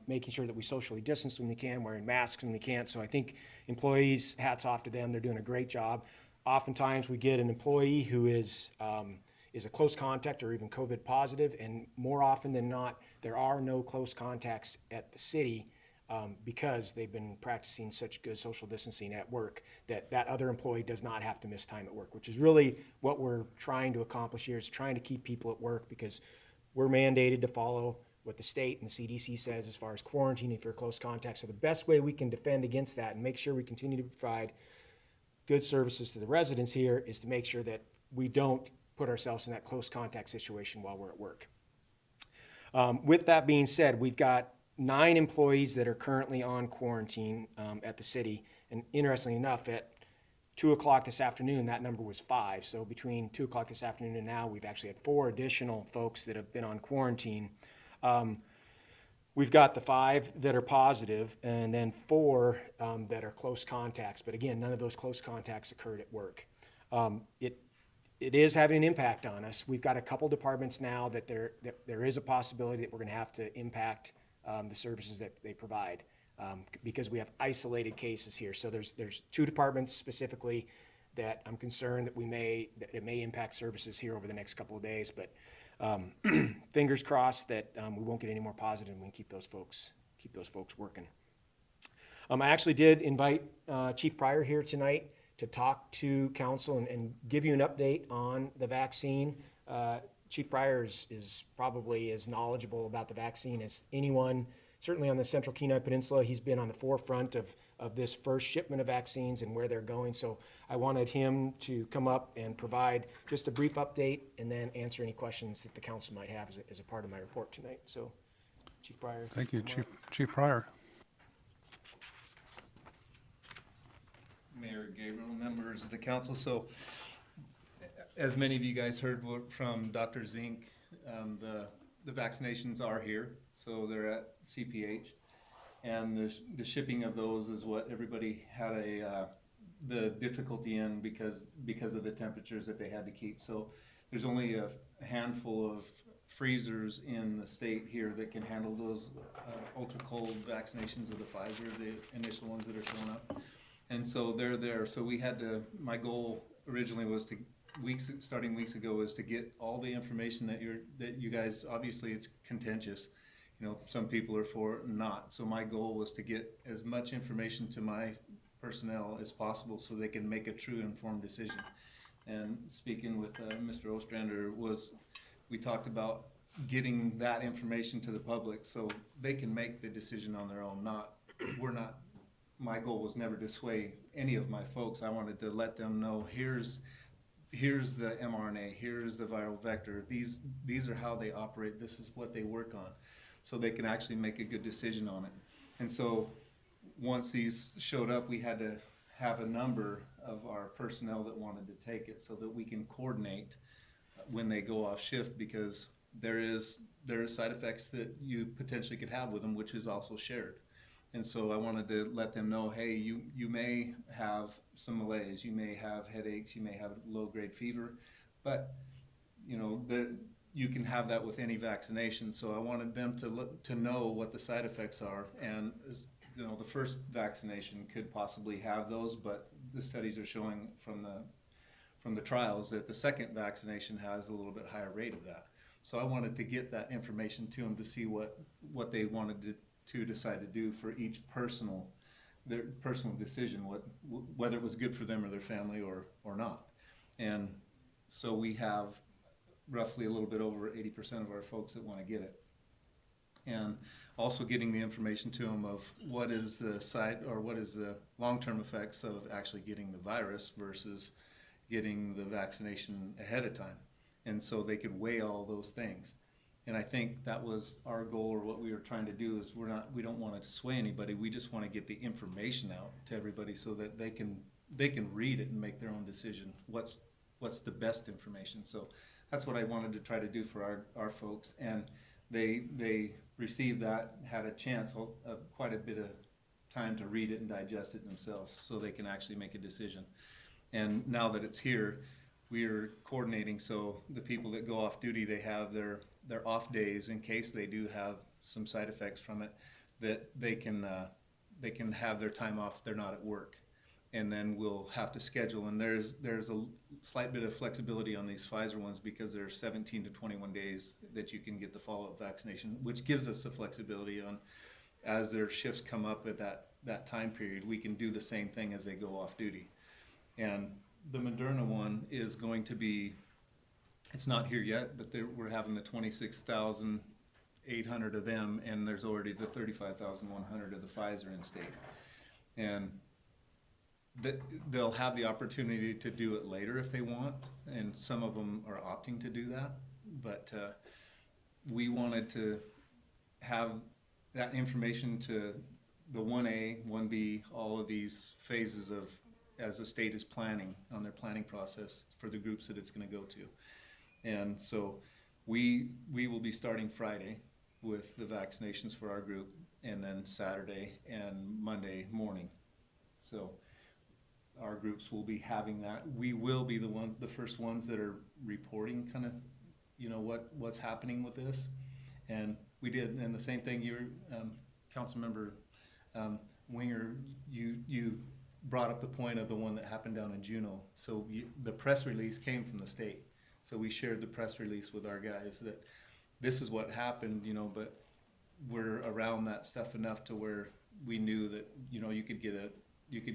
making sure that we socially distance when we can, wearing masks when we can't. So I think employees, hats off to them, they're doing a great job. Oftentimes we get an employee who is a close contact or even COVID positive, and more often than not, there are no close contacts at the city because they've been practicing such good social distancing at work that that other employee does not have to miss time at work, which is really what we're trying to accomplish here, is trying to keep people at work because we're mandated to follow what the state and the CDC says as far as quarantine if you're a close contact. So the best way we can defend against that and make sure we continue to provide good services to the residents here is to make sure that we don't put ourselves in that close contact situation while we're at work. With that being said, we've got 9 employees that are currently on quarantine at the city. And interestingly enough, at 2 o'clock this afternoon, that number was 5. So between 2 o'clock this afternoon and now, we've actually had 4 additional folks that have been on quarantine. We've got the 5 that are positive and then 4 that are close contacts. But again, none of those close contacts occurred at work. It is having an impact on us. We've got a couple departments now that there is a possibility that we're going to have to impact the services that they provide because we have isolated cases here. So there's 2 departments specifically that I'm concerned that it may impact services here over the next couple of days. But fingers crossed that we won't get any more positive and we can keep those folks working. I actually did invite Chief Pryor here tonight to talk to council and give you an update on the vaccine. Chief Pryor is probably as knowledgeable about the vaccine as anyone, certainly on the Central Kenai Peninsula. He's been on the forefront of this first shipment of vaccines and where they're going. So I wanted him to come up and provide just a brief update and then answer any questions that the council might have as a part of my report tonight. So, Chief Pryor. Thank you, Chief Pryor. Mayor Gabriel, members of the council. So as many of you guys heard from Dr. Zink, the vaccinations are here. So they're at CPH. And the shipping of those is what everybody had the difficulty in because of the temperatures that they had to keep. So there's only a handful of freezers in the state here that can handle those ultra cold vaccinations of the Pfizer, the initial ones that are showing up. And so they're there. So we had to, my goal originally was starting weeks ago, is to get all the information that you guys, obviously it's contentious. You know, some people are for it and not. So my goal was to get as much information to my personnel as possible so they can make a true informed decision. And speaking with Mr. Ostrander, we talked about getting that information to the public so they can make the decision on their own. My goal was never to sway any of my folks. I wanted to let them know, here's the mRNA, here's the viral vector, these are how they operate, this is what they work on, so they can actually make a good decision on it. And so once these showed up, we had to have a number of our personnel that wanted to take it so that we can coordinate when they go off shift, because there is side effects that you potentially could have with them, which is also shared. And so I wanted to let them know, hey, you may have some malaise, you may have headaches, you may have low-grade fever, but you know you can have that with any vaccination. So I wanted them to know what the side effects are, and you know, the first vaccination could possibly have those, but the studies are showing from the trials that the second vaccination has a little bit higher rate of that. So I wanted to get that information to them to see what they wanted to decide to do for each their personal decision, whether it was good for them or their family or not. And so we have roughly a little bit over 80% of our folks that want to get it. And also getting the information to them of what is the long-term effects of actually getting the virus versus getting the vaccination ahead of time. And so they could weigh all those things. And I think that was our goal, or what we were trying to do, is we don't want to sway anybody. We just want to get the information out to everybody so that they can read it and make their own decision. What's the best information? So that's what I wanted to try to do for our folks. And they received that, had a chance, quite a bit of time to read it and digest it themselves so they can actually make a decision. And now that it's here, we are coordinating so the people that go off duty, they have their off days in case they do have some side effects from it, that they can have their time off, they're not at work. And then we'll have to schedule, and there's a slight bit of flexibility on these Pfizer ones because there's 17 to 21 days that you can get the follow-up vaccination, which gives us the flexibility on, as their shifts come up at that time period, we can do the same thing as they go off duty. And the Moderna one is going to be, it's not here yet, but we're having the 26,800 of them, and there's already the 35,100 of the Pfizer in state. And they'll have the opportunity to do it later if they want, and some of them are opting to do that. But we wanted to have that information to the 1A, 1B, all of these phases of, as the state is planning on their planning process for the groups that it's going to go to. And so we will be starting Friday with the vaccinations for our group, and then Saturday and Monday morning. So our groups will be having that. We will be the first ones that are reporting kind of, what's happening with this. And we did, and the same thing, Councilmember Winger, you brought up the point of the one that happened down in Juneau. So the press release came from the state. So we shared the press release with our guys that this is what happened, but we're around that stuff enough to where we knew that, you could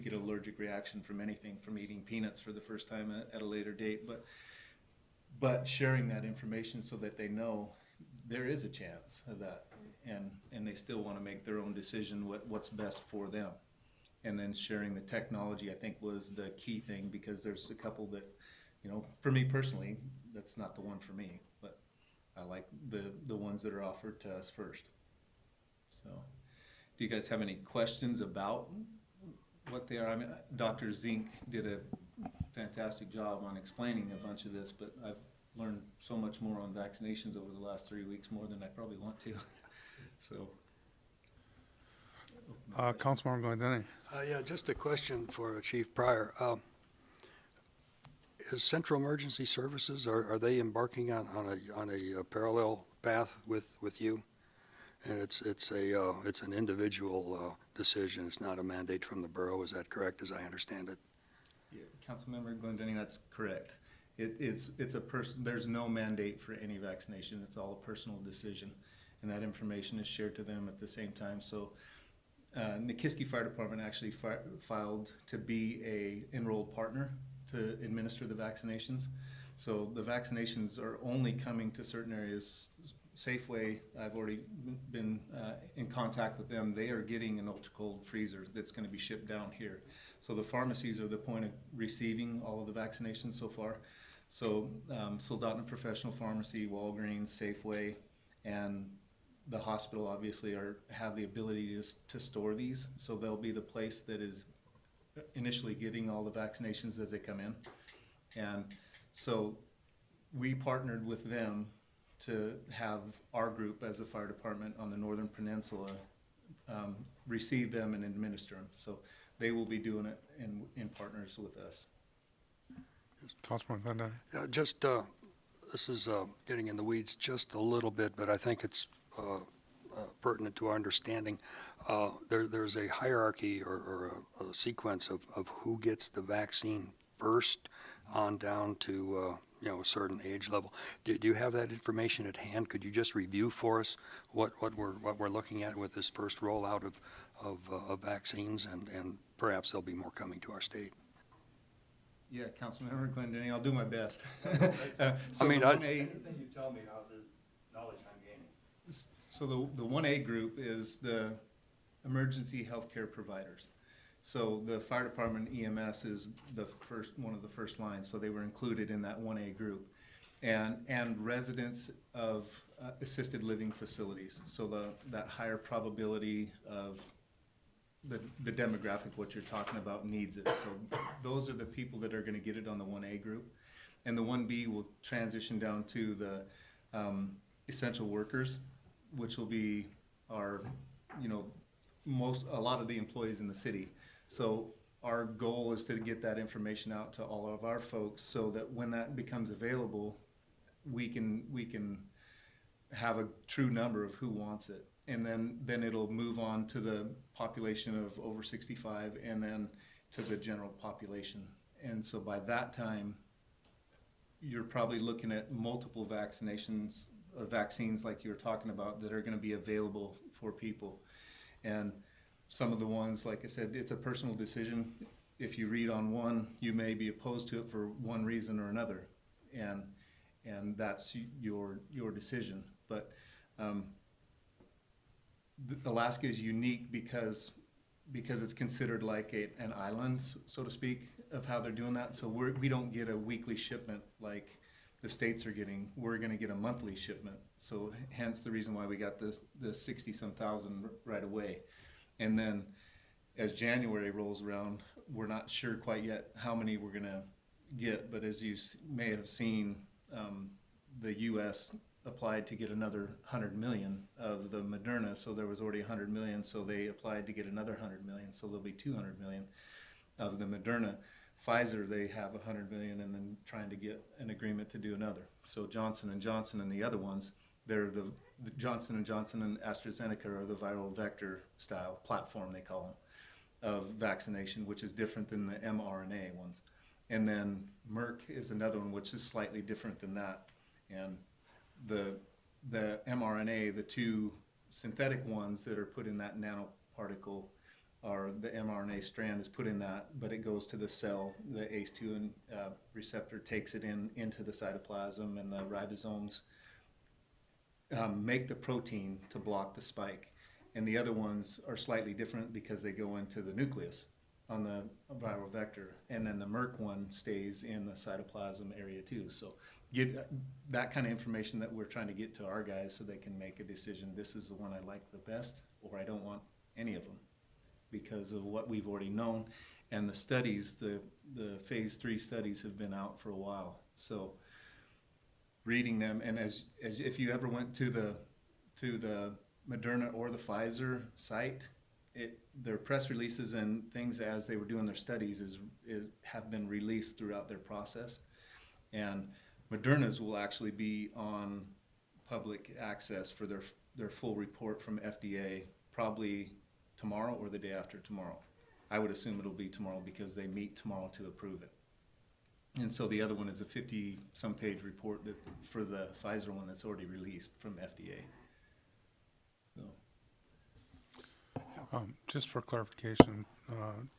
get an allergic reaction from anything, from eating peanuts for the first time at a later date. But sharing that information so that they know there is a chance of that, and they still want to make their own decision what's best for them. And then sharing the technology, I think, was the key thing, because there's a couple that, for me personally, that's not the one for me, but I like the ones that are offered to us first. So, do you guys have any questions about what they are? I mean, Dr. Zink did a fantastic job on explaining a bunch of this, but I've learned so much more on vaccinations over the last 3 weeks, more than I probably want to. So. Councilmember Glendinning. Yeah, just a question for Chief Pryor. Is Central Emergency Services, are they embarking on a parallel path with you? And it's an individual decision. It's not a mandate from the borough. Is that correct, as I understand it? Yeah, Councilmember Glendinning, that's correct. It's a there's no mandate for any vaccination. It's all a personal decision, and that information is shared to them at the same time. So Nikiski Fire Department actually filed to be a enrolled partner to administer the vaccinations. So the vaccinations are only coming to certain areas. Safeway, I've already been in contact with them. They are getting an ultra-cold freezer that's going to be shipped down here. So the pharmacies are the point of receiving all of the vaccinations so far. So Soldotna Professional Pharmacy, Walgreens, Safeway, and the hospital obviously have the ability to store these. So they'll be the place that is initially getting all the vaccinations as they come in. And so we partnered with them to have our group as a fire department on the Northern Peninsula receive them and administer them. So they will be doing it in partners with us. Councilman Glendinning. This is getting in the weeds just a little bit, but I think it's pertinent to our understanding. There's a hierarchy or a sequence of who gets the vaccine first on down to a certain age level. Do you have that information at hand? Could you just review for us what we're looking at with this first rollout of vaccines, and perhaps there'll be more coming to our state? Yeah, Councilmember Glendinning, I'll do my best. So anything you tell me, the knowledge I'm gaining. So the 1A group is the emergency healthcare providers. So the fire department EMS is one of the first lines, so they were included in that 1A group. And residents of assisted living facilities, so that higher probability of the demographic, what you're talking about, needs it. So those are the people that are going to get it on the 1A group. And the 1B will transition down to the essential workers, which will be our, a lot of the employees in the city. So our goal is to get that information out to all of our folks so that when that becomes available, we can have a true number of who wants it. And then it'll move on to the population of over 65 and then to the general population. And so by that time, you're probably looking at multiple vaccinations or vaccines like you were talking about that are going to be available for people. And some of the ones, like I said, it's a personal decision. If you read on one, you may be opposed to it for one reason or another. And that's your decision. But Alaska is unique because it's considered like an island, so to speak, of how they're doing that. So we don't get a weekly shipment like the states are getting. We're going to get a monthly shipment. So hence the reason why we got the 60-some thousand right away. And then as January rolls around, we're not sure quite yet how many we're going to get. But as you may have seen, the U.S. applied to get another 100 million of the Moderna, so there was already 100 million, so they applied to get another 100 million, so there'll be 200 million of the Moderna. Pfizer, they have 100 million and then trying to get an agreement to do another. So Johnson & Johnson and the other ones, they're the Johnson & Johnson and AstraZeneca are the viral vector style platform, they call them, of vaccination, which is different than the mRNA ones. And then Merck is another one, which is slightly different than that. And the mRNA, the two synthetic ones that are put in that nanoparticle, are the mRNA strand is put in that, but it goes to the cell. The ACE2 receptor takes it into the cytoplasm, and the ribosomes make the protein to block the spike. And the other ones are slightly different because they go into the nucleus on the viral vector, and then the Merck one stays in the cytoplasm area too. So get that kind of information that we're trying to get to our guys so they can make a decision. This is the one I like the best, or I don't want any of them, because of what we've already known. And the studies, the phase 3 studies have been out for a while. So reading them, and as if you ever went to the Moderna or the Pfizer site, their press releases and things as they were doing their studies have been released throughout their process. And Moderna's will actually be on public access for their full report from FDA probably tomorrow or the day after tomorrow. I would assume it'll be tomorrow because they meet tomorrow to approve it. And so the other one is a 50-some page report for the Pfizer one that's already released from FDA. So. Just for clarification,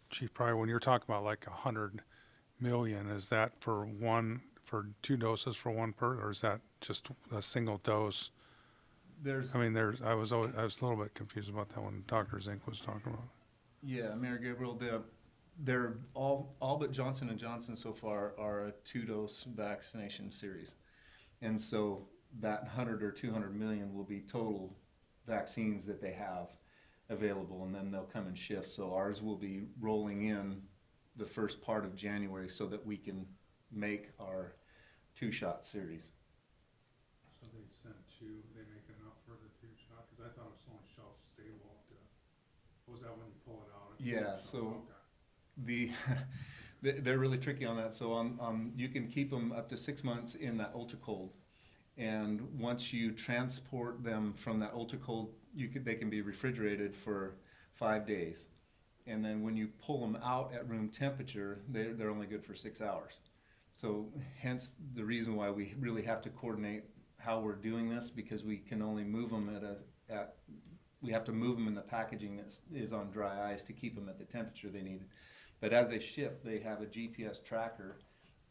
Chief Pryor, when you're talking about like 100 million, is that for 2 doses for one or is that just a single dose? I was a little bit confused about that when Dr. Zink was talking about it. Yeah, Mayor Gabriel, they're all but Johnson & Johnson so far are a 2-dose vaccination series. And so that 100 or 200 million will be total vaccines that they have available, and then they'll come in shifts. So ours will be rolling in the first part of January so that we can make our 2-shot series. So they sent 2, they make enough for the 2-shot? Because I thought it was only shelf stable. Was that when you pull it out? Yeah, so they're really tricky on that. So you can keep them up to 6 months in that ultra cold, and once you transport them from that ultra cold, they can be refrigerated for 5 days, and then when you pull them out at room temperature, they're only good for 6 hours. So hence the reason why we really have to coordinate how we're doing this, because we can only move them we have to move them in the packaging that is on dry ice to keep them at the temperature they need. But as they ship, they have a GPS tracker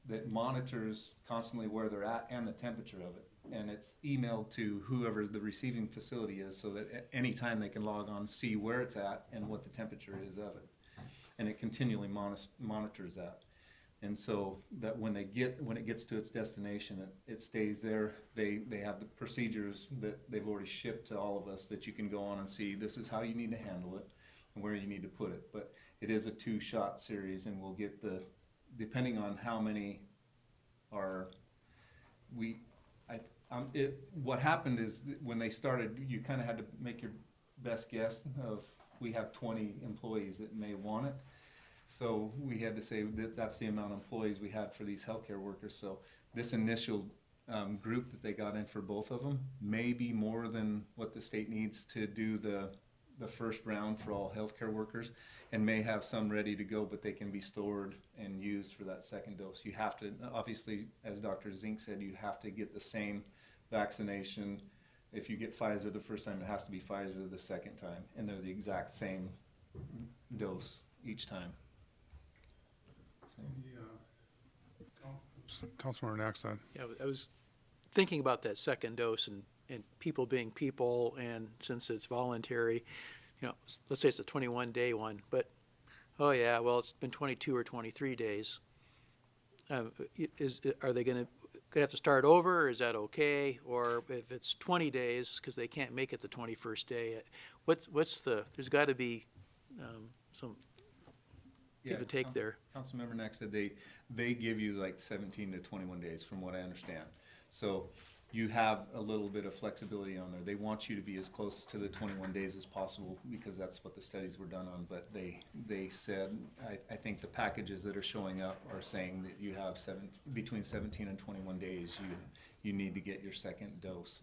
that monitors constantly where they're at and the temperature of it. And it's emailed to whoever the receiving facility is, so that at any time they can log on, see where it's at and what the temperature is of it. And it continually monitors that. And so that when it gets to its destination, it stays there. They have the procedures that they've already shipped to all of us that you can go on and see this is how you need to handle it and where you need to put it. But it is a 2-shot series, and we'll get depending on how many are, what happened is that when they started, you kind of had to make your best guess of, we have 20 employees that may want it. So we had to say that that's the amount of employees we had for these healthcare workers. So this initial group that they got in for both of them may be more than what the state needs to do the first round for all healthcare workers, and may have some ready to go, but they can be stored and used for that second dose. You have to, obviously, as Dr. Zink said, you have to get the same vaccination. If you get Pfizer the first time, it has to be Pfizer the second time, and they're the exact same dose each time. Councilmember Naxon. Yeah, I was thinking about that second dose and people being people, and since it's voluntary, you know, let's say it's a 21-day one, but, oh yeah, well, it's been 22 or 23 days. Are they gonna have to start over, or is that okay? Or if it's 20 days, because they can't make it the 21st day, there's gotta be some give and take there. Councilmember Nex said they give you like 17 to 21 days from what I understand. So you have a little bit of flexibility on there. They want you to be as close to the 21 days as possible because that's what the studies were done on. But they said, I think the packages that are showing up are saying that you have between 17 and 21 days you need to get your second dose.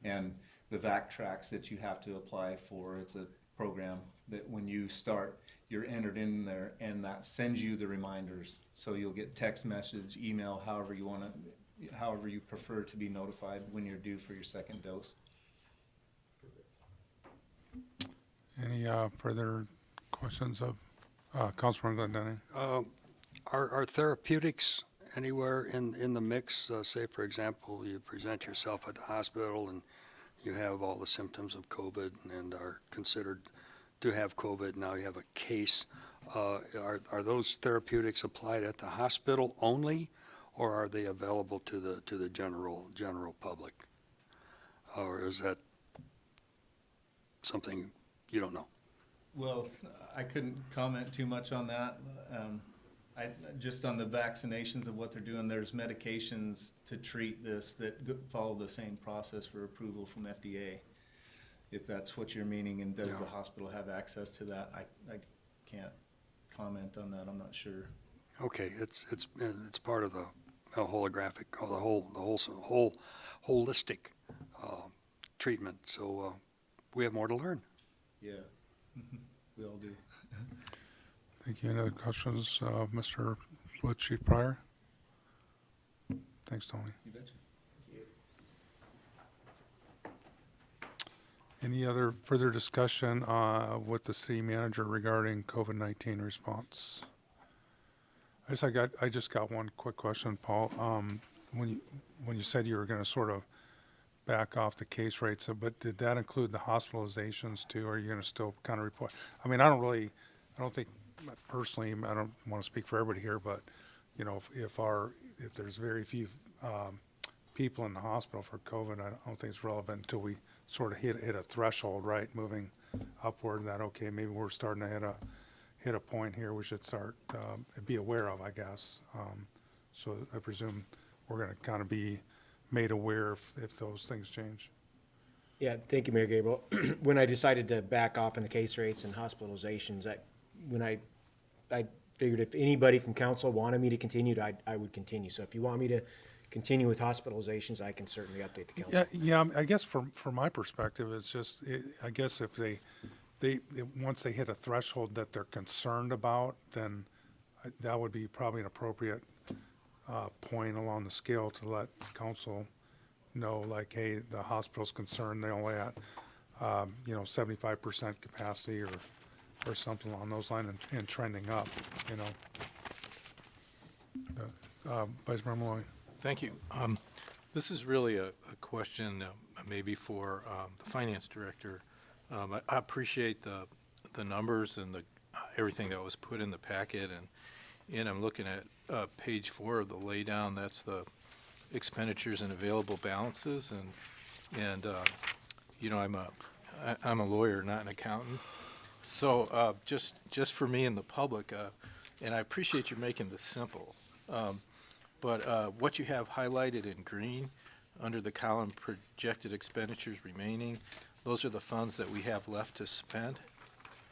And the VAC tracks that you have to apply for, it's a program that when you start, you're entered in there, and that sends you the reminders. So you'll get text message, email, however you prefer to be notified when you're due for your second dose. Any further questions of Councilmember Glendening? Are therapeutics anywhere in the mix? Say, for example, you present yourself at the hospital and you have all the symptoms of COVID and are considered to have COVID. Now you have a case. Are those therapeutics applied at the hospital only, or are they available to the general public? Or is that something you don't know? Well, I couldn't comment too much on that. Just on the vaccinations of what they're doing, there's medications to treat this that follow the same process for approval from FDA. If that's what you're meaning, and does the hospital have access to that? I can't comment on that. I'm not sure. Okay, it's part of the holographic, or the whole holistic treatment. So we have more to learn. Yeah, we all do. Thank you. Any other questions, Mr. Chief Pryor? Thanks, Tony. You betcha. Any other further discussion with the city manager regarding COVID-19 response? I just got one quick question, Paul. When you said you were going to sort of back off the case rates, but did that include the hospitalizations too? Or are you going to still kind of report? I mean, I don't think personally, I don't want to speak for everybody here, but you know, if there's very few people in the hospital for COVID, I don't think it's relevant until we sort of hit a threshold, right, moving upward, that okay, maybe we're starting to hit a point here we should start be aware of, I guess. So I presume we're going to kind of be made aware if those things change. Yeah, thank you, Mayor Gabriel. When I decided to back off on the case rates and hospitalizations, I figured if anybody from council wanted me to continue, I would continue. So if you want me to continue with hospitalizations, I can certainly update the council. Yeah. I guess from my perspective, it's just, I guess if they once they hit a threshold that they're concerned about, then that would be probably an appropriate point along the scale to let council know, like, hey, the hospital's concerned, they're only at 75% capacity or something along those lines, and trending up, you know. Vice Mayor Malloy. Thank you. This is really a question maybe for the finance director. I appreciate the numbers and everything that was put in the packet, and I'm looking at page 4 of the laydown. That's the expenditures and available balances, and you know, I'm a lawyer, not an accountant. So just for me and the public, and I appreciate you making this simple. but what you have highlighted in green under the column projected expenditures remaining, those are the funds that we have left to spend,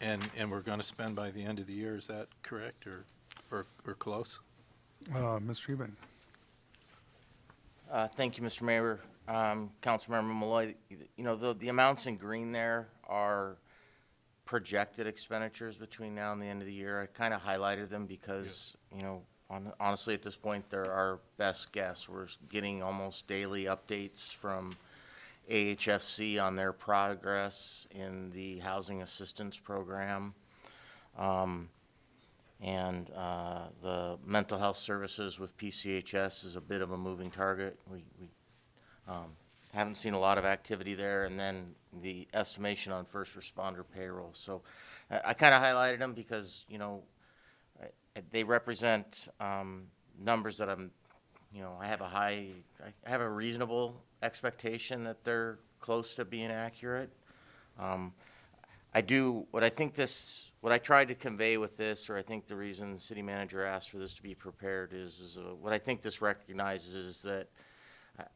and we're going to spend by the end of the year. Is that correct, or close? Mr. Eben? Thank you, Mr. Mayor. Councilmember Malloy, you know, the amounts in green there are projected expenditures between now and the end of the year. I kind of highlighted them because, you know, honestly, at this point, they're our best guess. We're getting almost daily updates from AHFC on their progress in the housing assistance program. And the mental health services with PCHS is a bit of a moving target. We haven't seen a lot of activity there, and then the estimation on first responder payroll. So I kind of highlighted them because, you know, they represent numbers that I have a reasonable expectation that they're close to being accurate. What I tried to convey with this, or I think the reason the city manager asked for this to be prepared is what I think this recognizes is that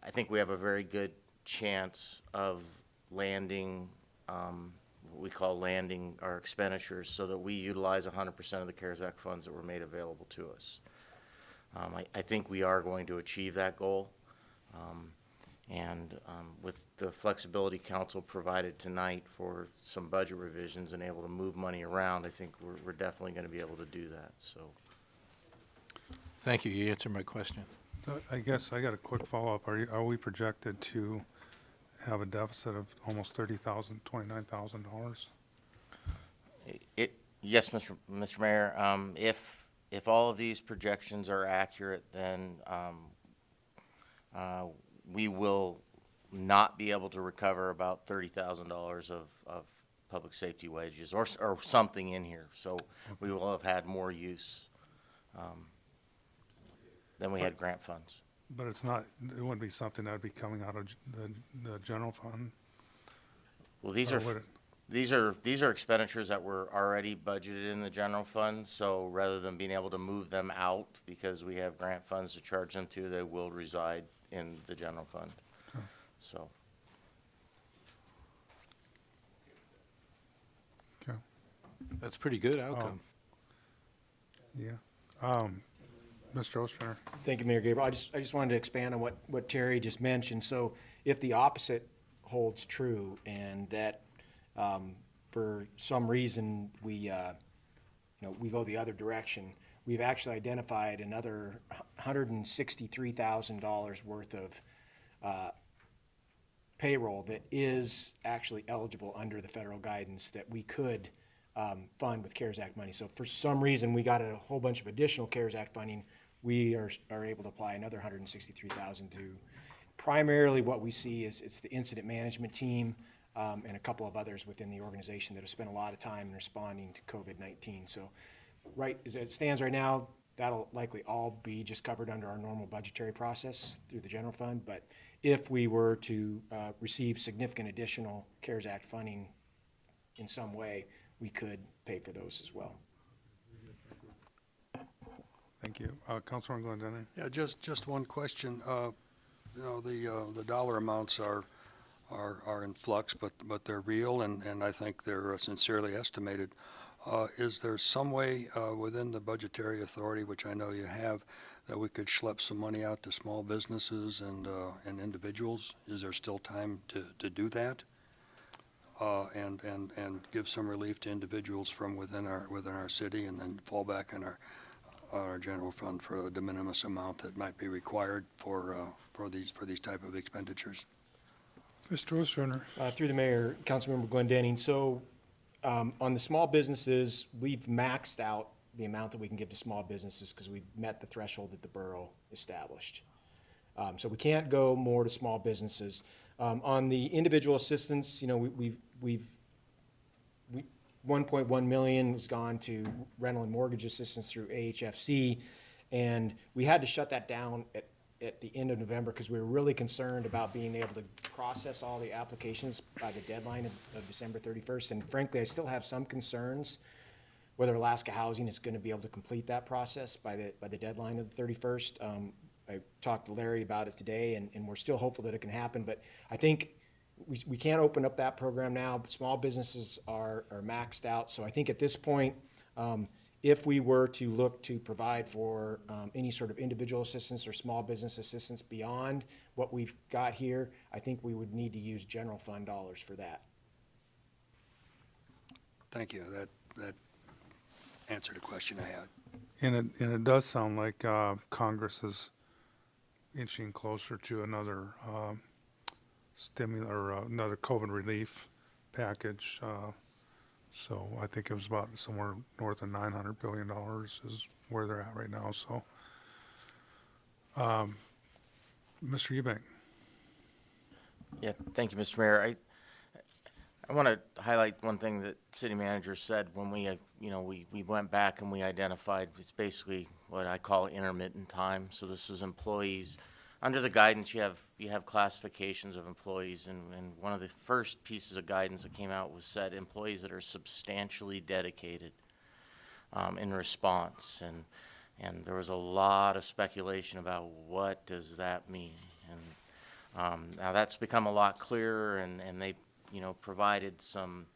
I think we have a very good chance of landing, what we call landing our expenditures so that we utilize 100% of the CARES Act funds that were made available to us. I think we are going to achieve that goal. With the flexibility council provided tonight for some budget revisions and able to move money around, I think we're definitely going to be able to do that. So, Thank you. You answered my question. So I guess I got a quick follow-up. Are we projected to have a deficit of almost $29,000? Yes, Mr. Mayor. If all of these projections are accurate, then we will not be able to recover about $30,000 of public safety wages or something in here. So we will have had more use than we had grant funds. But it wouldn't be something that would be coming out of the general fund? Well, these are expenditures that were already budgeted in the general fund. So rather than being able to move them out because we have grant funds to charge them to, they will reside in the general fund. Okay. So. Okay. That's a pretty good outcome. Yeah. Mr. Ostrander? Thank you, Mayor Gabriel. I just wanted to expand on what Terry just mentioned. So if the opposite holds true and that for some reason we go the other direction, we've actually identified another $163,000 worth of payroll that is actually eligible under the federal guidance that we could fund with CARES Act money. So if for some reason we got a whole bunch of additional CARES Act funding, we are able to apply another $163,000 to. Primarily what we see is it's the incident management team and a couple of others within the organization that have spent a lot of time in responding to COVID-19. So right as it stands right now, that'll likely all be just covered under our normal budgetary process through the general fund. But if we were to receive significant additional CARES Act funding in some way, we could pay for those as well. Thank you. Councilman Glendinning? Yeah, just one question. The dollar amounts are in flux, but they're real, and I think they're sincerely estimated. Is there some way within the budgetary authority, which I know you have, that we could schlep some money out to small businesses and individuals? Is there still time to do that? And give some relief to individuals from within our city, and then fall back in our general fund for a de minimis amount that might be required for these type of expenditures. Mr. Ostrander? Through the mayor, Councilmember Glendinning. So on the small businesses, we've maxed out the amount that we can give to small businesses because we've met the threshold that the borough established. So we can't go more to small businesses. On the individual assistance, we've 1.1 million has gone to rental and mortgage assistance through AHFC, and we had to shut that down at the end of November because we were really concerned about being able to process all the applications by the deadline of December 31st. And frankly, I still have some concerns whether Alaska Housing is going to be able to complete that process by the deadline of the 31st. I talked to Larry about it today, and we're still hopeful that it can happen, but I think we can't open up that program now, but small businesses are maxed out. So I think at this point, if we were to look to provide for any sort of individual assistance or small business assistance beyond what we've got here, I think we would need to use general fund dollars for that. Thank you. That answered a question I had. And it does sound like Congress is inching closer to another another COVID relief package. So I think it was about somewhere north of $900 billion is where they're at right now. So, Mr. Eubank. Yeah, thank you, Mr. Mayor. I want to highlight one thing that city manager said when we went back and we identified, it's basically what I call intermittent time. So this is employees. Under the guidance, you have classifications of employees, and one of the first pieces of guidance that came out was said employees that are substantially dedicated in response, and there was a lot of speculation about what does that mean, and now that's become a lot clearer, and they provided some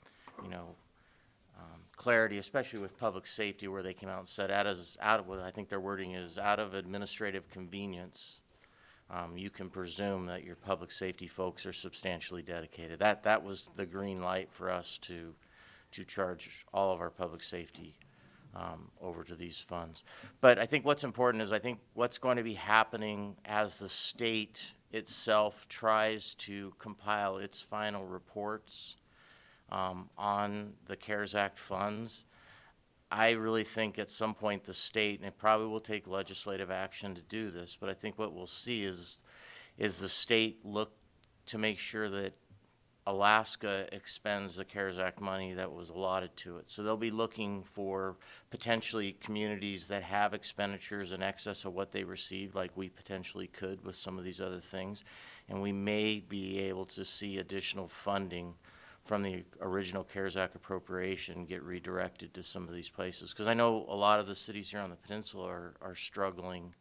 clarity, especially with public safety, where they came out and said out of what I think their wording is, out of administrative convenience. You can presume that your public safety folks are substantially dedicated. That was the green light for us to charge all of our public safety over to these funds. But I think what's important is I think what's going to be happening as the state itself tries to compile its final reports on the CARES Act funds. I really think at some point the state, and it probably will take legislative action to do this, but I think what we'll see is the state look to make sure that Alaska expends the CARES Act money that was allotted to it. So they'll be looking for potentially communities that have expenditures in excess of what they received, like we potentially could with some of these other things. And we may be able to see additional funding from the original CARES Act appropriation get redirected to some of these places. Because I know a lot of the cities here on the peninsula are struggling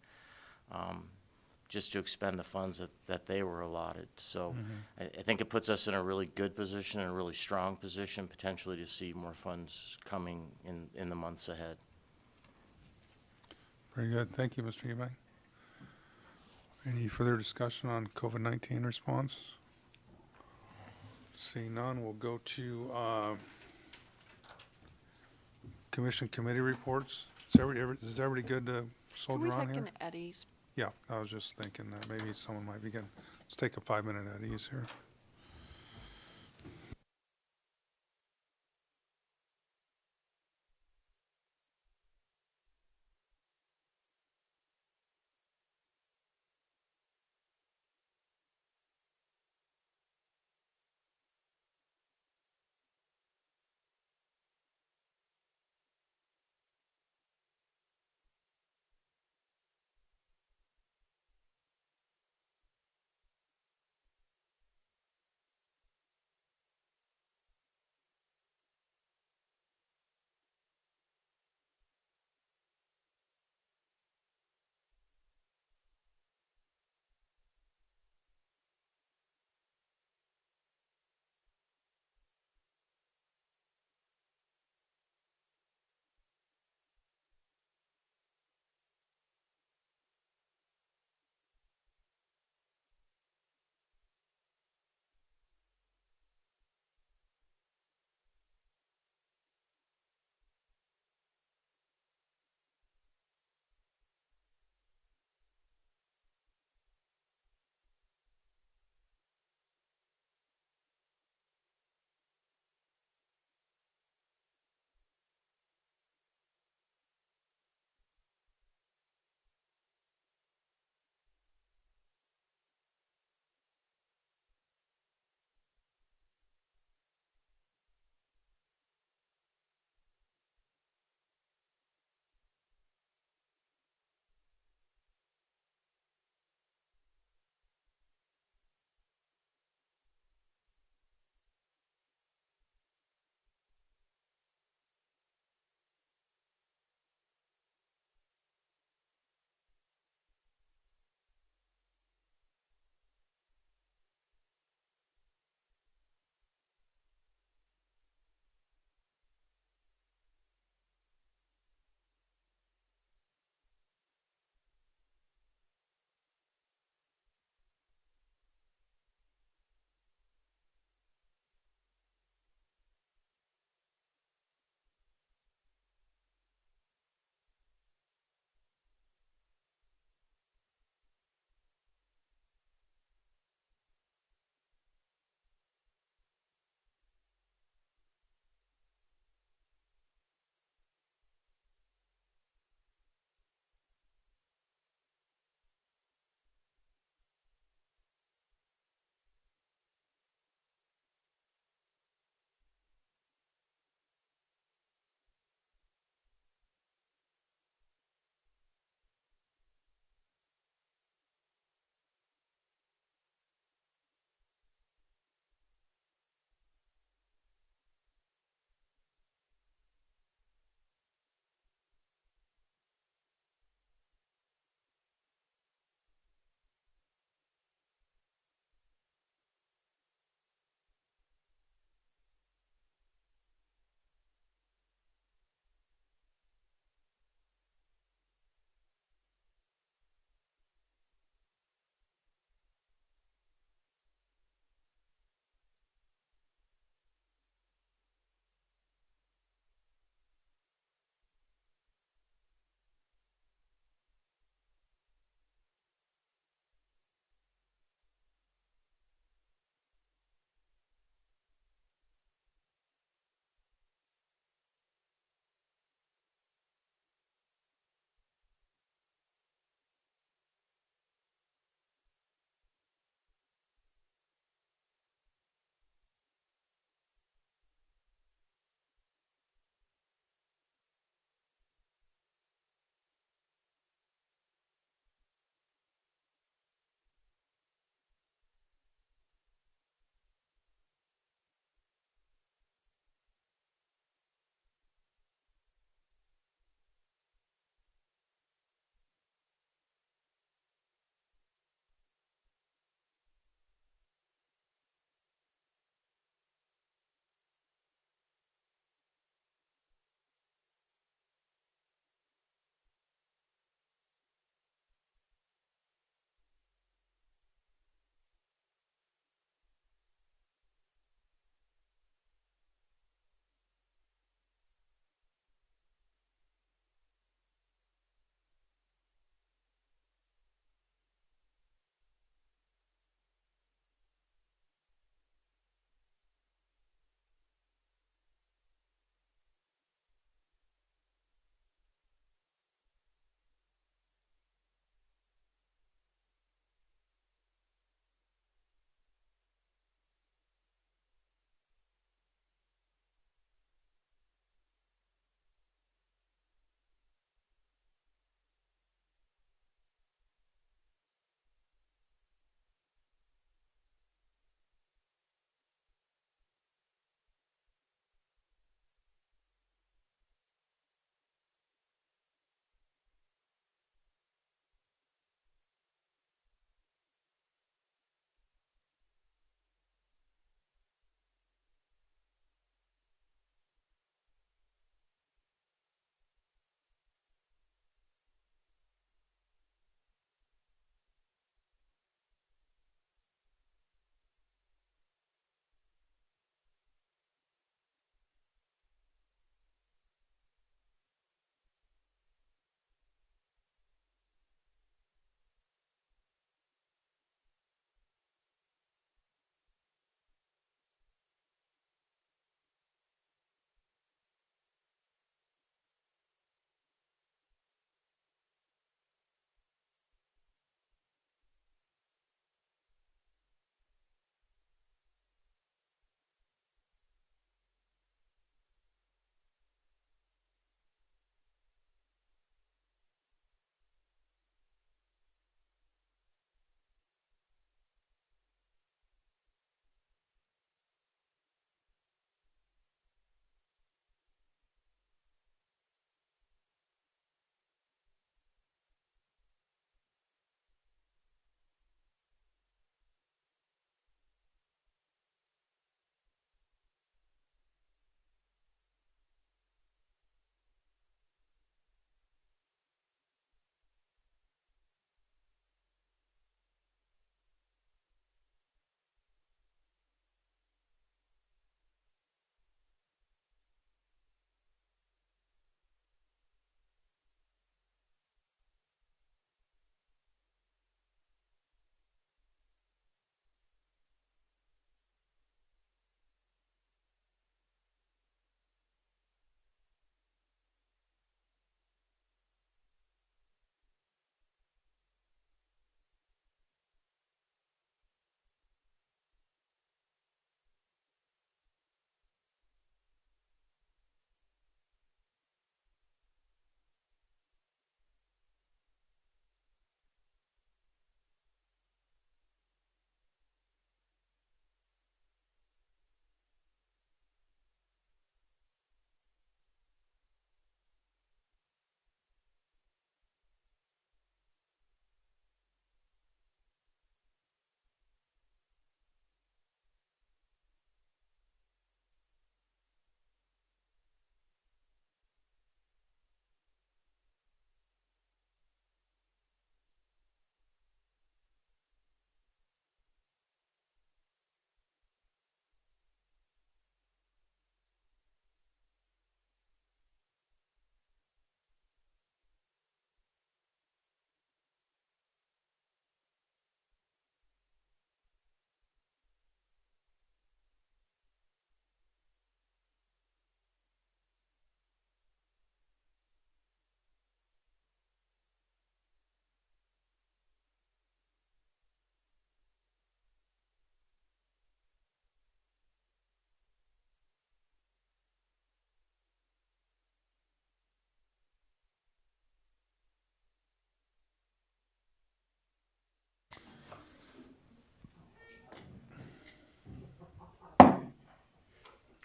just to expend the funds that they were allotted. So I think it puts us in a really good position, and a really strong position, potentially to see more funds coming in the months ahead. Very good. Thank you, Mr. Eubank. Any further discussion on COVID-19 response? Seeing none, we'll go to commission committee reports. Is everybody good to soldier on here? Can we take an Eddie's? Yeah, I was just thinking that maybe someone might begin. Let's take a 5-minute at ease here.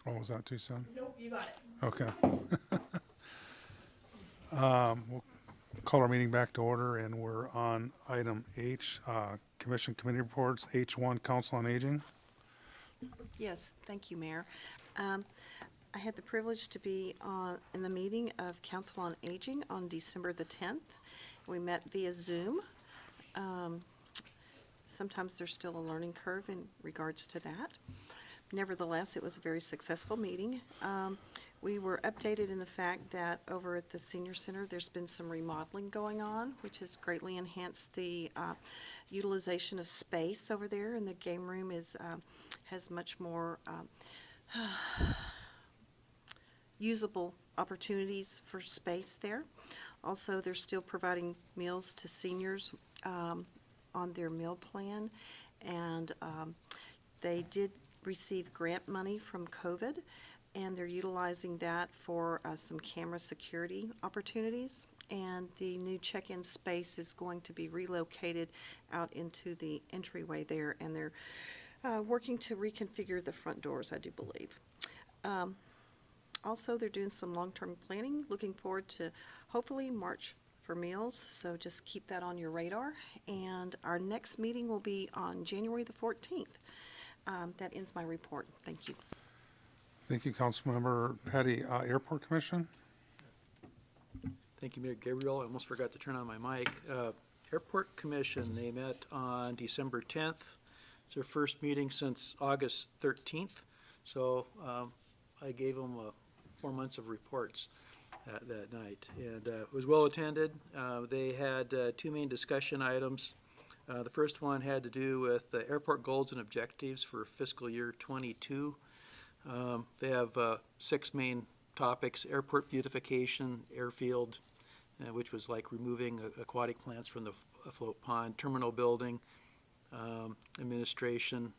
Oh, was that too soon? Nope, you got it. Okay. We'll call our meeting back to order, and we're on item H, Commission Committee Reports, H1, Council on Aging. Yes, thank you, Mayor. I had the privilege to be in the meeting of Council on Aging on December the 10th. We met via Zoom. Sometimes there's still a learning curve in regards to that. Nevertheless, it was a very successful meeting. We were updated in the fact that over at the Senior Center, there's been some remodeling going on, which has greatly enhanced the utilization of space over there, and the game room has much more usable opportunities for space there. Also, they're still providing meals to seniors on their meal plan, and they did receive grant money from COVID, and they're utilizing that for some camera security opportunities. And the new check-in space is going to be relocated out into the entryway there, and they're working to reconfigure the front doors, I do believe. Also, they're doing some long-term planning, looking forward to hopefully March for meals, so just keep that on your radar. And our next meeting will be on January the 14th. That ends my report. Thank you. Thank you, Councilmember Patty. Airport Commission? Thank you, Mayor Gabriel. I almost forgot to turn on my mic. Airport Commission, they met on December 10th. It's their first meeting since August 13th. So I gave them 4 months of reports that night. And it was well attended. They had 2 main discussion items. The first one had to do with the airport goals and objectives for fiscal year 22. They have 6 main topics: airport beautification, airfield, which was like removing aquatic plants from the float pond, terminal building, administration,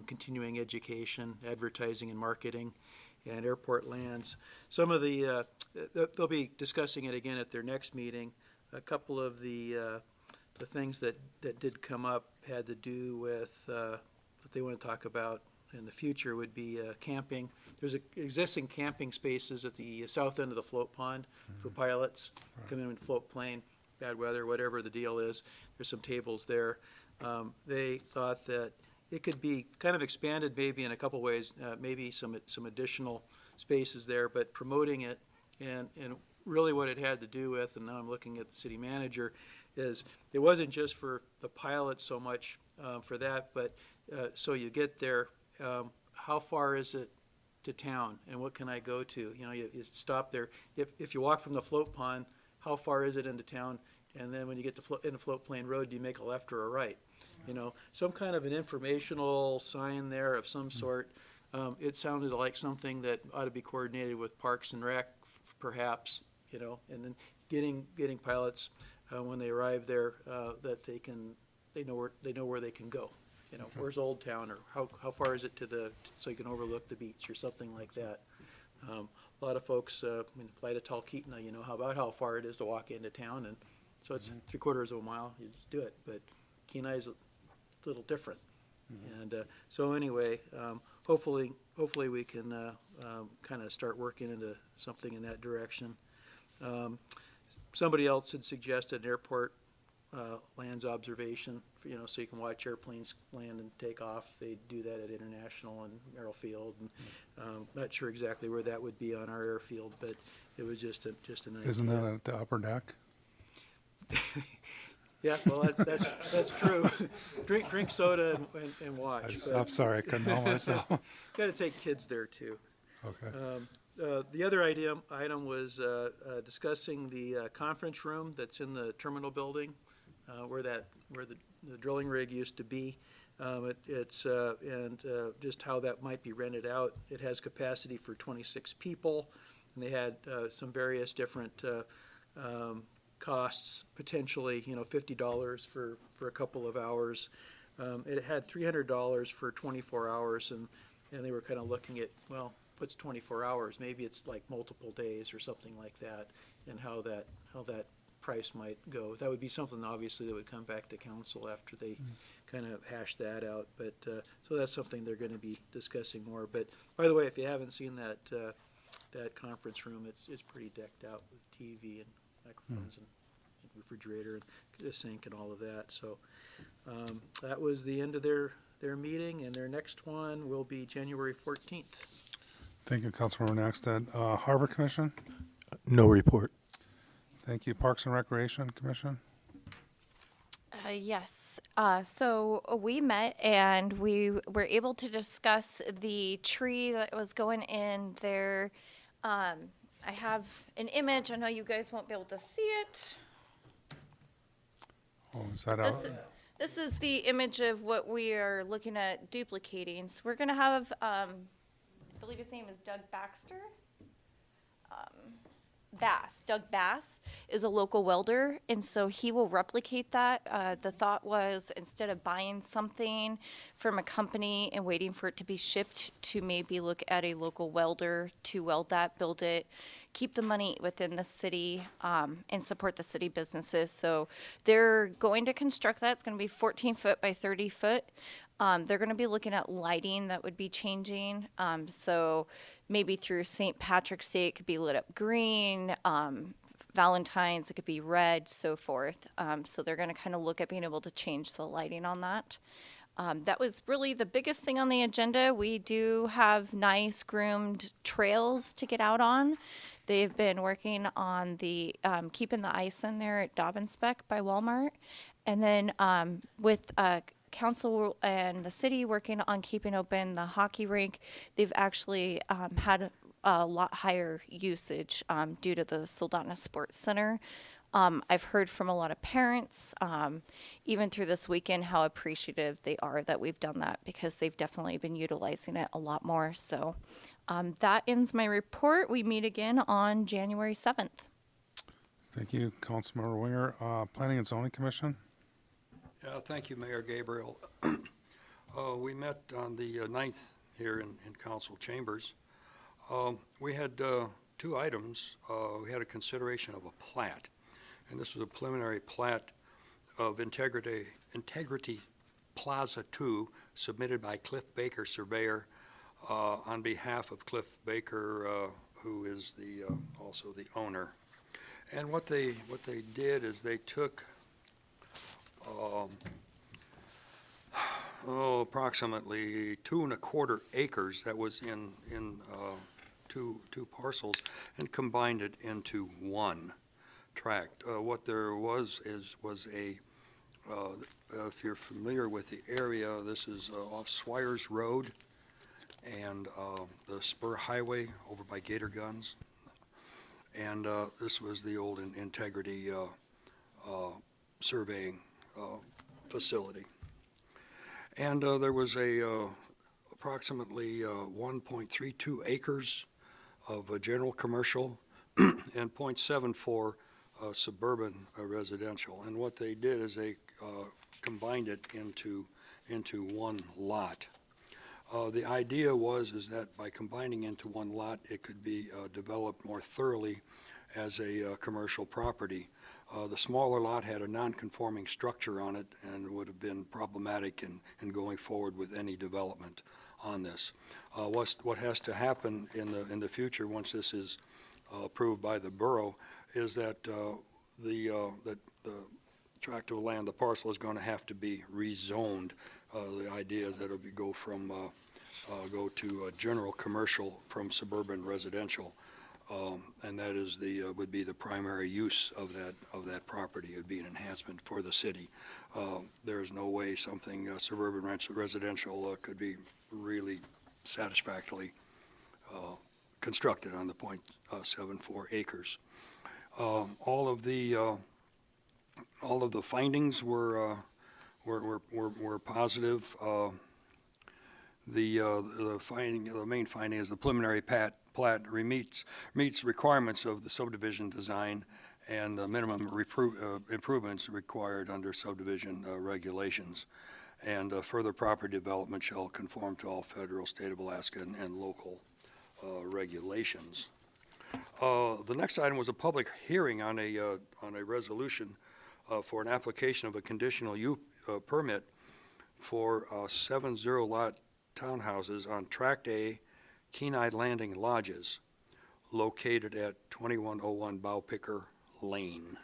continuing education, advertising and marketing, and airport lands. Some of the, they'll be discussing it again at their next meeting. A couple of the things that did come up had to do with what they want to talk about in the future would be camping. There's existing camping spaces at the south end of the float pond for pilots. Come in and float plane, bad weather, whatever the deal is. There's some tables there. They thought that it could be kind of expanded maybe in a couple ways, maybe some additional spaces there, but promoting it and really what it had to do with, and now I'm looking at the city manager, is it wasn't just for the pilots so much for that, but so you get there, how far is it to town and what can I go to? You know, you stop there. If you walk from the float pond, how far is it into town? And then when you get to into Float Plane Road, do you make a left or a right? You know, some kind of an informational sign there of some sort. It sounded like something that ought to be coordinated with Parks and Rec, perhaps, you know, and then getting pilots when they arrive there that they know where they can go. You know, where's Old Town, or how far is it to so you can overlook the beach or something like that. A lot of folks, when you fly to Talkeetna, you know how far it is to walk into town, and so it's 3/4 of a mile. You just do it, but Kenai's a little different. And so anyway, hopefully we can kind of start working into something in that direction. Somebody else had suggested an airport lands observation, you know, so you can watch airplanes land and take off. They do that at International and Merrill Field. And, not sure exactly where that would be on our airfield, but it was just an idea. Isn't that at the upper deck? Yeah, well, that's true. Drink soda and watch. I'm sorry, I couldn't help myself. Got to take kids there too. Okay. The other item was discussing the conference room that's in the terminal building, where the drilling rig used to be. It's just how that might be rented out. It has capacity for 26 people, and they had some various different costs, potentially, you know, $50 for a couple of hours. It had $300 for 24 hours, and they were kind of looking at, well, what's 24 hours? Maybe it's like multiple days or something like that, and how that price might go. That would be something, obviously, that would come back to council after they kind of hash that out. But, so that's something they're going to be discussing more. But, by the way, if you haven't seen that, that conference room, it's pretty decked out with TV and microphones and refrigerator and a sink and all of that. So that was the end of their meeting, and their next one will be January 14th. Thank you, Councilmember Naxted. Harbor Commission? No report. Thank you. Parks and Recreation Commission? Yes. So we met and we were able to discuss the tree that was going in there. I have an image. I know you guys won't be able to see it. Oh, is that out? This is the image of what we are looking at duplicating. So we're going to have, I believe his name is Doug Baxter. Doug Bass is a local welder, and so he will replicate that. The thought was, instead of buying something from a company and waiting for it to be shipped, to maybe look at a local welder to weld that, build it, keep the money within the city, and support the city businesses. So they're going to construct that. It's going to be 14 foot by 30 foot. They're going to be looking at lighting that would be changing. So maybe through St. Patrick's Day, it could be lit up green. Valentine's, it could be red, so forth. So they're going to kind of look at being able to change the lighting on that. That was really the biggest thing on the agenda. We do have nice groomed trails to get out on. They've been working on the keeping the ice in there at Dobbinspec by Walmart. And then with council and the city working on keeping open the hockey rink, they've actually had a lot higher usage due to the Soldotna Sports Center. I've heard from a lot of parents, even through this weekend, how appreciative they are that we've done that, because they've definitely been utilizing it a lot more. So that ends my report. We meet again on January 7th. Thank you, Councilmember Winger. Planning and Zoning Commission? Yeah, thank you, Mayor Gabriel. We met on the 9th here in council chambers. We had two items. We had a consideration of a plat, and this was a preliminary plat of Integrity Plaza 2 submitted by Cliff Baker Surveyor on behalf of Cliff Baker, who is also the owner. And what they did is they took approximately 2¼ acres that was in two parcels and combined it into one tract. What there was a if you're familiar with the area, this is off Swires Road and the Spur Highway over by Gator Guns, and this was the old Integrity surveying facility. And there was approximately 1.32 acres of general commercial and 0.74 suburban residential. And what they did is they combined it into one lot. The idea is that by combining into one lot, it could be developed more thoroughly as a commercial property. The smaller lot had a non-conforming structure on it and would have been problematic in going forward with any development on this. What has to happen in the future, once this is approved by the borough, is that the tract of land, the parcel, is going to have to be rezoned. The idea is that it would go to general commercial from suburban residential. And that is would be the primary use of that property. It would be an enhancement for the city. There is no way something suburban residential could be really satisfactorily constructed on the 0.74 acres. All of the findings were positive. The main finding is the preliminary plat meets requirements of the subdivision design and the minimum improvements required under subdivision regulations. And further property development shall conform to all federal, state of Alaska, and local regulations. The next item was a public hearing on a resolution for an application of a conditional permit for 7 zero-lot townhouses on Tract A, Kenai Landing Lodges, located at 2101 Bowpicker Lane.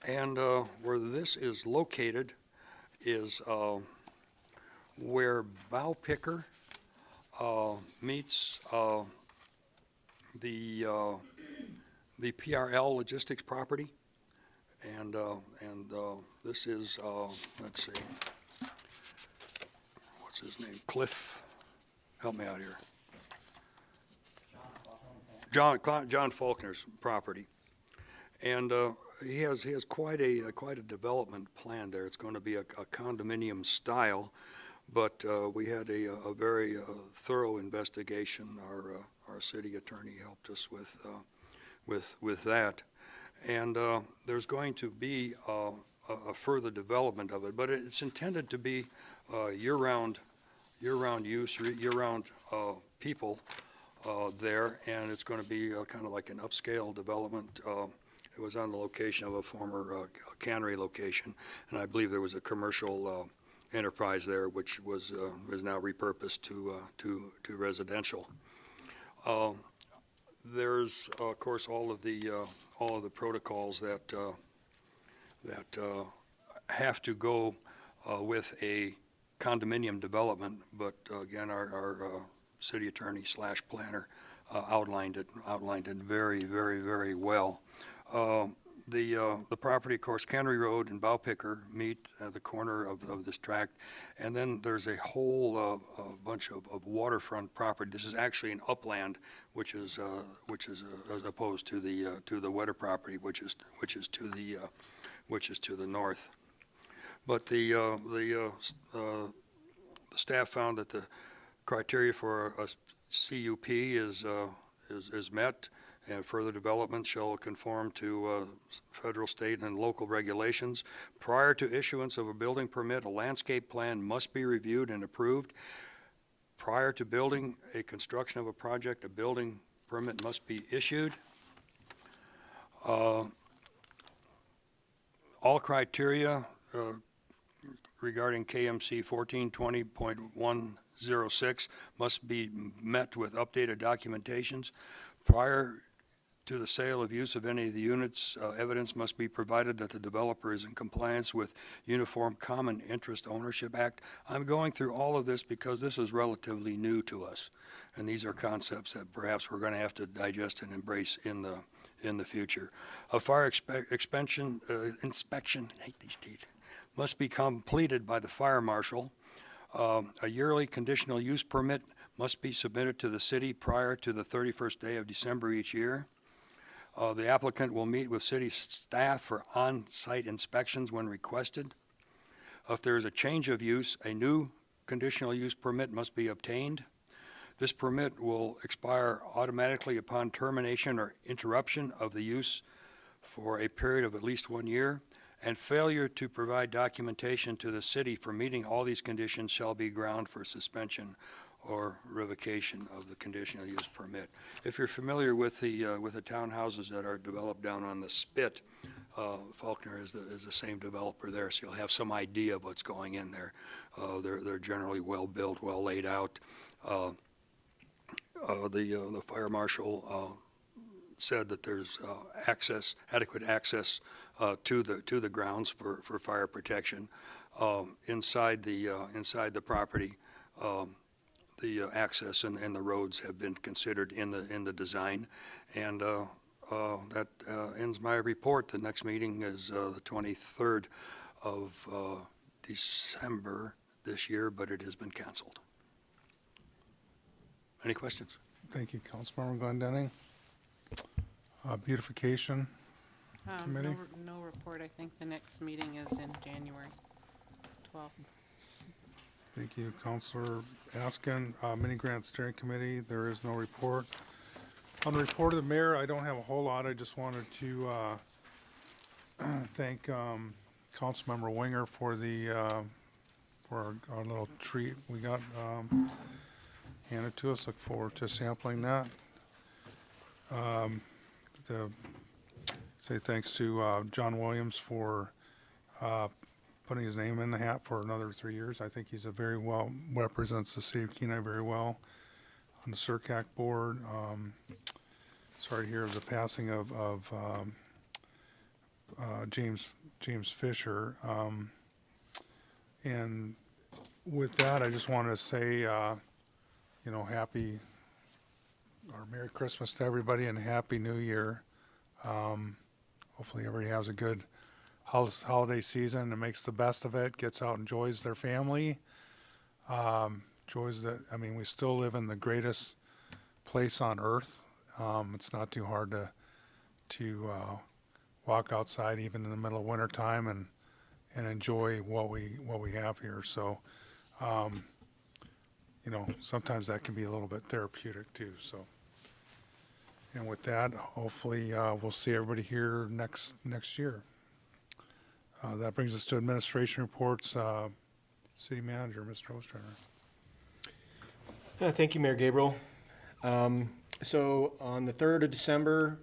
And where this is located is where Bowpicker meets the PRL Logistics property. And this is, let's see, what's his name? Cliff, help me out here. John Faulkner's property. And he has quite a development plan there. It's going to be a condominium style, but we had a very thorough investigation. Our city attorney helped us with that. And there's going to be a further development of it, but it's intended to be year-round use, year-round people there, and it's going to be kind of like an upscale development. It was on the location of a former cannery location, and I believe there was a commercial enterprise there, which is now repurposed to residential. There's, of course, all of the protocols that have to go with a condominium development, but again, our city attorney / planner outlined it very, very, very well. The property, of course, Cannery Road and Bowpicker meet at the corner of this tract, and then there's a whole bunch of waterfront property. This is actually an upland, which is as opposed to the wetter property, which is to the north. But the staff found that the criteria for a CUP is met, and further development shall conform to federal, state, and local regulations. Prior to issuance of a building permit, a landscape plan must be reviewed and approved. Prior to building a construction of a project, a building permit must be issued. All criteria regarding KMC 1420.106 must be met with updated documentations. Prior to the sale of use of any of the units, evidence must be provided that the developer is in compliance with Uniform Common Interest Ownership Act. I'm going through all of this because this is relatively new to us, and these are concepts that perhaps we're going to have to digest and embrace in the future. A fire inspection, I hate these teeth, must be completed by the fire marshal. A yearly conditional use permit must be submitted to the city prior to the 31st day of December each year. The applicant will meet with city staff for on-site inspections when requested. If there is a change of use, a new conditional use permit must be obtained. This permit will expire automatically upon termination or interruption of the use for a period of at least 1 year, and failure to provide documentation to the city for meeting all these conditions shall be ground for suspension or revocation of the conditional use permit. If you're familiar with the townhouses that are developed down on the Spit, Faulkner is the same developer there, so you'll have some idea of what's going in there. They're generally well built, well laid out. The fire marshal said that there's adequate access to the grounds for fire protection. Inside the property, the access and the roads have been considered in the design, and that ends my report. The next meeting is the 23rd of December this year, but it has been canceled. Any questions? Thank you, Councilmember Glendenning. Beautification Committee? No report. I think the next meeting is in January 12th. Thank you, Councilor Askin. Mini Grant Steering Committee, there is no report. On the report of the mayor, I don't have a whole lot. I just wanted to thank Councilmember Winger for for our little treat we got handed to us. Look forward to sampling that. To say thanks to John Williams for putting his name in the hat for another 3 years. I think he's represents the city of Kenai very well on the CIRCAC board. Sorry to hear of the passing of James Fisher. And with that, I just wanted to say, happy or Merry Christmas to everybody and Happy New Year. Hopefully everybody has a good holiday season and makes the best of it, gets out and enjoys their family. We still live in the greatest place on earth. It's not too hard to walk outside even in the middle of winter time and enjoy what we have here. So, sometimes that can be a little bit therapeutic too. So, and with that, hopefully we'll see everybody here next year. That brings us to administration reports. City Manager, Mr. Ostrander. Thank you, Mayor Gabriel. So on the 3rd of December,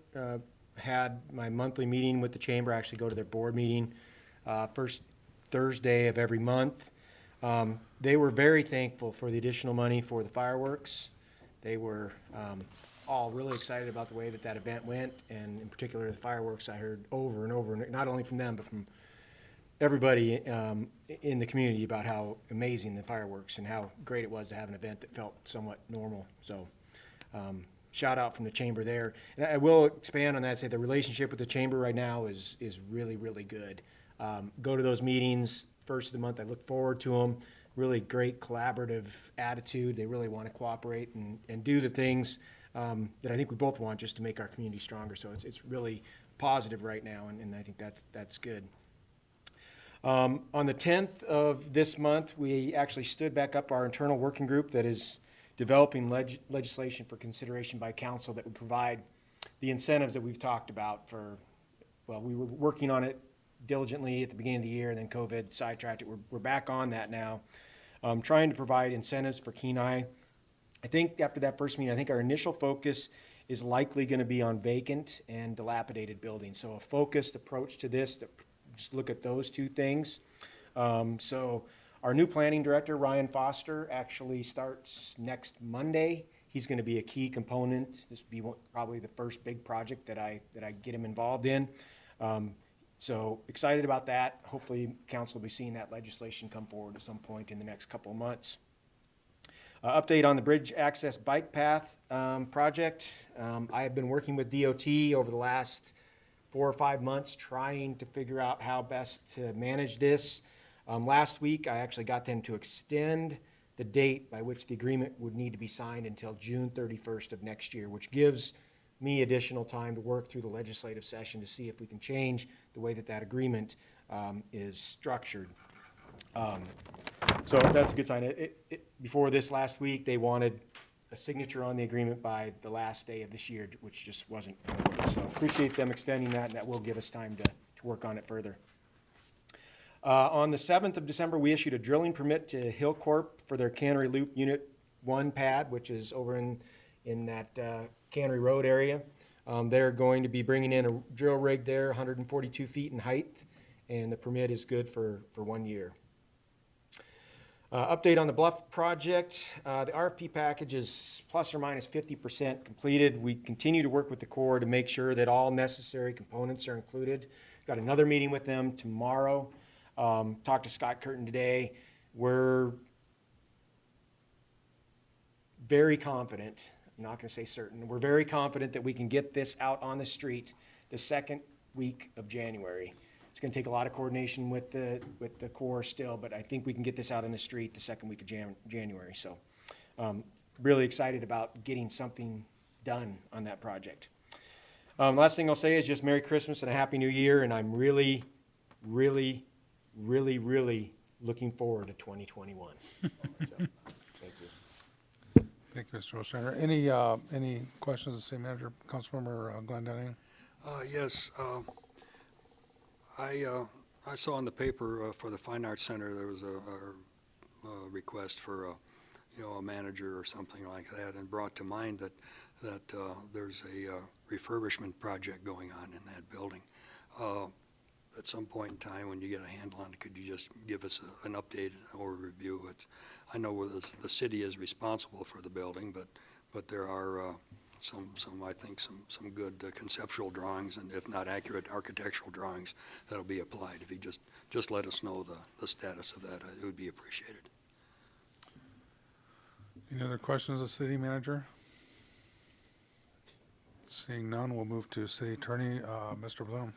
had my monthly meeting with the chamber. I actually go to their board meeting first Thursday of every month. They were very thankful for the additional money for the fireworks. They were all really excited about the way that event went, and in particular the fireworks. I heard over and over, not only from them, but from everybody in the community about how amazing the fireworks and how great it was to have an event that felt somewhat normal. So shout out from the chamber there. And I will expand on that, say the relationship with the chamber right now is really, really good. Go to those meetings first of the month. I look forward to them. Really great collaborative attitude. They really want to cooperate and do the things that I think we both want just to make our community stronger. So it's really positive right now, and I think that's good. On the 10th of this month, we actually stood back up our internal working group that is developing legislation for consideration by council that would provide the incentives that we've talked about we were working on it diligently at the beginning of the year, and then COVID sidetracked it. We're back on that now, trying to provide incentives for Kenai. I think after that first meeting, I think our initial focus is likely going to be on vacant and dilapidated buildings. So a focused approach to this to just look at those two things. So our new planning director, Ryan Foster, actually starts next Monday. He's going to be a key component. This will be probably the first big project that I get him involved in. So excited about that. Hopefully council will be seeing that legislation come forward at some point in the next couple of months. Update on the bridge access bike path project. I have been working with DOT over the last 4 or 5 months trying to figure out how best to manage this. Last week, I actually got them to extend the date by which the agreement would need to be signed until June 31st of next year, which gives me additional time to work through the legislative session to see if we can change the way that agreement is structured. So that's a good sign. Before this last week, they wanted a signature on the agreement by the last day of this year, which just wasn't going to work. So appreciate them extending that, and that will give us time to work on it further. On the 7th of December, we issued a drilling permit to Hillcorp for their Cannery Loop Unit 1 pad, which is over in that Cannery Road area. They're going to be bringing in a drill rig there, 142 feet in height, and the permit is good for 1 year. Update on the Bluff project. The RFP package is plus or minus 50% completed. We continue to work with the Corps to make sure that all necessary components are included. Got another meeting with them tomorrow. Talked to Scott Curtin today. We're very confident, I'm not going to say certain, we're very confident that we can get this out on the street the second week of January. It's going to take a lot of coordination with the Corps still, but I think we can get this out on the street the second week of January. So really excited about getting something done on that project. Last thing I'll say is just Merry Christmas and a Happy New Year, and I'm really, really, really, really looking forward to 2021. So, thank you. Thank you, Mr. Ostrander. Any questions of the city manager, Councilmember Glendenning? Yes. I saw in the paper for the Fine Arts Center there was a request for a manager or something like that, and brought to mind that that there's a refurbishment project going on in that building. At some point in time, when you get a handle on it, could you just give us an update or review? I know the city is responsible for the building, but there are I think some good conceptual drawings, and if not accurate architectural drawings, that'll be applied. If you just let us know the status of that, it would be appreciated. Any other questions of the city manager? Seeing none, we'll move to city attorney, Mr. Bloom.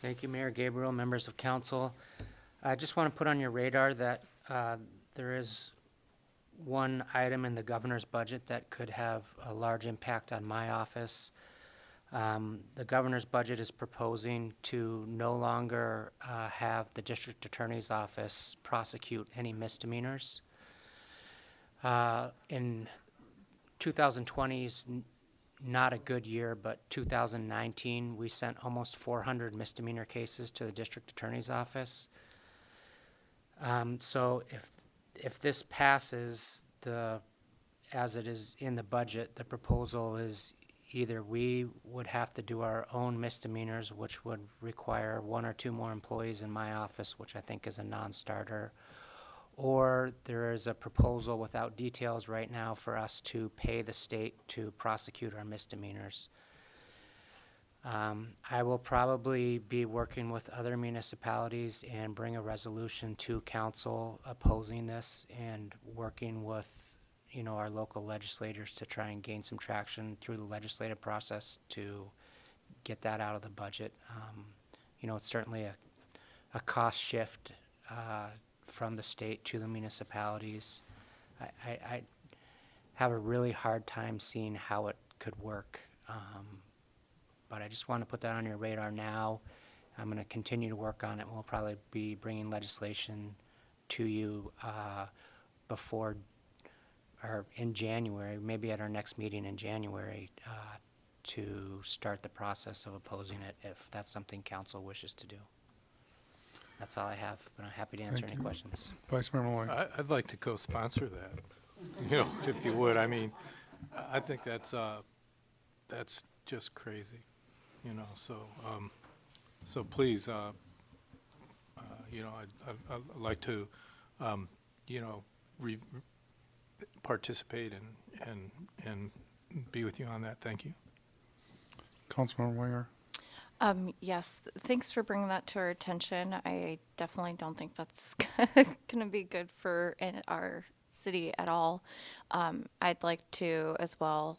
Thank you, Mayor Gabriel, members of council. I just want to put on your radar that there is one item in the governor's budget that could have a large impact on my office. The governor's budget is proposing to no longer have the district attorney's office prosecute any misdemeanors. In 2020's not a good year, but 2019, we sent almost 400 misdemeanor cases to the district attorney's office. So if this passes, as it is in the budget, the proposal is either we would have to do our own misdemeanors, which would require 1 or 2 more employees in my office, which I think is a non-starter, or there is a proposal without details right now for us to pay the state to prosecute our misdemeanors. I will probably be working with other municipalities and bring a resolution to council opposing this and working with, our local legislators to try and gain some traction through the legislative process to get that out of the budget. It's certainly a cost shift from the state to the municipalities. I have a really hard time seeing how it could work. But I just want to put that on your radar now. I'm going to continue to work on it. We'll probably be bringing legislation to you before or in January, maybe at our next meeting in January, to start the process of opposing it if that's something council wishes to do. That's all I have, but I'm happy to answer any questions. Vice Mayor Malloy. I'd like to co-sponsor that, if you would. I mean, I think that's just crazy, so please, I'd like to, participate and be with you on that. Thank you. Councilmember Winger. Yes, thanks for bringing that to our attention. I definitely don't think that's going to be good for our city at all. I'd like to as well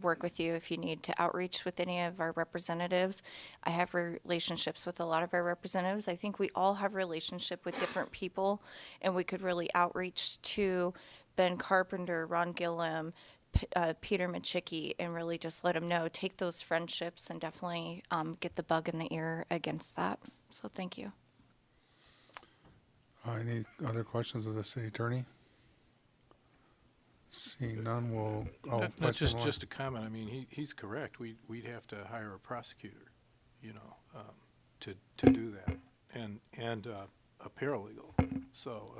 work with you if you need to outreach with any of our representatives. I have relationships with a lot of our representatives. I think we all have relationship with different people, and we could really outreach to Ben Carpenter, Ron Gillum, Peter Machicki, and really just let them know, take those friendships and definitely get the bug in the ear against that. So thank you. Any other questions of the city attorney? Seeing none, we'll. Just a comment. I mean, he's correct. We'd have to hire a prosecutor, to do that, and a paralegal. So,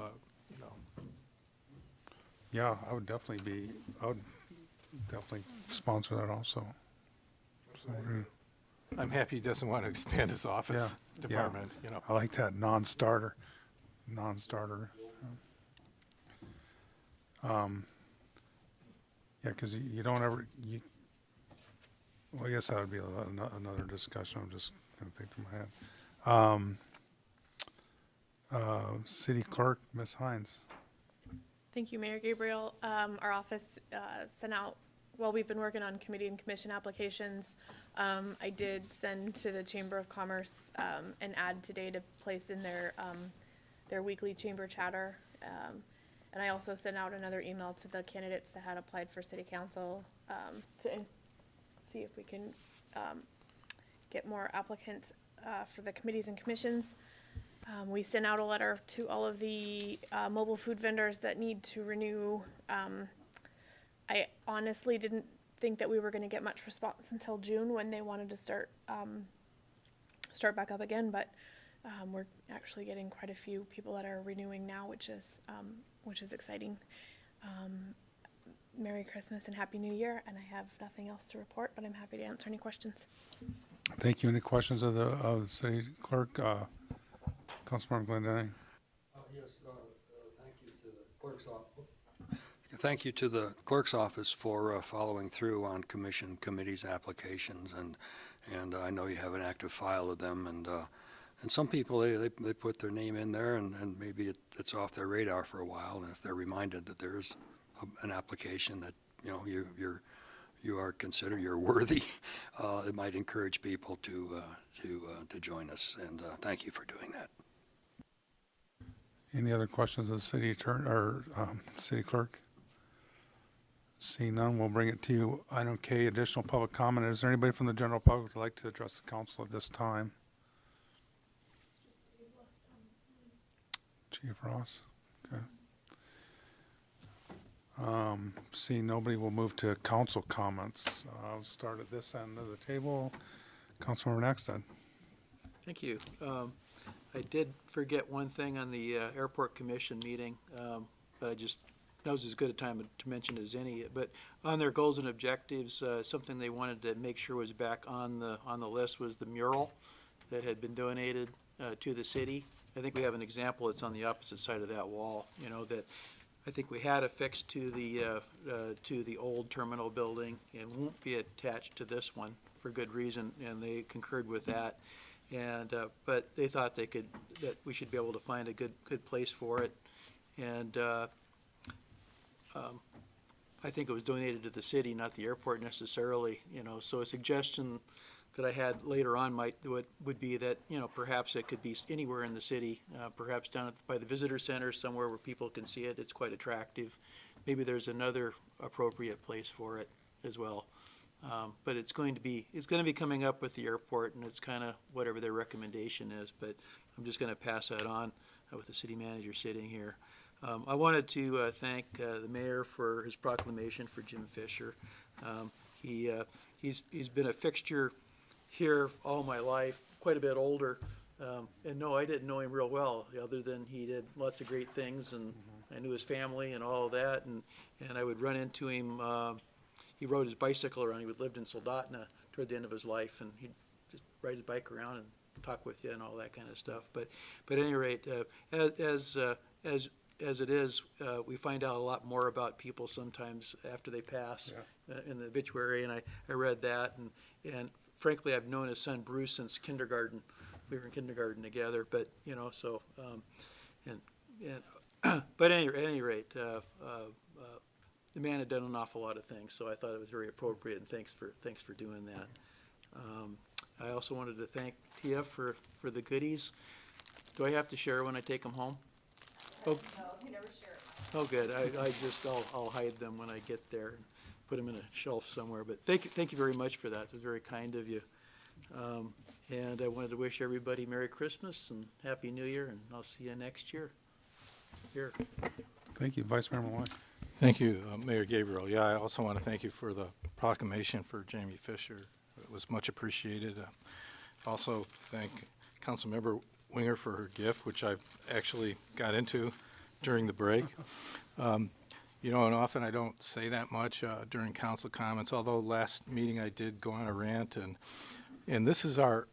Yeah, I would definitely sponsor that also. So, I'm happy he doesn't want to expand his office department. I like that non-starter. Yeah, because you don't ever, well, I guess that would be another discussion. I'm just going to think in my head. City Clerk, Ms. Hines. Thank you, Mayor Gabriel. Our office sent out, we've been working on committee and commission applications. I did send to the Chamber of Commerce an ad today to place in their weekly chamber chatter. And I also sent out another email to the candidates that had applied for city council to see if we can get more applicants for the committees and commissions. We sent out a letter to all of the mobile food vendors that need to renew. I honestly didn't think that we were going to get much response until June when they wanted to start back up again, but we're actually getting quite a few people that are renewing now, which is exciting. Merry Christmas and Happy New Year, and I have nothing else to report, but I'm happy to answer any questions. Thank you. Any questions of the city clerk? Councilmember Glendenning? Yes, thank you to the clerk's office. Thank you to the clerk's office for following through on committees, applications, and I know you have an active file of them, and some people, they put their name in there, and maybe it's off their radar for a while, and if they're reminded that there's an application that, you know, you are considered, you're worthy, it might encourage people to join us, and thank you for doing that. Any other questions of the city attorney or city clerk? Seeing none, we'll bring it to you. Item K, additional public comment. Is there anybody from the general public who would like to address the council at this time? Chief Ross? Okay. Seeing nobody, we'll move to council comments. I'll start at this end of the table. Councilmember Nexted. Thank you. I did forget one thing on the airport commission meeting, but I just, that was as good a time to mention as any. But on their goals and objectives, something they wanted to make sure was back on the list was the mural that had been donated to the city. I think we have an example that's on the opposite side of that wall, you know, that I think we had affixed to the old terminal building and won't be attached to this one for good reason, and they concurred with that. And but they thought that we should be able to find a good place for it, and I think it was donated to the city, not the airport necessarily. You know, so a suggestion that I had later on would be that, you know, perhaps it could be anywhere in the city, perhaps down by the visitor center, somewhere where people can see it. It's quite attractive. Maybe there's another appropriate place for it as well. But it's going to be coming up with the airport, and it's kind of whatever their recommendation is. But I'm just going to pass that on with the city manager sitting here. I wanted to thank the mayor for his proclamation for Jim Fisher. He's been a fixture here all my life, quite a bit older. And no, I didn't know him real well, other than he did lots of great things, and I knew his family and all of that. And I would run into him. He rode his bicycle around. He lived in Soldotna toward the end of his life, and he'd just ride his bike around and talk with you and all that kind of stuff. But at any rate, as it is, we find out a lot more about people sometimes after they pass in the obituary, and I read that, and frankly, I've known his son Bruce since kindergarten. We were in kindergarten together, but you know, so but at any rate, the man had done an awful lot of things, so I thought it was very appropriate, and thanks for doing that. I also wanted to thank Tia for the goodies. Do I have to share when I take them home? Oh, no, you never share. Oh, good. I'll hide them when I get there and put them in a shelf somewhere. But thank you very much for that. It was very kind of you. And I wanted to wish everybody Merry Christmas and Happy New Year, and I'll see you next year. Here. Thank you, Vice Mayor Malloy. Thank you, Mayor Gabriel. Yeah, I also want to thank you for the proclamation for Jamie Fisher. It was much appreciated. Also thank Councilmember Winger for her gift, which I've actually got into during the break. You know, and often I don't say that much during council comments, although last meeting I did go on a rant, and this is our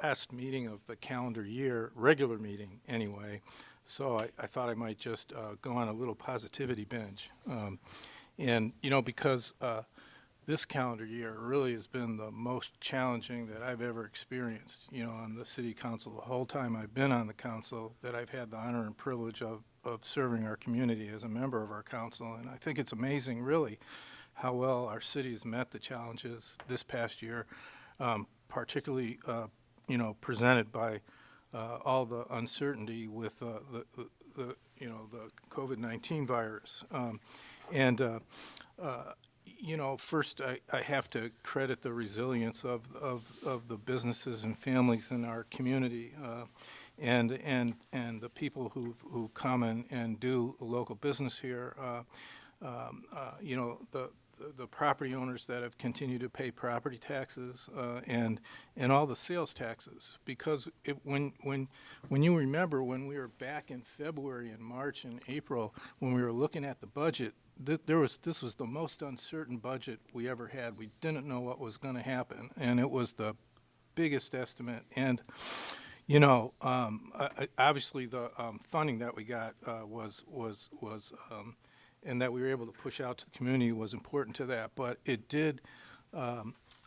last meeting of the calendar year, regular meeting anyway. So I thought I might just go on a little positivity binge. And, you know, because this calendar year really has been the most challenging that I've ever experienced, you know, on the city council. The whole time I've been on the council, that I've had the honor and privilege of serving our community as a member of our council. And I think it's amazing, really, how well our city has met the challenges this past year, particularly, you know, presented by all the uncertainty with the COVID-19 virus. You know, first I have to credit the resilience of the businesses and families in our community, and the people who come and do local business here. You know, the property owners that have continued to pay property taxes and all the sales taxes. Because when you remember when we were back in February and March and April, when we were looking at the budget, this was the most uncertain budget we ever had. We didn't know what was going to happen, and it was the biggest estimate. And obviously the funding that we got was and that we were able to push out to the community was important to that. But it did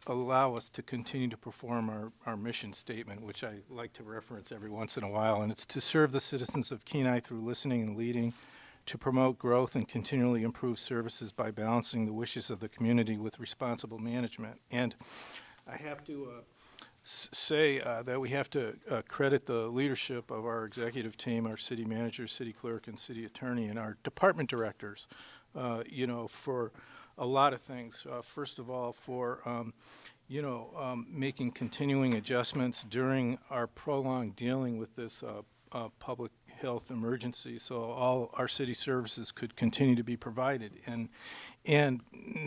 allow us to continue to perform our mission statement, which I like to reference every once in a while, and it's to serve the citizens of Kenai through listening and leading, to promote growth and continually improve services by balancing the wishes of the community with responsible management. And I have to say that we have to credit the leadership of our executive team, our city manager, city clerk, and city attorney, and our department directors, for a lot of things. First of all, for making continuing adjustments during our prolonged dealing with this public health emergency, so all our city services could continue to be provided. And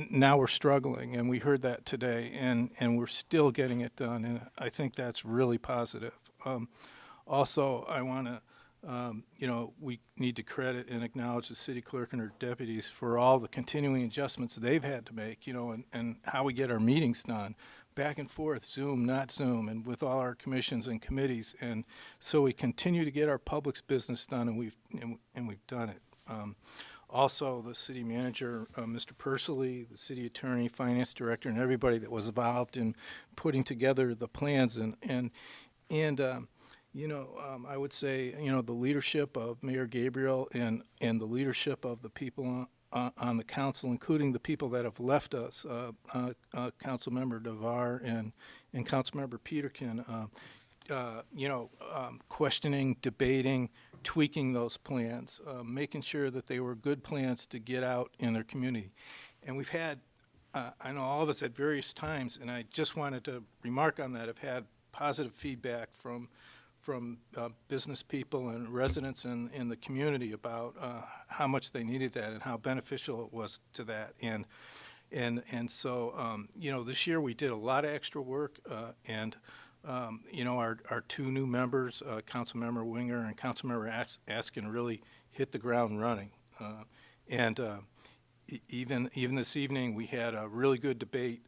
now we're struggling, and we heard that today, and we're still getting it done, and I think that's really positive. Also, I want to, we need to credit and acknowledge the city clerk and her deputies for all the continuing adjustments they've had to make, and how we get our meetings done. Back and forth, Zoom, not Zoom, and with all our commissions and committees, and so we continue to get our public's business done, and we've done it. Also, the city manager, Mr. Pursley, the city attorney, finance director, and everybody that was involved in putting together the plans, I would say, the leadership of Mayor Gabriel and the leadership of the people on the council, including the people that have left us, Councilmember Devar and Councilmember Peterkin, questioning, debating, tweaking those plans, making sure that they were good plans to get out in their community. And we've had, I know all of us at various times, and I just wanted to remark on that, have had positive feedback from business people and residents in the community about how much they needed that and how beneficial it was to that. And so, this year we did a lot of extra work, and our two new members, Councilmember Winger and Councilmember Askin, really hit the ground running. Even this evening, we had a really good debate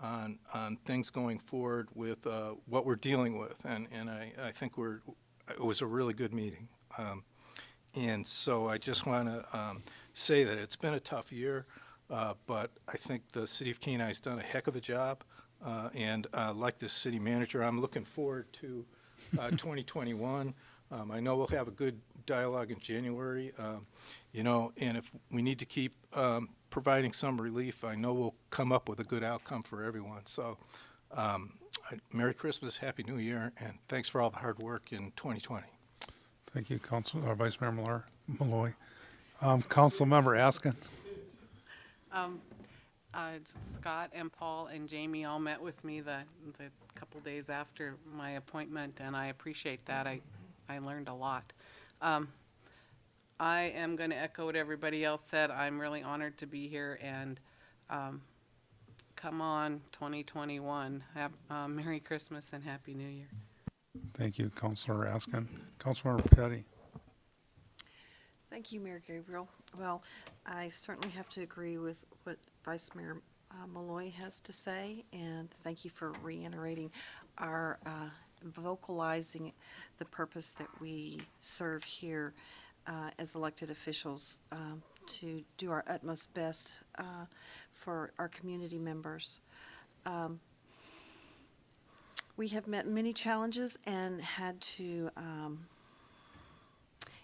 on things going forward with what we're dealing with, and I think it was a really good meeting. And so I just want to say that it's been a tough year, but I think the city of Kenai has done a heck of a job. And like the city manager, I'm looking forward to 2021. I know we'll have a good dialogue in January, and if we need to keep providing some relief, I know we'll come up with a good outcome for everyone. So Merry Christmas, Happy New Year, and thanks for all the hard work in 2020. Thank you, Vice Mayor Malloy. Councilmember Askin. Scott and Paul and Jamie all met with me the couple days after my appointment, and I appreciate that. I learned a lot. I am going to echo what everybody else said. I'm really honored to be here, and come on, 2021. Merry Christmas and Happy New Year. Thank you, Councilor Askin. Councilmember Petty. Thank you, Mayor Gabriel. Well, I certainly have to agree with what Vice Mayor Malloy has to say, and thank you for reiterating our vocalizing the purpose that we serve here as elected officials to do our utmost best for our community members. We have met many challenges and had to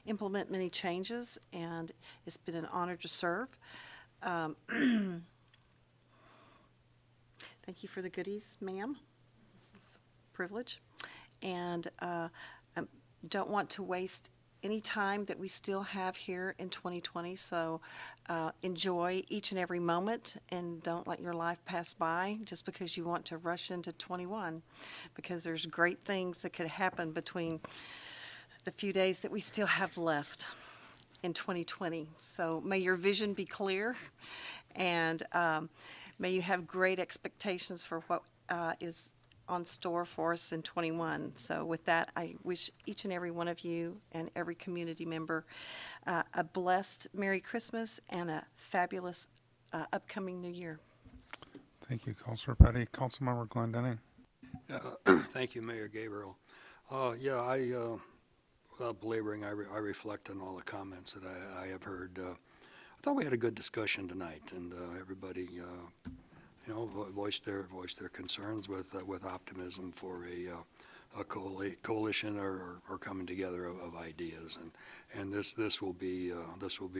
implement many changes, and it's been an honor to serve. Thank you for the goodies, ma'am. It's a privilege. And I don't want to waste any time that we still have here in 2020, so enjoy each and every moment, and don't let your life pass by just because you want to rush into 21, because there's great things that could happen between the few days that we still have left in 2020. So may your vision be clear, And may you have great expectations for what is on store for us in '21. So with that, I wish each and every one of you and every community member a blessed Merry Christmas and a fabulous upcoming New Year. Thank you, Councilor Petty. Councilmember Glendenning. Thank you, Mayor Gabriel. Without belaboring, I reflect on all the comments that I have heard. I thought we had a good discussion tonight, and everybody, voiced their concerns with optimism for a coalition or coming together of ideas, and this will be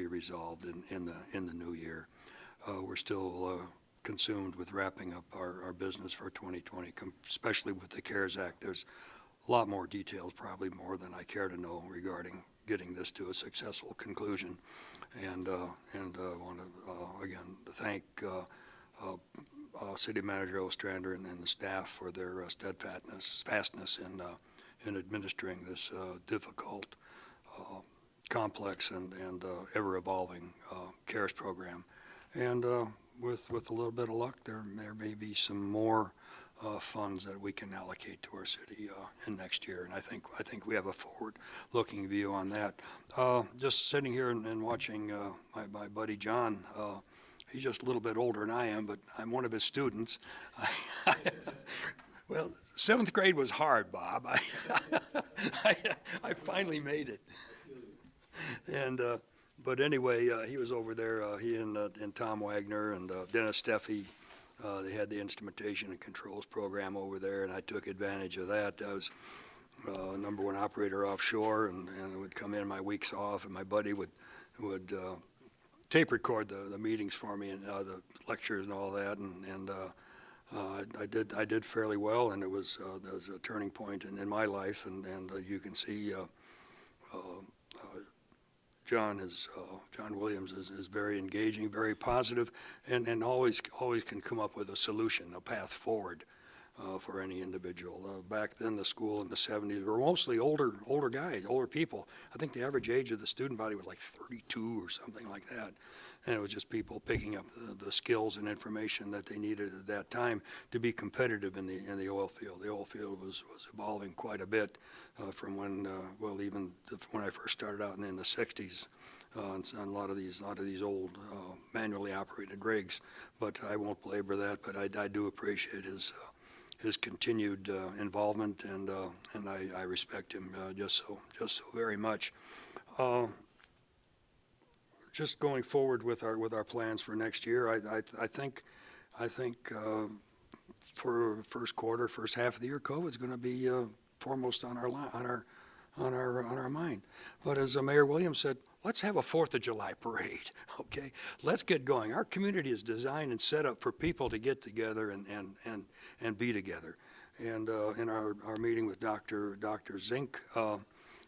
resolved in the new year. We're still consumed with wrapping up our business for 2020, especially with the CARES Act. There's a lot more details, probably more than I care to know, regarding getting this to a successful conclusion. And I want to again thank City Manager Ostrander and the staff for their steadfastness in administering this difficult, complex, and ever-evolving CARES program. And with a little bit of luck, there may be some more funds that we can allocate to our city in next year, and I think we have a forward-looking view on that. Just sitting here and watching my buddy John. He's just a little bit older than I am, but I'm one of his students. Well, 7th grade was hard, Bob. I finally made it, and. But anyway, he was over there, he and Tom Wagner and Dennis Steffi, they had the instrumentation and controls program over there, and I took advantage of that. I was number one operator offshore, and would come in my weeks off, and my buddy would tape record the meetings for me, and the lectures and all that, and I did fairly well, and it was a turning point in my life, and you can see John Williams is very engaging, very positive, and always can come up with a solution, a path forward for any individual. Back then, the school in the 70s were mostly older guys, older people. I think the average age of the student body was like 32 or something like that. And it was just people picking up the skills and information that they needed at that time to be competitive in the oil field. The oil field was evolving quite a bit from when, even when I first started out in the 60s. On a lot of these old manually operated rigs, but I won't belabor that. But I do appreciate his continued involvement, and I respect him just so very much. Just going forward with our plans for next year, I think for first half of the year, COVID's going to be foremost on our mind. But as Mayor Williams said, let's have a 4th of July parade, okay? Let's get going. Our community is designed and set up for people to get together and be together. And in our meeting with Dr. Zink,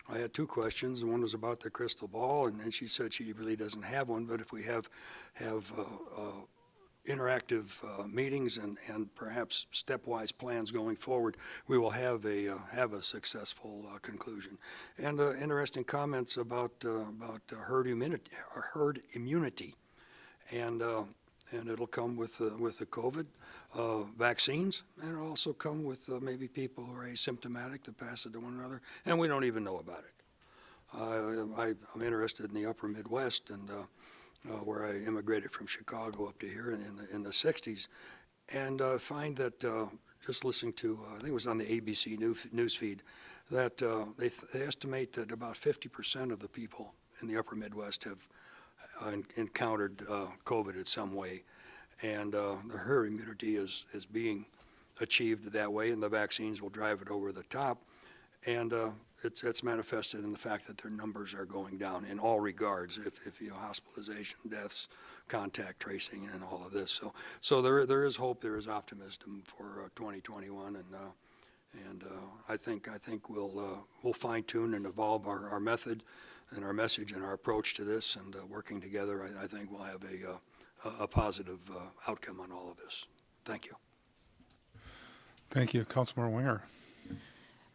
I had 2 questions. One was about the crystal ball, and she said she really doesn't have one, but if we have interactive meetings and perhaps stepwise plans going forward, we will have a successful conclusion. And interesting comments about herd immunity, and it'll come with the COVID vaccines, and it'll also come with maybe people who are asymptomatic that pass it to one another, and we don't even know about it. I'm interested in the upper Midwest, and where I immigrated from Chicago up to here in the 60s, and find that just listening to, I think it was on the ABC news feed, that they estimate that about 50% of the people in the upper Midwest have encountered COVID in some way. And the herd immunity is being achieved that way, and the vaccines will drive it over the top. And it's manifested in the fact that their numbers are going down in all regards, if hospitalization, deaths, contact tracing, and all of this. So there is hope, there is optimism for 2021, and I think we'll fine tune and evolve our method and our message and our approach to this, and working together, I think we'll have a positive outcome on all of this. Thank you. Thank you, Councilmember Winger.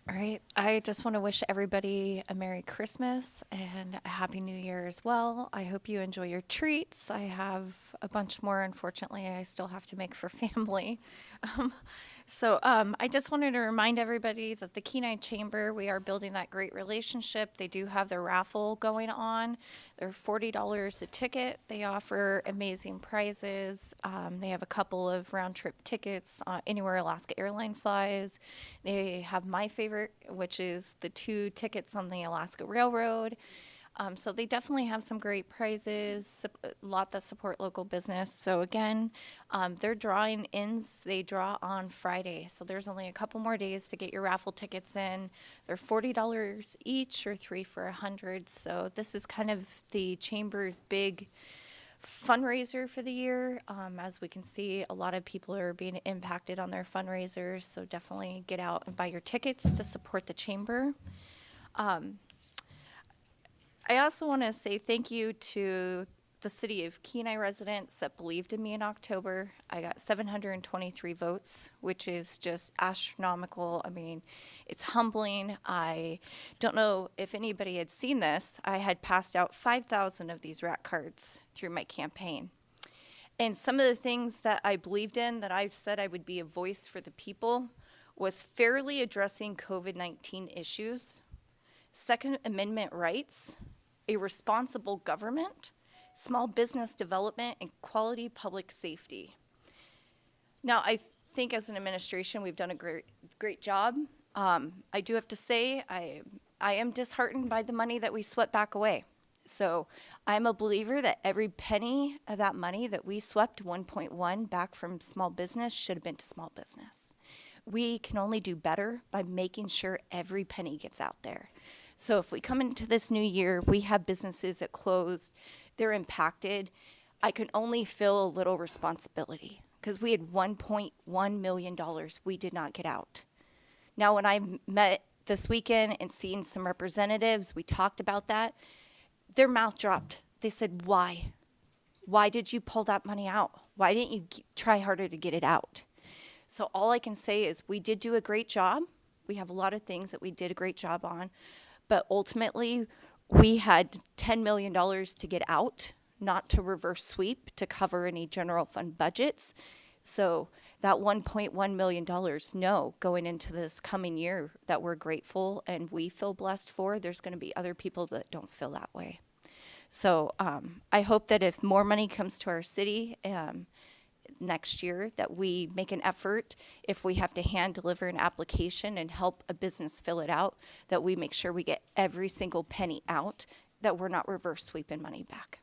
All right. I just want to wish everybody a Merry Christmas and a Happy New Year as well. I hope you enjoy your treats. I have a bunch more, unfortunately, I still have to make for family. I just wanted to remind everybody that the Kenai Chamber, we are building that great relationship. They do have their raffle going on. They're $40 a ticket. They offer amazing prizes. They have a couple of round trip tickets anywhere Alaska Airline flies. They have my favorite, which is the 2 tickets on the Alaska Railroad. So they definitely have some great prizes, a lot that support local business. So again, their drawing ends, they draw on Friday. So there's only a couple more days to get your raffle tickets in. They're $40 each or 3 for $100. So this is kind of the Chamber's big fundraiser for the year. As we can see, a lot of people are being impacted on their fundraisers. So definitely get out and buy your tickets to support the Chamber. I also want to say thank you to the city of Kenai residents that believed in me in October. I got 723 votes, which is just astronomical. I mean, it's humbling. I don't know if anybody had seen this. I had passed out 5,000 of these rat cards through my campaign. And some of the things that I believed in, that I've said I would be a voice for the people, was fairly addressing COVID-19 issues, Second Amendment rights, a responsible government, small business development, and quality public safety. Now, I think as an administration, we've done a great job. I do have to say, I am disheartened by the money that we swept back away. So I'm a believer that every penny of that money that we swept, 1.1 back from small business, should have been to small business. We can only do better by making sure every penny gets out there. So if we come into this new year, we have businesses that closed, they're impacted. I can only feel a little responsibility because we had $1.1 million we did not get out. Now, when I met this weekend and seen some representatives, we talked about that. Their mouth dropped. They said, why? Why did you pull that money out? Why didn't you try harder to get it out? So all I can say is we did do a great job. We have a lot of things that we did a great job on. But ultimately, we had $10 million to get out, not to reverse sweep, to cover any general fund budgets. So that $1.1 million, no, going into this coming year that we're grateful and we feel blessed for, there's going to be other people that don't feel that way. So I hope that if more money comes to our city next year, that we make an effort, if we have to hand deliver an application and help a business fill it out, that we make sure we get every single penny out, that we're not reverse sweeping money back.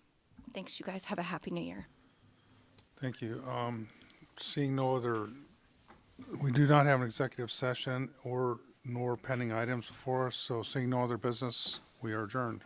Thanks, you guys. Have a happy new year. Thank you. Seeing no other, we do not have an executive session nor pending items before us, so seeing no other business, we are adjourned.